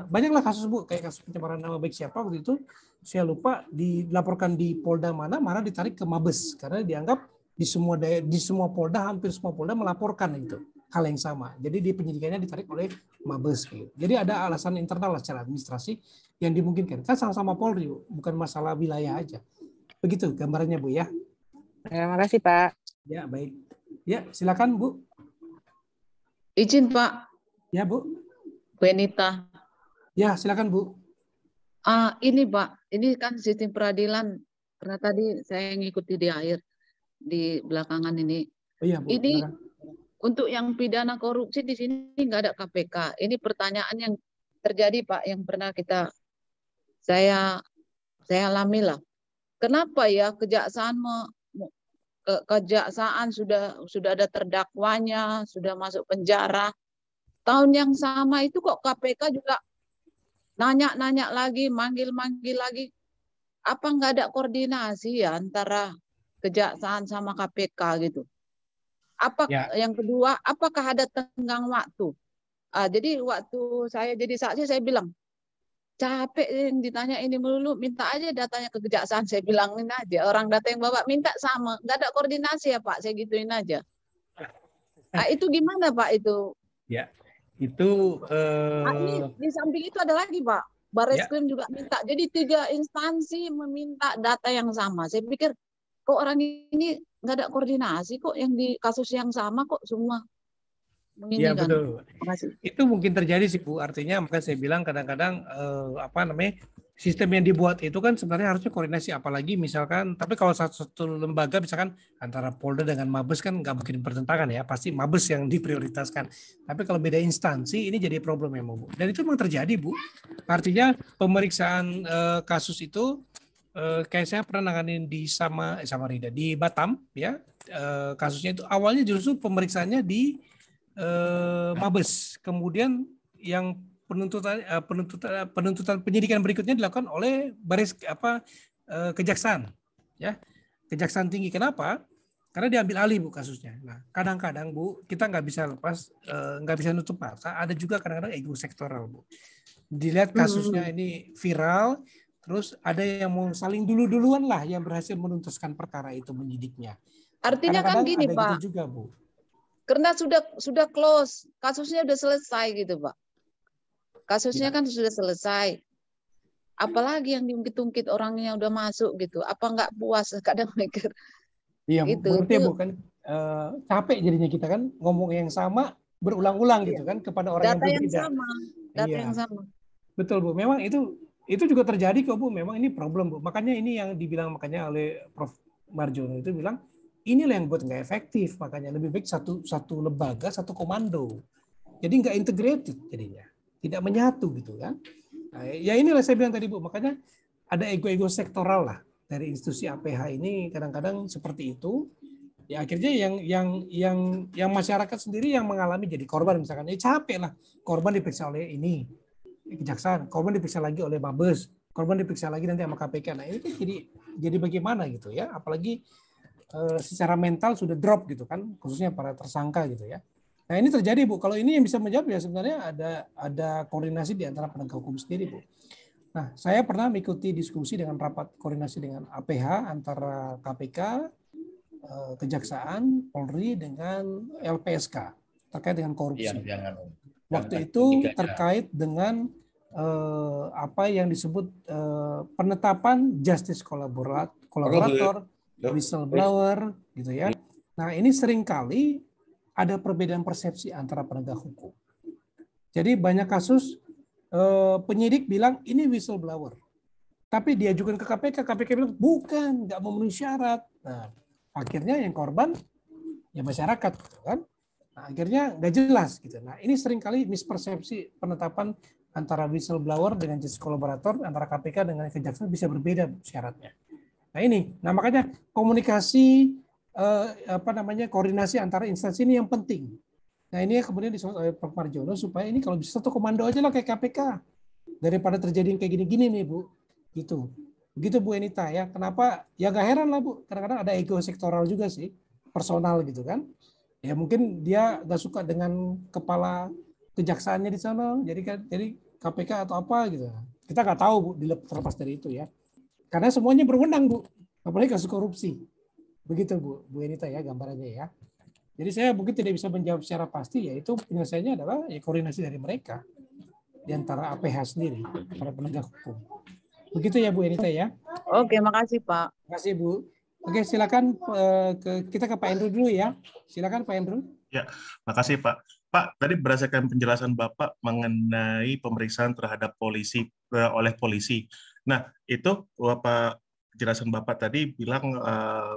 banyaklah kasus Bu, kayak kasus pencemaran nama baik siapa waktu itu saya lupa dilaporkan di Polda mana ditarik ke Mabes karena dianggap di semua Polda hampir semua Polda melaporkan itu hal yang sama. Jadi di penyidikannya ditarik oleh Mabes gitu. Jadi ada alasan internal secara administrasi yang dimungkinkan. Kan sama-sama Polri Bu, bukan masalah wilayah aja. Begitu gambarannya Bu ya. Terima kasih Pak. Ya, baik. Ya, silakan Bu. Izin Pak. Ya Bu. Benita. Ya silakan Bu. Ini Pak, ini kan sistem peradilan karena tadi saya ngikuti di belakangan ini. Oh, iya, Bu. Ini untuk yang pidana korupsi di sini nggak ada KPK. Ini pertanyaan yang terjadi Pak, yang pernah saya alami lah. kenapa ya kejaksaan sudah ada terdakwanya, sudah masuk penjara. Tahun yang sama itu kok KPK juga nanya-nanya lagi, manggil-manggil lagi. Apa nggak ada koordinasi ya antara kejaksaan sama KPK gitu? Yang kedua, apakah ada tenggang waktu? Jadi waktu saya jadi saksi, saya bilang, capek yang ditanya ini melulu, minta aja datanya ke kejaksaan. Saya bilangin aja, orang data yang Bapak minta sama, nggak ada koordinasi ya Pak, saya gituin aja. Itu gimana Pak itu? Ya, itu ini di samping itu ada lagi Pak, Barreskrim juga minta. Jadi 3 instansi meminta data yang sama. Saya pikir kok orang ini nggak ada koordinasi kok, yang di kasus yang sama kok semua. Iya betul. Itu mungkin terjadi sih Bu. Artinya maka saya bilang kadang-kadang sistem yang dibuat itu kan sebenarnya harusnya koordinasi, apalagi misalkan, tapi kalau satu lembaga misalkan antara Polda dengan Mabes kan nggak mungkin bertentangan ya, pasti Mabes yang diprioritaskan. Tapi kalau beda instansi ini jadi problem ya Bu. Dan itu memang terjadi Bu. Artinya pemeriksaan kasus itu kayak saya pernah nanganin di Samarinda di Batam ya, kasusnya itu awalnya justru pemeriksaannya di Mabes, kemudian yang penuntutan penyidikan berikutnya dilakukan oleh kejaksaan ya, kejaksaan tinggi. Kenapa? Karena diambil alih Bu kasusnya. Nah kadang-kadang Bu kita nggak bisa lepas, nggak bisa nutup mata, ada juga kadang-kadang ego sektoral Bu. Dilihat kasusnya ini viral, terus ada yang mau saling duluan lah yang berhasil menuntaskan perkara itu menyidiknya. Artinya kan gini ada Pak. gitu juga Bu. Karena sudah close, kasusnya sudah selesai gitu Pak. Kasusnya kan sudah selesai. Apalagi yang diungkit-ungkit orangnya udah masuk gitu. Apa nggak puas kadang mikir. Iya, gitu. berarti ya bukan capek jadinya kita kan ngomong yang sama berulang-ulang gitu kan kepada orang data yang berbeda. Data yang sama. Betul Bu, memang itu juga terjadi kok Bu. Memang ini problem Bu. Makanya ini yang dibilang oleh Prof. Marjono itu bilang, inilah yang buat nggak efektif, makanya lebih baik satu lembaga, satu komando. Jadi nggak integrated jadinya, tidak menyatu gitu kan. Nah, ya inilah saya bilang tadi Bu, makanya ada ego-ego sektoral lah dari institusi APH ini kadang-kadang seperti itu. Ya akhirnya yang masyarakat sendiri yang mengalami jadi korban, misalkan capek lah, korban diperiksa oleh ini kejaksaan, korban diperiksa lagi oleh Mabes, korban diperiksa lagi nanti sama KPK. Nah ini kan jadi bagaimana gitu ya, apalagi secara mental sudah drop gitu kan, khususnya para tersangka gitu ya. Nah ini terjadi Bu. Kalau ini yang bisa menjawab ya sebenarnya ada koordinasi di antara penegak hukum sendiri Bu. Nah saya pernah mengikuti diskusi dengan rapat koordinasi dengan APH antara KPK, Kejaksaan, Polri dengan LPSK terkait dengan korupsi. Waktu itu terkait dengan apa yang disebut penetapan justice kolaborator, whistleblower gitu ya. Nah ini seringkali ada perbedaan persepsi antara penegak hukum. Jadi banyak kasus penyidik bilang ini whistleblower, tapi diajukan ke KPK, KPK bilang bukan, nggak memenuhi syarat. Nah akhirnya yang korban ya masyarakat kan. Nah, akhirnya nggak jelas gitu. Nah ini seringkali mispersepsi penetapan antara whistleblower dengan justice kolaborator, antara KPK dengan kejaksaan bisa berbeda syaratnya. Nah ini, nah makanya komunikasi koordinasi antara instansi ini yang penting. Nah ini kemudian disebut oleh Prof. Marjono supaya ini kalau bisa satu komando aja lah kayak KPK daripada terjadi kayak gini-gini nih Bu, gitu. Begitu Bu Enita ya. Kenapa? Ya gak heran lah Bu. Kadang-kadang ada ego sektoral juga sih, personal gitu kan. Ya mungkin dia gak suka dengan kepala kejaksaannya di sana, jadi KPK atau apa gitu. Kita nggak tahu Bu, terlepas dari itu ya. Karena semuanya berwenang Bu, apalagi kasus korupsi. Begitu Bu Enita ya gambarannya ya. Jadi saya mungkin tidak bisa menjawab secara pasti, yaitu penyelesaiannya adalah ya koordinasi dari mereka di antara APH sendiri, para penegak hukum. Begitu ya Bu Enita ya. Oke, makasih Pak. Makasih Bu. Oke, silakan kita ke Pak Endro dulu ya. Silakan Pak Endro. Ya, makasih Pak. Pak, tadi berdasarkan penjelasan Bapak mengenai pemeriksaan terhadap polisi oleh polisi. Nah, itu penjelasan Bapak tadi bilang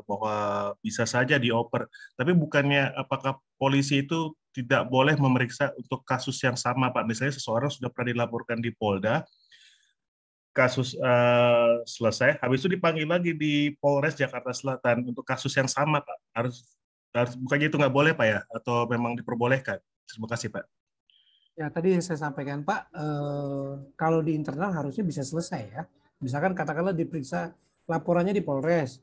bahwa bisa saja dioper. Tapi bukannya apakah polisi itu tidak boleh memeriksa untuk kasus yang sama, Pak? Misalnya seseorang sudah pernah dilaporkan di Polda, kasus selesai, habis itu dipanggil lagi di Polres Jakarta Selatan untuk kasus yang sama, Pak. Harus bukannya itu nggak boleh, Pak ya? Atau memang diperbolehkan? Terima kasih, Pak. Ya, tadi yang saya sampaikan, Pak, kalau di internal harusnya bisa selesai ya. Misalkan katakanlah diperiksa laporannya di Polres,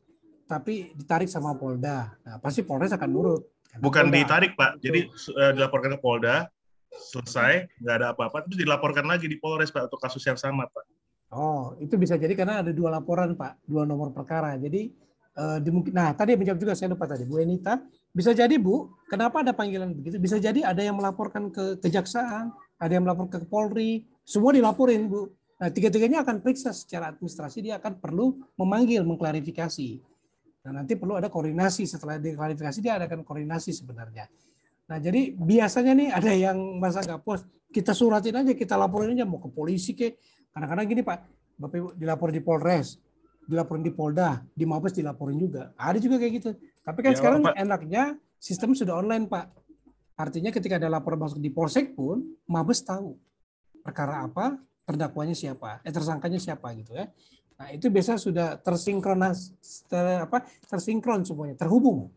tapi ditarik sama Polda. Nah, pasti Polres akan nurut. Bukan Polda, ditarik, Pak. itu. Jadi dilaporkan ke Polda, selesai, nggak ada apa-apa, terus dilaporkan lagi di Polres, Pak, untuk kasus yang sama, Pak. Oh, itu bisa jadi karena ada 2 laporan, Pak, 2 nomor perkara. Jadi nah, tadi menjawab juga saya lupa tadi, Bu Enita. Bisa jadi, Bu, kenapa ada panggilan begitu? Bisa jadi ada yang melaporkan ke kejaksaan, ada yang melapor ke Polri, semua dilaporin, Bu. Nah, tiga-tiganya akan periksa secara administrasi, dia akan perlu memanggil, mengklarifikasi. Nah, nanti perlu ada koordinasi, setelah diklarifikasi dia adakan koordinasi sebenarnya. Nah, jadi biasanya nih ada yang masa nggak puas, kita suratin aja, kita laporin aja, mau ke polisi ke. Kadang-kadang gini, Pak, Bapak Ibu dilaporin di Polres, dilaporin di Polda, di Mabes dilaporin juga. Ada juga kayak gitu. Tapi kan Ya, sekarang Pak. enaknya sistem sudah online, Pak. Artinya ketika ada laporan masuk di Polsek pun, Mabes tahu perkara apa, terdakwanya siapa, tersangkanya siapa gitu ya. Nah, itu biasa sudah tersinkron semuanya, terhubung.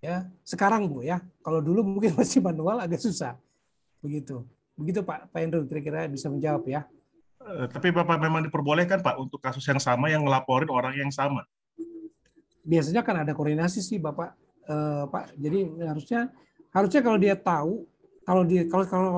Ya, sekarang Bu ya. Kalau dulu mungkin masih manual agak susah. Begitu. Begitu Pak Hendro kira-kira bisa menjawab ya. Tapi Bapak memang diperbolehkan, Pak, untuk kasus yang sama yang ngelaporin orang yang sama. Biasanya kan ada koordinasi sih Bapak, Pak. Jadi harusnya kalau dia tahu, kalau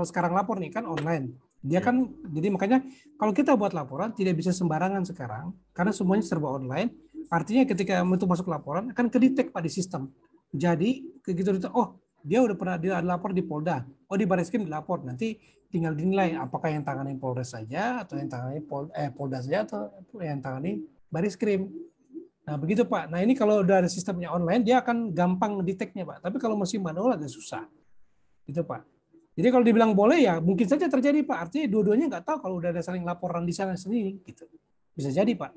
sekarang lapor nih kan online, dia kan jadi makanya kalau kita buat laporan tidak bisa sembarangan sekarang karena semuanya serba online. Artinya ketika untuk masuk laporan akan kedetek Pak di sistem. Jadi begitu oh dia udah pernah dia lapor di Polda, oh di Bareskrim dilapor, nanti tinggal dinilai apakah yang tangani Polres saja atau yang tangani Polda saja atau yang tangani Bareskrim. Nah begitu Pak. Nah ini kalau udah ada sistemnya online dia akan gampang deteknya Pak. Tapi kalau masih manual agak susah. Gitu Pak. Jadi kalau dibilang boleh ya mungkin saja terjadi Pak. Artinya dua-duanya nggak tahu kalau udah ada saling laporan di sana sendiri. Gitu. Bisa jadi Pak.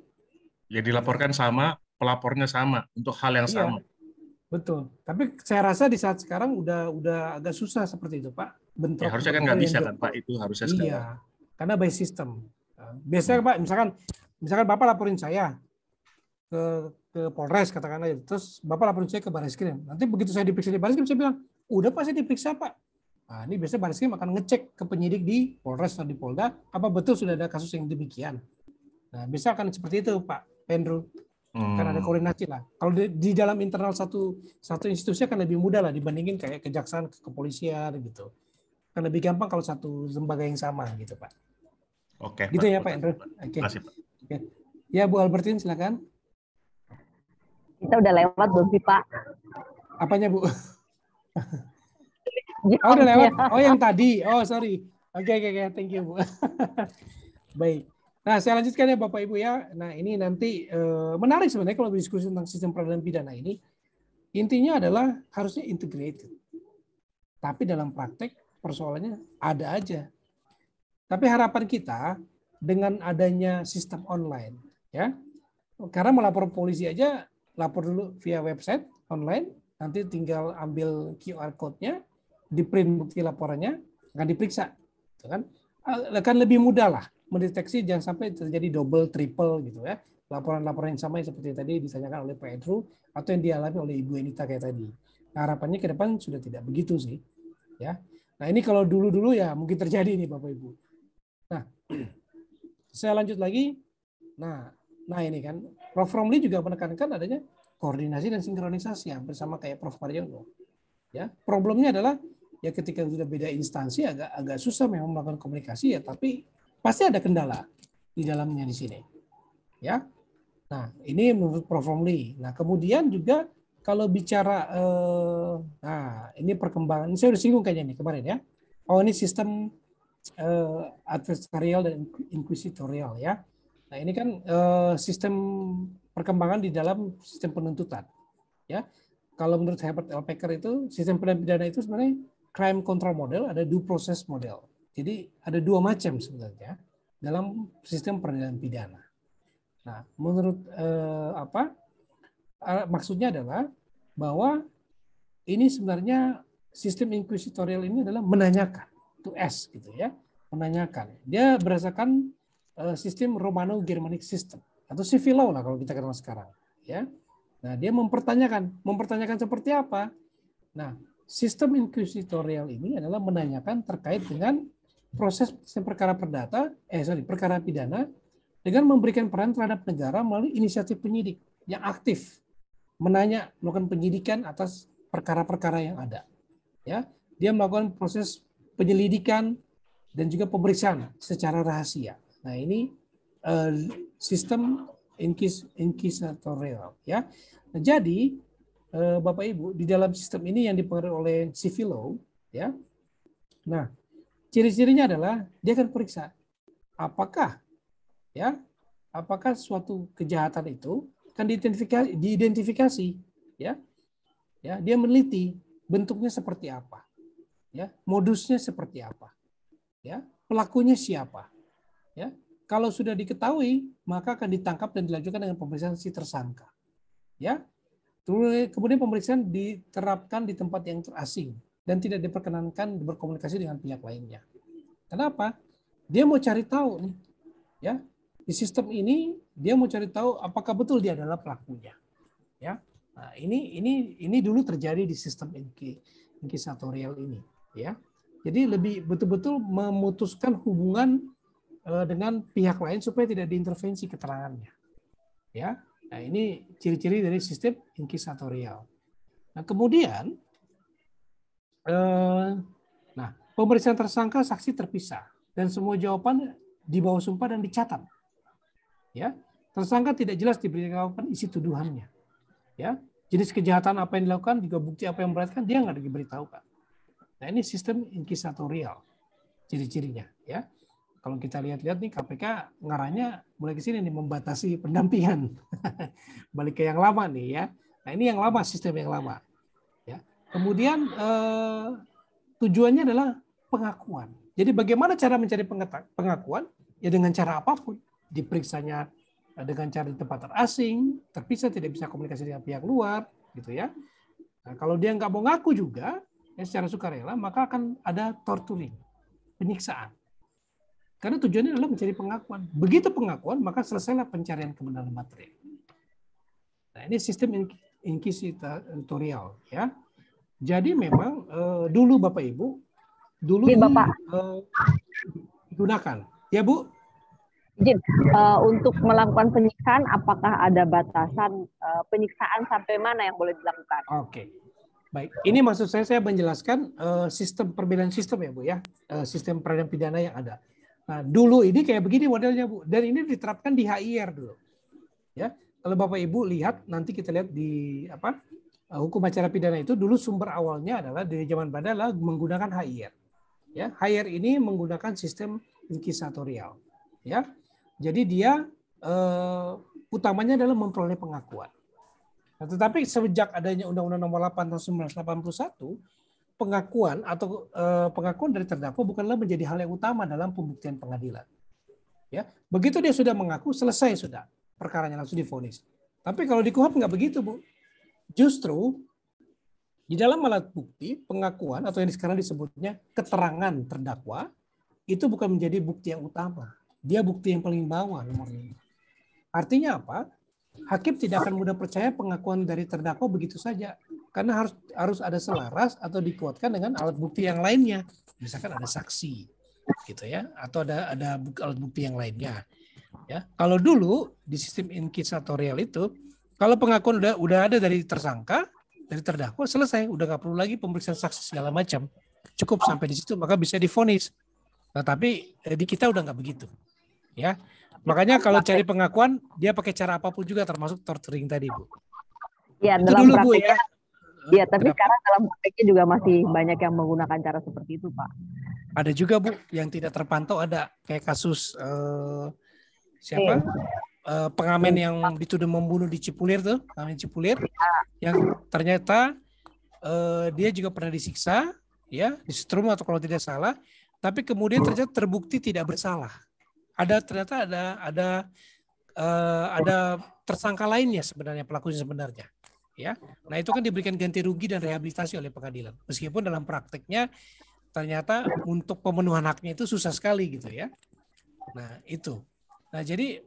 Ya dilaporkan sama, pelapornya sama untuk hal yang sama. Betul. Tapi saya rasa di saat sekarang udah agak susah seperti itu Pak. Ya, harusnya kan nggak bisa kan Pak, itu harusnya sekarang. Iya, karena by system. Biasanya Pak, misalkan Bapak laporin saya ke Polres katakan aja, terus Bapak laporin saya ke Bareskrim. Nanti begitu saya diperiksa di Bareskrim, saya bilang, udah Pak saya diperiksa Pak. Nah, ini biasanya Bareskrim akan ngecek ke penyidik di Polres atau di Polda, apa betul sudah ada kasus yang demikian. Nah, bisa akan seperti itu Pak Pendro. Kan ada koordinasi lah. Kalau di dalam internal satu institusi akan lebih mudah lah dibandingin kayak kejaksaan, kepolisian gitu. Kan lebih gampang kalau satu lembaga yang sama gitu Pak. Oke. Gitu Pak, ya Pak Andrew. Oke. Terima kasih Pak. Oke. Ya Bu Albertine silakan. Kita udah lewat belum sih Pak? Apanya Bu? Oh udah lewat. Oh yang tadi. Oh sorry. Oke. Thank you Bu. Baik. Nah saya lanjutkan ya Bapak Ibu ya. Nah ini nanti menarik sebenarnya kalau berdiskusi tentang sistem peradilan pidana ini. Intinya adalah harusnya integrated. Tapi dalam praktek persoalannya ada aja. Tapi harapan kita dengan adanya sistem online, ya, karena melapor polisi aja, lapor dulu via website online, nanti tinggal ambil QR code-nya, di print bukti laporannya, akan diperiksa, kan? Akan lebih mudah lah mendeteksi jangan sampai terjadi double, triple gitu ya. Laporan-laporan yang sama seperti tadi ditanyakan oleh Pak Andrew atau yang dialami oleh Ibu Enita kayak tadi. Nah, harapannya ke depan sudah tidak begitu sih, ya. Nah ini kalau dulu-dulu ya mungkin terjadi nih Bapak Ibu. Nah, saya lanjut lagi. Nah ini kan Prof. Romli juga menekankan adanya koordinasi dan sinkronisasi hampir sama kayak Prof. Mariono. Ya, problemnya adalah ya ketika sudah beda instansi agak susah memang melakukan komunikasi ya, tapi pasti ada kendala di dalamnya di sini. Ya. Nah, ini menurut Prof. Romli. Nah, kemudian juga kalau bicara, ini perkembangan, ini saya udah singgung kayaknya nih kemarin ya. Oh ini sistem adversarial dan inquisitorial ya. Nah ini kan sistem perkembangan di dalam sistem penuntutan. Ya, kalau menurut Herbert L. Packer itu sistem pidana itu sebenarnya crime control model, ada due process model. Jadi ada dua macam sebenarnya dalam sistem peradilan pidana. Nah menurut maksudnya adalah bahwa ini sebenarnya sistem inquisitorial ini adalah menanyakan, to ask gitu ya, menanyakan. Dia berdasarkan sistem Romano-Germanic system atau civil law lah kalau kita kenal sekarang, ya. Nah, dia mempertanyakan seperti apa? Nah, sistem inquisitorial ini adalah menanyakan terkait dengan proses perkara perkara pidana dengan memberikan peran terhadap negara melalui inisiatif penyidik yang aktif melakukan penyidikan atas perkara-perkara yang ada. Ya, dia melakukan proses penyelidikan dan juga pemeriksaan secara rahasia. Nah, ini sistem inquisitorial, ya. Nah, jadi Bapak Ibu, di dalam sistem ini yang dipengaruhi oleh civil law, ya. Nah, ciri-cirinya adalah dia akan periksa apakah suatu kejahatan itu akan diidentifikasi, ya. Ya, dia meneliti bentuknya seperti apa, ya, modusnya seperti apa, ya, pelakunya siapa, ya. Kalau sudah diketahui, maka akan ditangkap dan dilanjutkan dengan pemeriksaan si tersangka, ya. Kemudian pemeriksaan diterapkan di tempat yang terasing dan tidak diperkenankan berkomunikasi dengan pihak lainnya. Kenapa? Dia mau cari tahu nih, ya. Di sistem ini dia mau cari tahu apakah betul dia adalah pelakunya, ya. Nah, ini dulu terjadi di sistem inquisitorial ini, ya. Jadi lebih betul-betul memutuskan hubungan dengan pihak lain supaya tidak diintervensi keterangannya, ya. Nah, ini ciri-ciri dari sistem inquisitorial. Nah, kemudian pemeriksaan tersangka saksi terpisah dan semua jawaban di bawah sumpah dan dicatat, ya. Tersangka tidak jelas diberitahukan isi tuduhannya, ya. Jenis kejahatan apa yang dilakukan, juga bukti apa yang memberatkan, dia nggak diberitahukan. Nah, ini sistem inquisitorial ciri-cirinya, ya. Kalau kita lihat-lihat nih, KPK ngarahnya mulai ke sini nih, membatasi pendampingan. Balik ke yang lama nih, ya. Nah, ini yang lama, sistem yang lama, ya. Kemudian tujuannya adalah pengakuan. Jadi bagaimana cara mencari pengakuan? Ya dengan cara apapun. Diperiksanya dengan cara di tempat terasing, terpisah, tidak bisa komunikasi dengan pihak luar, gitu ya. Nah, kalau dia nggak mau ngaku juga, ya secara sukarela, maka akan ada torturing, penyiksaan. Karena tujuannya adalah mencari pengakuan. Begitu pengakuan, maka selesailah pencarian kebenaran material. Nah, ini sistem inquisitorial, ya. Jadi memang dulu Bapak Ibu, digunakan. Ya Bu? Izin, untuk melakukan penyiksaan, apakah ada batasan penyiksaan sampai mana yang boleh dilakukan? Oke. Baik, ini maksud saya menjelaskan sistem perbedaan sistem ya Bu ya, sistem peradilan pidana yang ada. Nah, dulu ini kayak begini modelnya Bu, dan ini diterapkan di HIR dulu. Ya, kalau Bapak Ibu lihat, nanti kita lihat di hukum acara pidana itu dulu sumber awalnya adalah dari zaman Belanda adalah menggunakan HIR. Ya, HIR ini menggunakan sistem inquisitorial. Ya, jadi dia utamanya adalah memperoleh pengakuan. Nah, tetapi sejak adanya Undang-Undang Nomor 8 Tahun 1981, pengakuan atau pengakuan dari terdakwa bukanlah menjadi hal yang utama dalam pembuktian pengadilan. Ya, begitu dia sudah mengaku, selesai sudah perkaranya, langsung divonis. Tapi kalau di KUHP nggak begitu, Bu. Justru di dalam alat bukti pengakuan atau yang sekarang disebutnya keterangan terdakwa itu bukan menjadi bukti yang utama. Dia bukti yang paling bawah nomor 5. Artinya apa? Hakim tidak akan mudah percaya pengakuan dari terdakwa begitu saja, karena harus ada selaras atau dikuatkan dengan alat bukti yang lainnya, misalkan ada saksi, gitu ya, atau ada alat bukti yang lainnya. Ya, kalau dulu di sistem inquisitorial itu, kalau pengakuan udah ada dari tersangka, dari terdakwa, selesai, udah nggak perlu lagi pemeriksaan saksi segala macam, cukup sampai di situ maka bisa divonis. Nah, tapi di kita udah nggak begitu, ya. Makanya kalau cari pengakuan, dia pakai cara apapun juga termasuk torturing tadi, Bu. Ya, itu dalam dulu, Bu, ya. Iya, tapi sekarang dalam prakteknya juga masih banyak yang menggunakan cara seperti itu, Pak. Ada juga, Bu, yang tidak terpantau ada. Kayak kasus siapa? Pengamen yang dituduh membunuh di Cipulir tuh, pengamen Cipulir. Yang ternyata dia juga pernah disiksa, ya, disetrum atau kalau tidak salah. Tapi kemudian ternyata terbukti tidak bersalah. Ternyata ada tersangka lainnya sebenarnya, pelakunya sebenarnya, ya. Nah, itu kan diberikan ganti rugi dan rehabilitasi oleh pengadilan, meskipun dalam prakteknya ternyata untuk pemenuhan haknya itu susah sekali gitu ya. Nah, itu Nah, jadi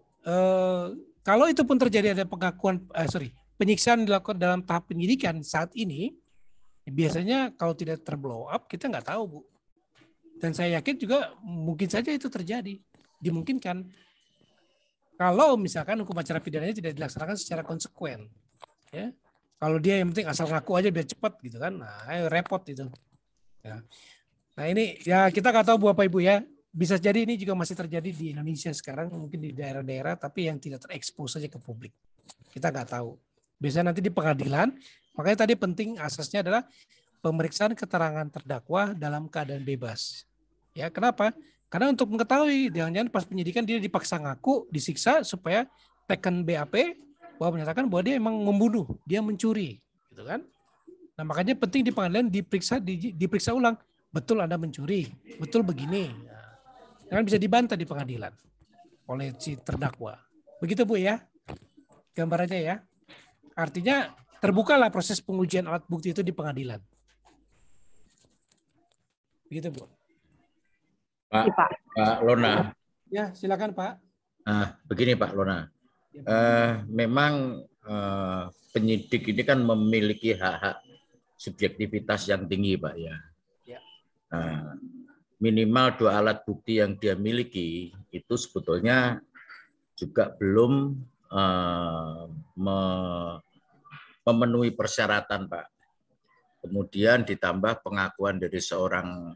kalau itu pun terjadi ada penyiksaan dilakukan dalam tahap penyidikan saat ini, biasanya kalau tidak terblow up kita nggak tahu, Bu. Dan saya yakin juga mungkin saja itu terjadi, dimungkinkan. Kalau misalkan hukum acara pidananya tidak dilaksanakan secara konsekuen, ya. Kalau dia yang penting asal ngaku aja biar cepat gitu kan, nah repot itu. Ya. Nah ini ya kita nggak tahu Bapak Ibu ya, bisa jadi ini juga masih terjadi di Indonesia sekarang, mungkin di daerah-daerah tapi yang tidak terekspos saja ke publik. Kita nggak tahu. Biasanya nanti di pengadilan, makanya tadi penting asasnya adalah pemeriksaan keterangan terdakwa dalam keadaan bebas. Ya kenapa? Karena untuk mengetahui, jangan-jangan pas penyidikan dia dipaksa ngaku, disiksa supaya teken BAP bahwa menyatakan bahwa dia memang membunuh, dia mencuri, gitu kan? Nah makanya penting di pengadilan diperiksa ulang, betul Anda mencuri, betul begini. Nah, kan bisa dibantah di pengadilan oleh si terdakwa. Begitu Bu ya, gambarannya ya. Artinya terbukalah proses pengujian alat bukti itu di pengadilan. Begitu Bu. Pak Lona. Ya, silakan Pak. Nah, begini Pak Lona. Memang penyidik ini kan memiliki hak-hak subjektivitas yang tinggi, Pak ya. Minimal 2 alat bukti yang dia miliki itu sebetulnya juga belum memenuhi persyaratan, Pak. Kemudian ditambah pengakuan dari seorang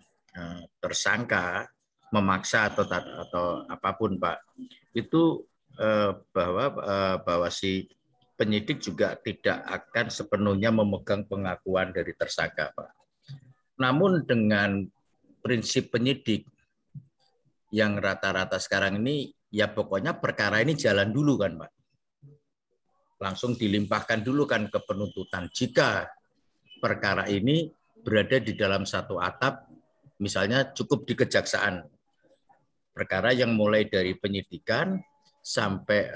tersangka memaksa atau apapun, Pak, itu bahwa si penyidik juga tidak akan sepenuhnya memegang pengakuan dari tersangka, Pak. Namun dengan prinsip penyidik yang rata-rata sekarang ini, ya pokoknya perkara ini jalan dulu kan, Pak. Langsung dilimpahkan dulu kan ke penuntutan. Jika perkara ini berada di dalam satu atap, misalnya cukup di kejaksaan. Perkara yang mulai dari penyidikan sampai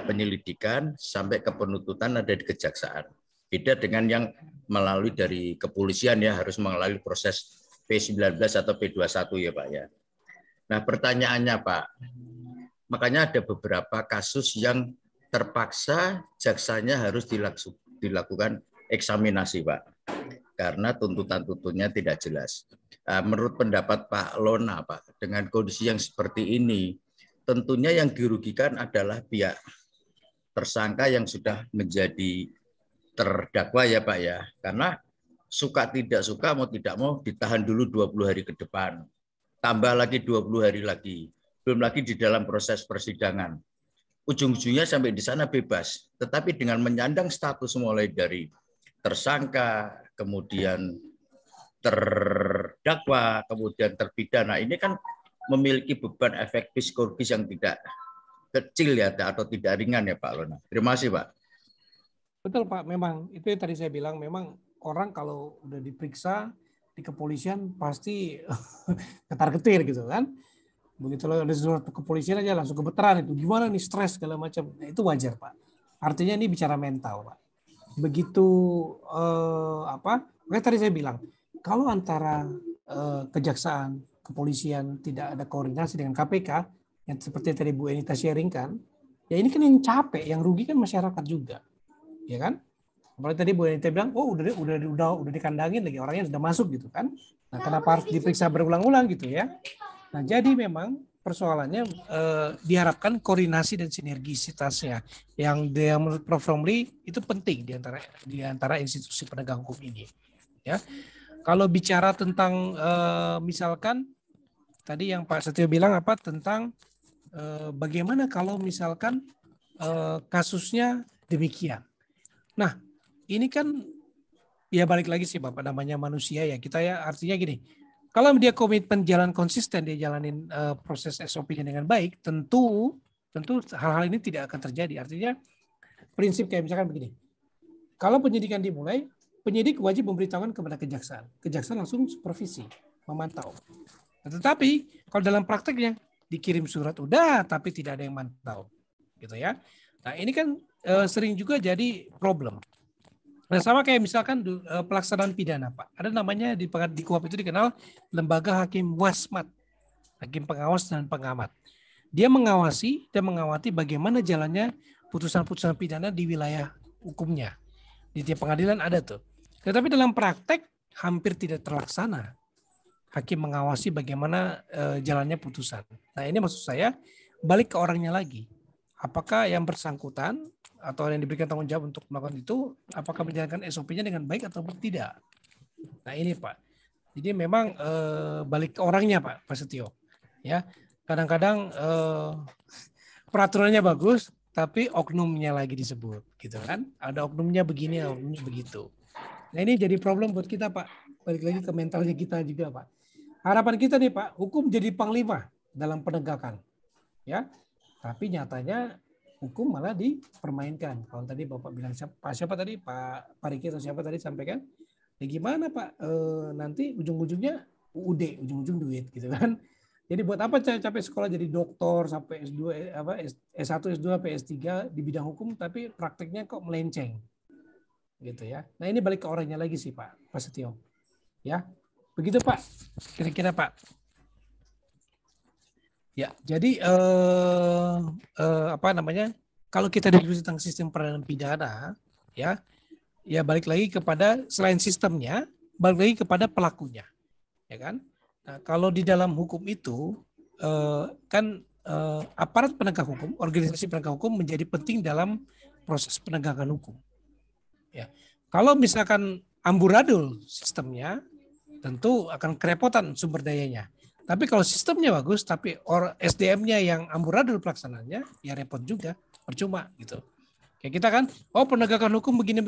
penyelidikan sampai ke penuntutan ada di kejaksaan. Beda dengan yang melalui dari kepolisian ya, harus melalui proses P19 atau P21 ya Pak ya. Nah pertanyaannya Pak, makanya ada beberapa kasus yang terpaksa jaksanya harus dilakukan eksaminasi Pak, karena tuntutan-tuntutannya tidak jelas. Menurut pendapat Pak Lona Pak, dengan kondisi yang seperti ini, tentunya yang dirugikan adalah pihak tersangka yang sudah menjadi terdakwa ya Pak ya, karena suka tidak suka mau tidak mau ditahan dulu 20 hari ke depan, tambah lagi 20 hari lagi, belum lagi di dalam proses persidangan. Ujung-ujungnya sampai di sana bebas, tetapi dengan menyandang status mulai dari tersangka, kemudian terdakwa, kemudian terpidana, ini kan memiliki beban efek psikologis yang tidak kecil ya atau tidak ringan ya Pak Lona. Terima kasih Pak. Betul Pak, memang itu yang tadi saya bilang, memang orang kalau udah diperiksa di kepolisian pasti ketar-ketir gitu kan. Begitu ada surat kepolisian aja langsung gemeteran itu, gimana nih, stres segala macam. Nah, itu wajar Pak. Artinya ini bicara mental Pak. Begitu makanya tadi saya bilang, kalau antara kejaksaan, kepolisian tidak ada koordinasi dengan KPK, yang seperti tadi Bu Enita sharingkan, ya ini kan yang capek, yang rugi kan masyarakat juga, ya kan? Apalagi tadi Bu Enita bilang, oh udah dikandangin lagi, orangnya sudah masuk gitu kan? Nah kenapa harus diperiksa berulang-ulang gitu ya? Nah jadi memang persoalannya diharapkan koordinasi dan sinergisitasnya yang menurut Prof. Romli itu penting di antara institusi penegak hukum ini. Ya, kalau bicara tentang misalkan tadi yang Pak Setio bilang apa tentang bagaimana kalau misalkan kasusnya demikian. Nah ini kan ya balik lagi sih Bapak, namanya manusia ya kita ya, artinya gini. Kalau dia komitmen jalan konsisten, dia jalanin proses SOP-nya dengan baik, tentu hal-hal ini tidak akan terjadi. Artinya prinsip kayak misalkan begini, kalau penyidikan dimulai, penyidik wajib memberitahukan kepada kejaksaan. Kejaksaan langsung supervisi, memantau. Nah, tetapi kalau dalam prakteknya dikirim surat udah, tapi tidak ada yang mantau, gitu ya. Nah ini kan sering juga jadi problem. Nah, sama kayak misalkan pelaksanaan pidana, Pak. Ada namanya di KUHP itu dikenal Lembaga Hakim Wasmat, Hakim Pengawas dan Pengamat. Dia mengawasi bagaimana jalannya putusan-putusan pidana di wilayah hukumnya. Di tiap pengadilan ada tuh. Tetapi dalam praktek hampir tidak terlaksana. Hakim mengawasi bagaimana jalannya putusan. Nah ini maksud saya balik ke orangnya lagi. Apakah yang bersangkutan atau yang diberikan tanggung jawab untuk melakukan itu, apakah menjalankan SOP-nya dengan baik atau tidak? Nah ini Pak. Jadi memang balik ke orangnya Pak Setio. Ya, kadang-kadang peraturannya bagus, tapi oknumnya lagi disebut, gitu kan? Ada oknumnya begini, oknumnya begitu. Nah ini jadi problem buat kita Pak. Balik lagi ke mentalnya kita juga Pak. Harapan kita nih Pak, hukum jadi panglima dalam penegakan, ya. Tapi nyatanya hukum malah dipermainkan. Kalau tadi Bapak bilang siapa tadi Pak Riki atau siapa tadi sampaikan, ya gimana Pak? Nanti ujung-ujungnya UUD, ujung-ujung duit, gitu kan? Jadi buat apa capek sekolah jadi doktor sampai S2, S1, S2, PS3 di bidang hukum, tapi prakteknya kok melenceng, gitu ya? Nah ini balik ke orangnya lagi sih Pak Setio, ya. Begitu Pak, kira-kira Pak. Ya, jadi kalau kita diskusi tentang sistem peradilan pidana, ya balik lagi kepada selain sistemnya, balik lagi kepada pelakunya, ya kan? Nah, kalau di dalam hukum itu aparat penegak hukum, organisasi penegak hukum menjadi penting dalam proses penegakan hukum. Ya, kalau misalkan amburadul sistemnya, tentu akan kerepotan sumber dayanya. Tapi kalau sistemnya bagus, tapi SDM-nya yang amburadul pelaksananya, ya repot juga, percuma gitu. Kayak kita kan, penegakan hukum begini,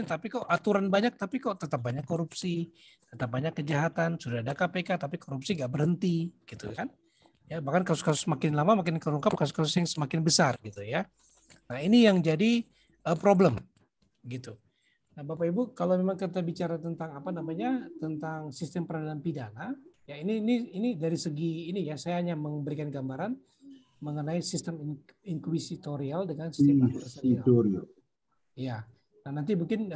tapi kok aturan banyak, tapi kok tetap banyak korupsi, tetap banyak kejahatan, sudah ada KPK, tapi korupsi nggak berhenti, gitu kan? Ya bahkan kasus-kasus makin lama makin terungkap, kasus-kasus yang semakin besar, gitu ya. Nah ini yang jadi problem, gitu. Nah, Bapak Ibu, kalau memang kita bicara tentang tentang sistem peradilan pidana, ya ini dari segi ini ya, saya hanya memberikan gambaran mengenai sistem inkuisitorial dengan sistem adversarial. Ya, nah nanti mungkin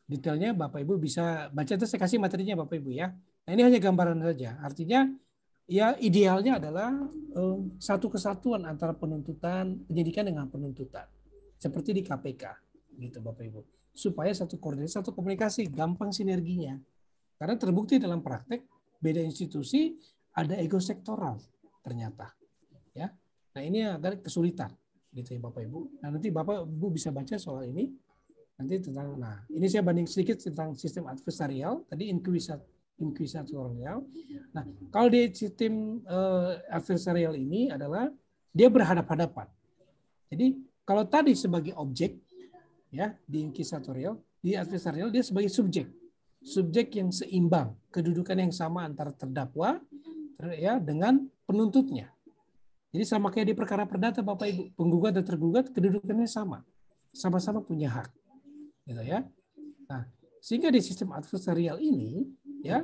detailnya Bapak Ibu bisa baca, terus saya kasih materinya Bapak Ibu ya. Nah ini hanya gambaran saja. Artinya ya idealnya adalah satu kesatuan antara penyidikan dengan penuntutan, seperti di KPK, gitu Bapak Ibu. Supaya satu koordinasi, satu komunikasi, gampang sinerginya. Karena terbukti dalam praktek, beda institusi ada ego sektoral ternyata. Ya, nah ini agak kesulitan, gitu ya Bapak Ibu. Nah nanti Bapak Ibu bisa baca soal ini. Nanti tentang, nah ini saya banding sedikit tentang sistem adversarial, tadi inquisitorial. Nah kalau di sistem adversarial ini adalah dia berhadap-hadapan. Jadi kalau tadi sebagai objek, ya di inquisitorial, di adversarial dia sebagai subjek yang seimbang, kedudukan yang sama antara terdakwa ya dengan penuntutnya. Jadi sama kayak di perkara perdata Bapak Ibu, penggugat dan tergugat kedudukannya sama-sama punya hak, gitu ya. Nah sehingga di sistem adversarial ini ya,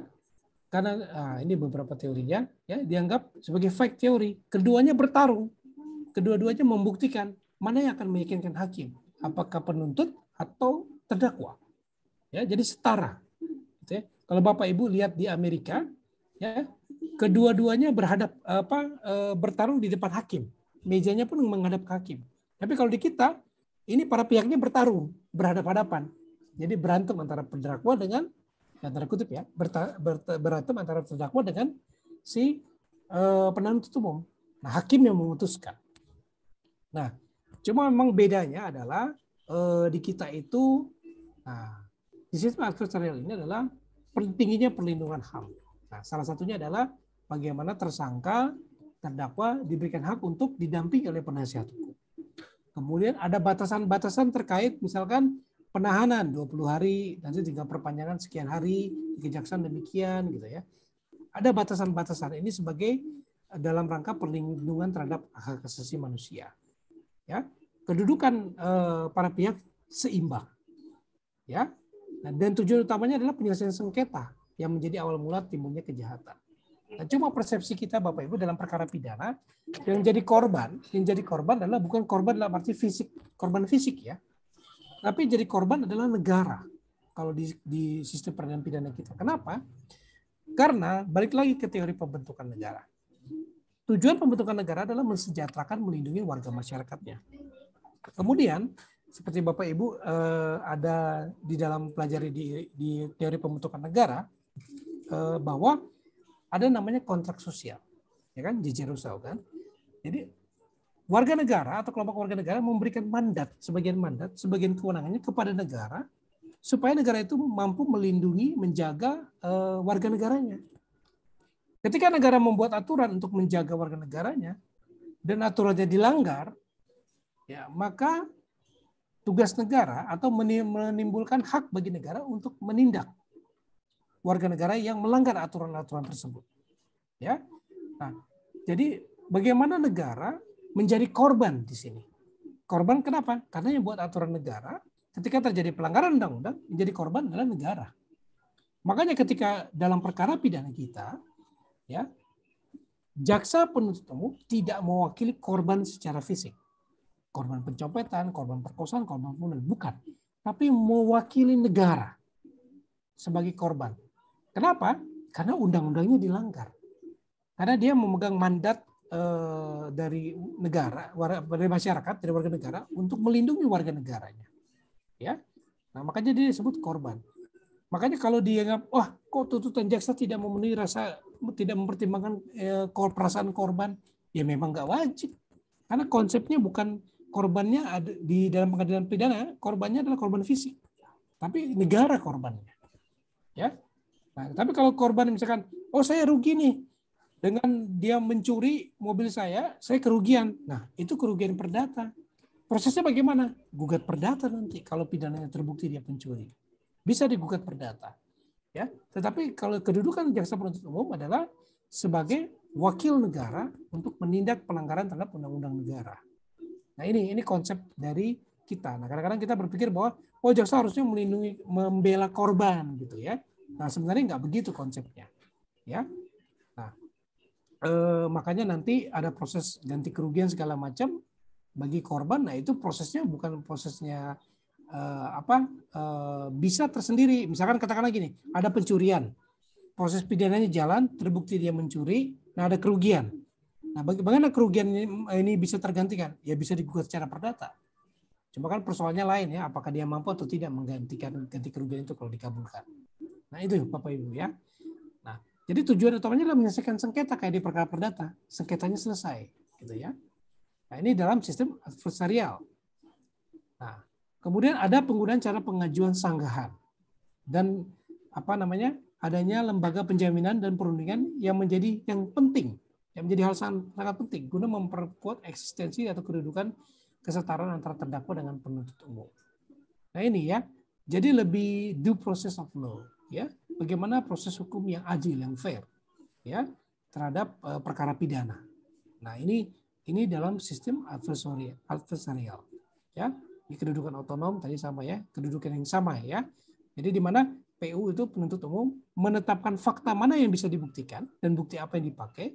karena ini beberapa teorinya ya dianggap sebagai fight teori, keduanya bertarung, kedua-duanya membuktikan mana yang akan meyakinkan hakim. Apakah penuntut atau terdakwa, ya jadi setara. Gitu ya. Kalau Bapak Ibu lihat di Amerika, ya kedua-duanya bertarung di depan hakim, mejanya pun menghadap ke hakim. Tapi kalau di kita, ini para pihaknya bertarung, berhadap-hadapan. Jadi berantem antara terdakwa dengan, antara kutip ya, berantem antara terdakwa dengan si penuntut umum. Nah hakim yang memutuskan. Nah cuma memang bedanya adalah di kita itu, di sistem adversarial ini adalah tingginya perlindungan HAM. Nah, salah satunya adalah bagaimana tersangka, terdakwa diberikan hak untuk didampingi oleh penasihat hukum. Kemudian ada batasan-batasan terkait misalkan penahanan 20 hari, nanti tinggal perpanjangan sekian hari, kejaksaan demikian gitu ya. Ada batasan-batasan ini sebagai dalam rangka perlindungan terhadap hak asasi manusia. Ya, kedudukan para pihak seimbang, ya. Dan tujuan utamanya adalah penyelesaian sengketa yang menjadi awal mula timbulnya kejahatan. Nah, cuma persepsi kita Bapak Ibu dalam perkara pidana yang jadi korban adalah bukan korban dalam arti fisik, korban fisik ya, tapi jadi korban adalah negara. Kalau di sistem peradilan pidana kita, kenapa? Karena balik lagi ke teori pembentukan negara. tujuan pembentukan negara adalah mensejahterakan, melindungi warga masyarakatnya. Kemudian seperti Bapak Ibu ada di dalam pelajari di teori pembentukan negara bahwa ada namanya kontrak sosial, ya kan, J.J. Rousseau kan. Jadi warga negara atau kelompok warga negara memberikan sebagian kewenangannya kepada negara supaya negara itu mampu melindungi, menjaga warga negaranya. Ketika negara membuat aturan untuk menjaga warga negaranya dan aturannya dilanggar, ya maka tugas negara atau menimbulkan hak bagi negara untuk menindak warga negara yang melanggar aturan-aturan tersebut. Ya, nah, jadi bagaimana negara menjadi korban di sini? Korban kenapa? Karena yang buat aturan negara, ketika terjadi pelanggaran undang-undang, menjadi korban adalah negara. Makanya ketika dalam perkara pidana kita, ya, jaksa penuntut umum tidak mewakili korban secara fisik. Korban pencopetan, korban perkosaan, korban pembunuhan, bukan. Tapi mewakili negara sebagai korban. Kenapa? Karena undang-undangnya dilanggar. Karena dia memegang mandat dari negara, dari masyarakat, dari warga negara untuk melindungi warga negaranya. Ya, nah makanya dia disebut korban. Makanya kalau dianggap, wah kok tuntutan jaksa tidak memenuhi tidak mempertimbangkan perasaan korban, ya memang nggak wajib. Karena konsepnya bukan korbannya ada di dalam pengadilan pidana, korbannya adalah korban fisik, tapi negara korbannya. Ya, nah, tapi kalau korban misalkan, oh saya rugi nih dengan dia mencuri mobil saya kerugian. Nah itu kerugian perdata. Prosesnya bagaimana? Gugat perdata nanti kalau pidananya terbukti dia pencuri. Bisa digugat perdata. Ya, tetapi kalau kedudukan jaksa penuntut umum adalah sebagai wakil negara untuk menindak pelanggaran terhadap undang-undang negara. Nah ini konsep dari kita. Nah kadang-kadang kita berpikir bahwa jaksa harusnya melindungi, membela korban gitu ya. Nah sebenarnya nggak begitu konsepnya. Ya, nah makanya nanti ada proses ganti kerugian segala macam bagi korban. Nah itu prosesnya bukan prosesnya bisa tersendiri. Misalkan katakanlah gini, ada pencurian, proses pidananya jalan, terbukti dia mencuri, nah ada kerugian. Nah bagaimana kerugian ini bisa tergantikan? Ya bisa digugat secara perdata. Cuma kan persoalannya lain ya, apakah dia mampu atau tidak menggantikan ganti kerugian itu kalau dikabulkan. Nah itu Bapak Ibu ya. Nah jadi tujuan utamanya adalah menyelesaikan sengketa kayak di perkara perdata, sengketanya selesai, gitu ya. Nah ini dalam sistem adversarial. Nah kemudian ada penggunaan cara pengajuan sanggahan dan adanya lembaga penjaminan dan perundingan yang menjadi yang penting, yang menjadi hal sangat penting guna memperkuat eksistensi atau kedudukan kesetaraan antara terdakwa dengan penuntut umum. Nah ini ya, jadi lebih due process of law, ya, bagaimana proses hukum yang adil, yang fair, ya, terhadap perkara pidana. Nah ini dalam sistem adversarial, ya. Di kedudukan otonom tadi sama ya, kedudukan yang sama ya. Jadi di mana PU itu penuntut umum menetapkan fakta mana yang bisa dibuktikan dan bukti apa yang dipakai,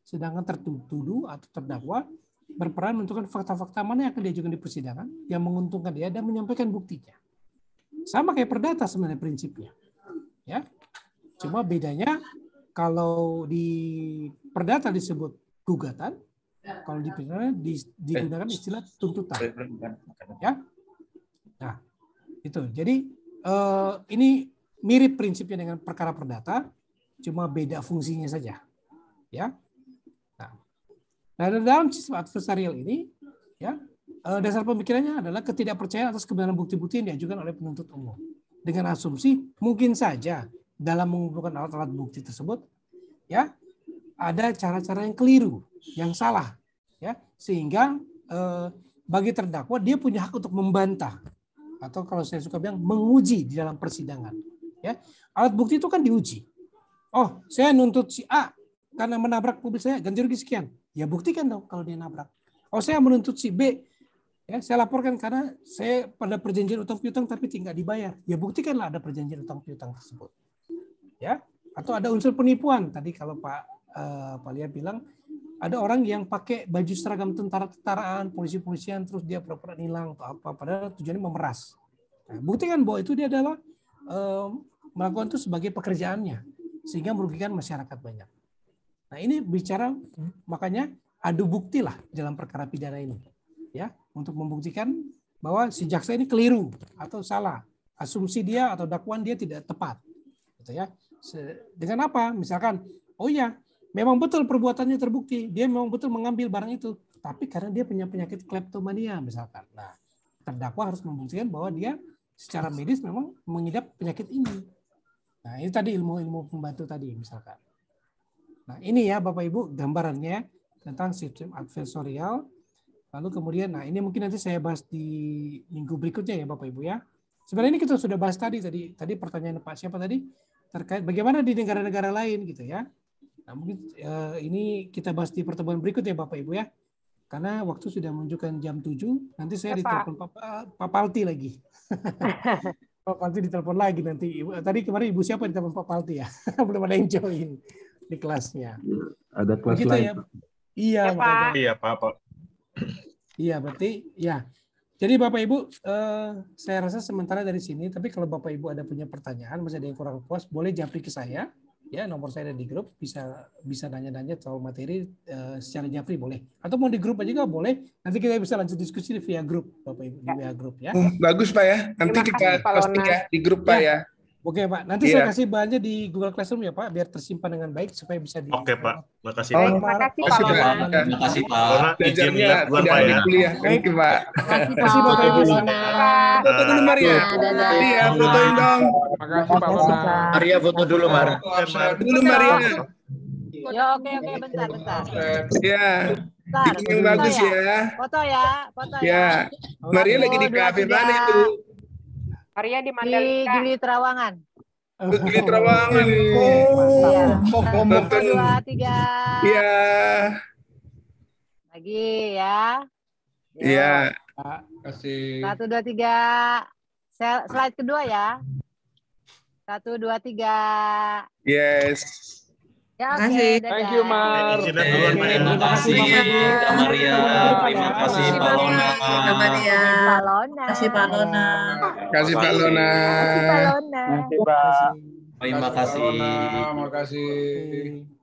sedangkan tertuduh atau terdakwa berperan menentukan fakta-fakta mana yang akan diajukan di persidangan yang menguntungkan dia dan menyampaikan buktinya. Sama kayak perdata sebenarnya prinsipnya. Ya. Cuma bedanya kalau di perdata disebut gugatan, kalau di pidana digunakan istilah tuntutan. Ya. Nah, itu. Jadi ini mirip prinsipnya dengan perkara perdata, cuma beda fungsinya saja. Ya. Nah, dalam sistem adversarial ini, ya, dasar pemikirannya adalah ketidakpercayaan atas kebenaran bukti-bukti yang diajukan oleh penuntut umum. Dengan asumsi mungkin saja dalam mengumpulkan alat-alat bukti tersebut, ya, ada cara-cara yang keliru, yang salah, ya, sehingga bagi terdakwa dia punya hak untuk membantah atau kalau saya suka bilang menguji di dalam persidangan, ya. Alat bukti itu kan diuji. Oh, saya nuntut si A karena menabrak mobil saya, ganti rugi sekian. Ya buktikan dong kalau dia nabrak. Oh, saya menuntut si B, ya, saya laporkan karena saya pada perjanjian utang piutang tapi tidak dibayar. Ya buktikanlah ada perjanjian utang piutang tersebut. Ya, atau ada unsur penipuan. Tadi kalau Pak Lia bilang ada orang yang pakai baju seragam tentara-tentaraan, polisi-polisian, terus dia pura-pura hilang atau apa, padahal tujuannya memeras. Nah, buktikan bahwa itu dia adalah melakukan itu sebagai pekerjaannya, sehingga merugikan masyarakat banyak. Nah, ini bicara makanya adu bukti lah dalam perkara pidana ini. Ya, untuk membuktikan bahwa si jaksa ini keliru atau salah. Asumsi dia atau dakwaan dia tidak tepat. Gitu ya. Dengan apa? Misalkan, oh ya, memang betul perbuatannya terbukti. Dia memang betul mengambil barang itu. Tapi karena dia punya penyakit kleptomania misalkan. Nah, terdakwa harus membuktikan bahwa dia secara medis memang mengidap penyakit ini. Nah, ini tadi ilmu-ilmu pembantu tadi misalkan. Nah, ini ya Bapak Ibu gambarannya tentang sistem adversarial. Lalu kemudian, nah ini mungkin nanti saya bahas di minggu berikutnya ya Bapak Ibu ya. Sebenarnya ini kita sudah bahas tadi pertanyaan Pak siapa tadi terkait bagaimana di negara-negara lain gitu ya. Nah, mungkin ini kita bahas di pertemuan berikutnya Bapak Ibu ya. Karena waktu sudah menunjukkan jam 7, nanti saya ditelepon Pak Palti lagi. Pak Palti ditelepon lagi nanti. Tadi kemarin Ibu siapa ditelepon Pak Palti ya? Belum ada yang join di kelasnya. Ada kelas begitu lain. Ya. Iya, Pak. Iya, Pak. Iya, berarti ya. Jadi Bapak Ibu, saya rasa sementara dari sini, tapi kalau Bapak Ibu ada punya pertanyaan, masih ada yang kurang puas, boleh japri ke saya. Ya, nomor saya ada di grup, bisa nanya-nanya soal materi secara japri boleh. Atau mau di grup aja juga boleh. Nanti kita bisa lanjut diskusi via grup, Bapak Ibu, di via grup ya. Bagus Pak ya. Nanti kita posting ya di grup Pak ya. Oke Pak, nanti saya kasih bahannya di Google Classroom ya Pak, biar tersimpan dengan baik supaya bisa di. Oke Pak, makasih Pak. Terima kasih Pak. Belajarnya duluan Pak ya. Thank you Pak. Terima kasih Bapak Ibu semua. Foto dulu Maria. Iya, fotoin dong. Makasih Pak Lona. Maria foto dulu Mar. Dulu Maria. Ya oke bentar. Iya. Bikin yang bagus ya. Foto ya. Ya. Maria lagi di kafe mana itu? Maria di Di Mandalika. Gili Trawangan. Gili Trawangan. Nonton 2, 3. Iya. Lagi ya. Iya. Kasih. 1, 2, 3. Slide kedua ya. 1, 2, 3. Yes. Ya, Kasih. oke, Thank you Mar. Terima kasih Kak Maria. Terima kasih Pak Lona. Kak Maria. Pak Lona. Kasih Pak Lona. Kasih Pak Lona. Kasih Pak Lona. Terima kasih Pak. Terima kasih. Makasih.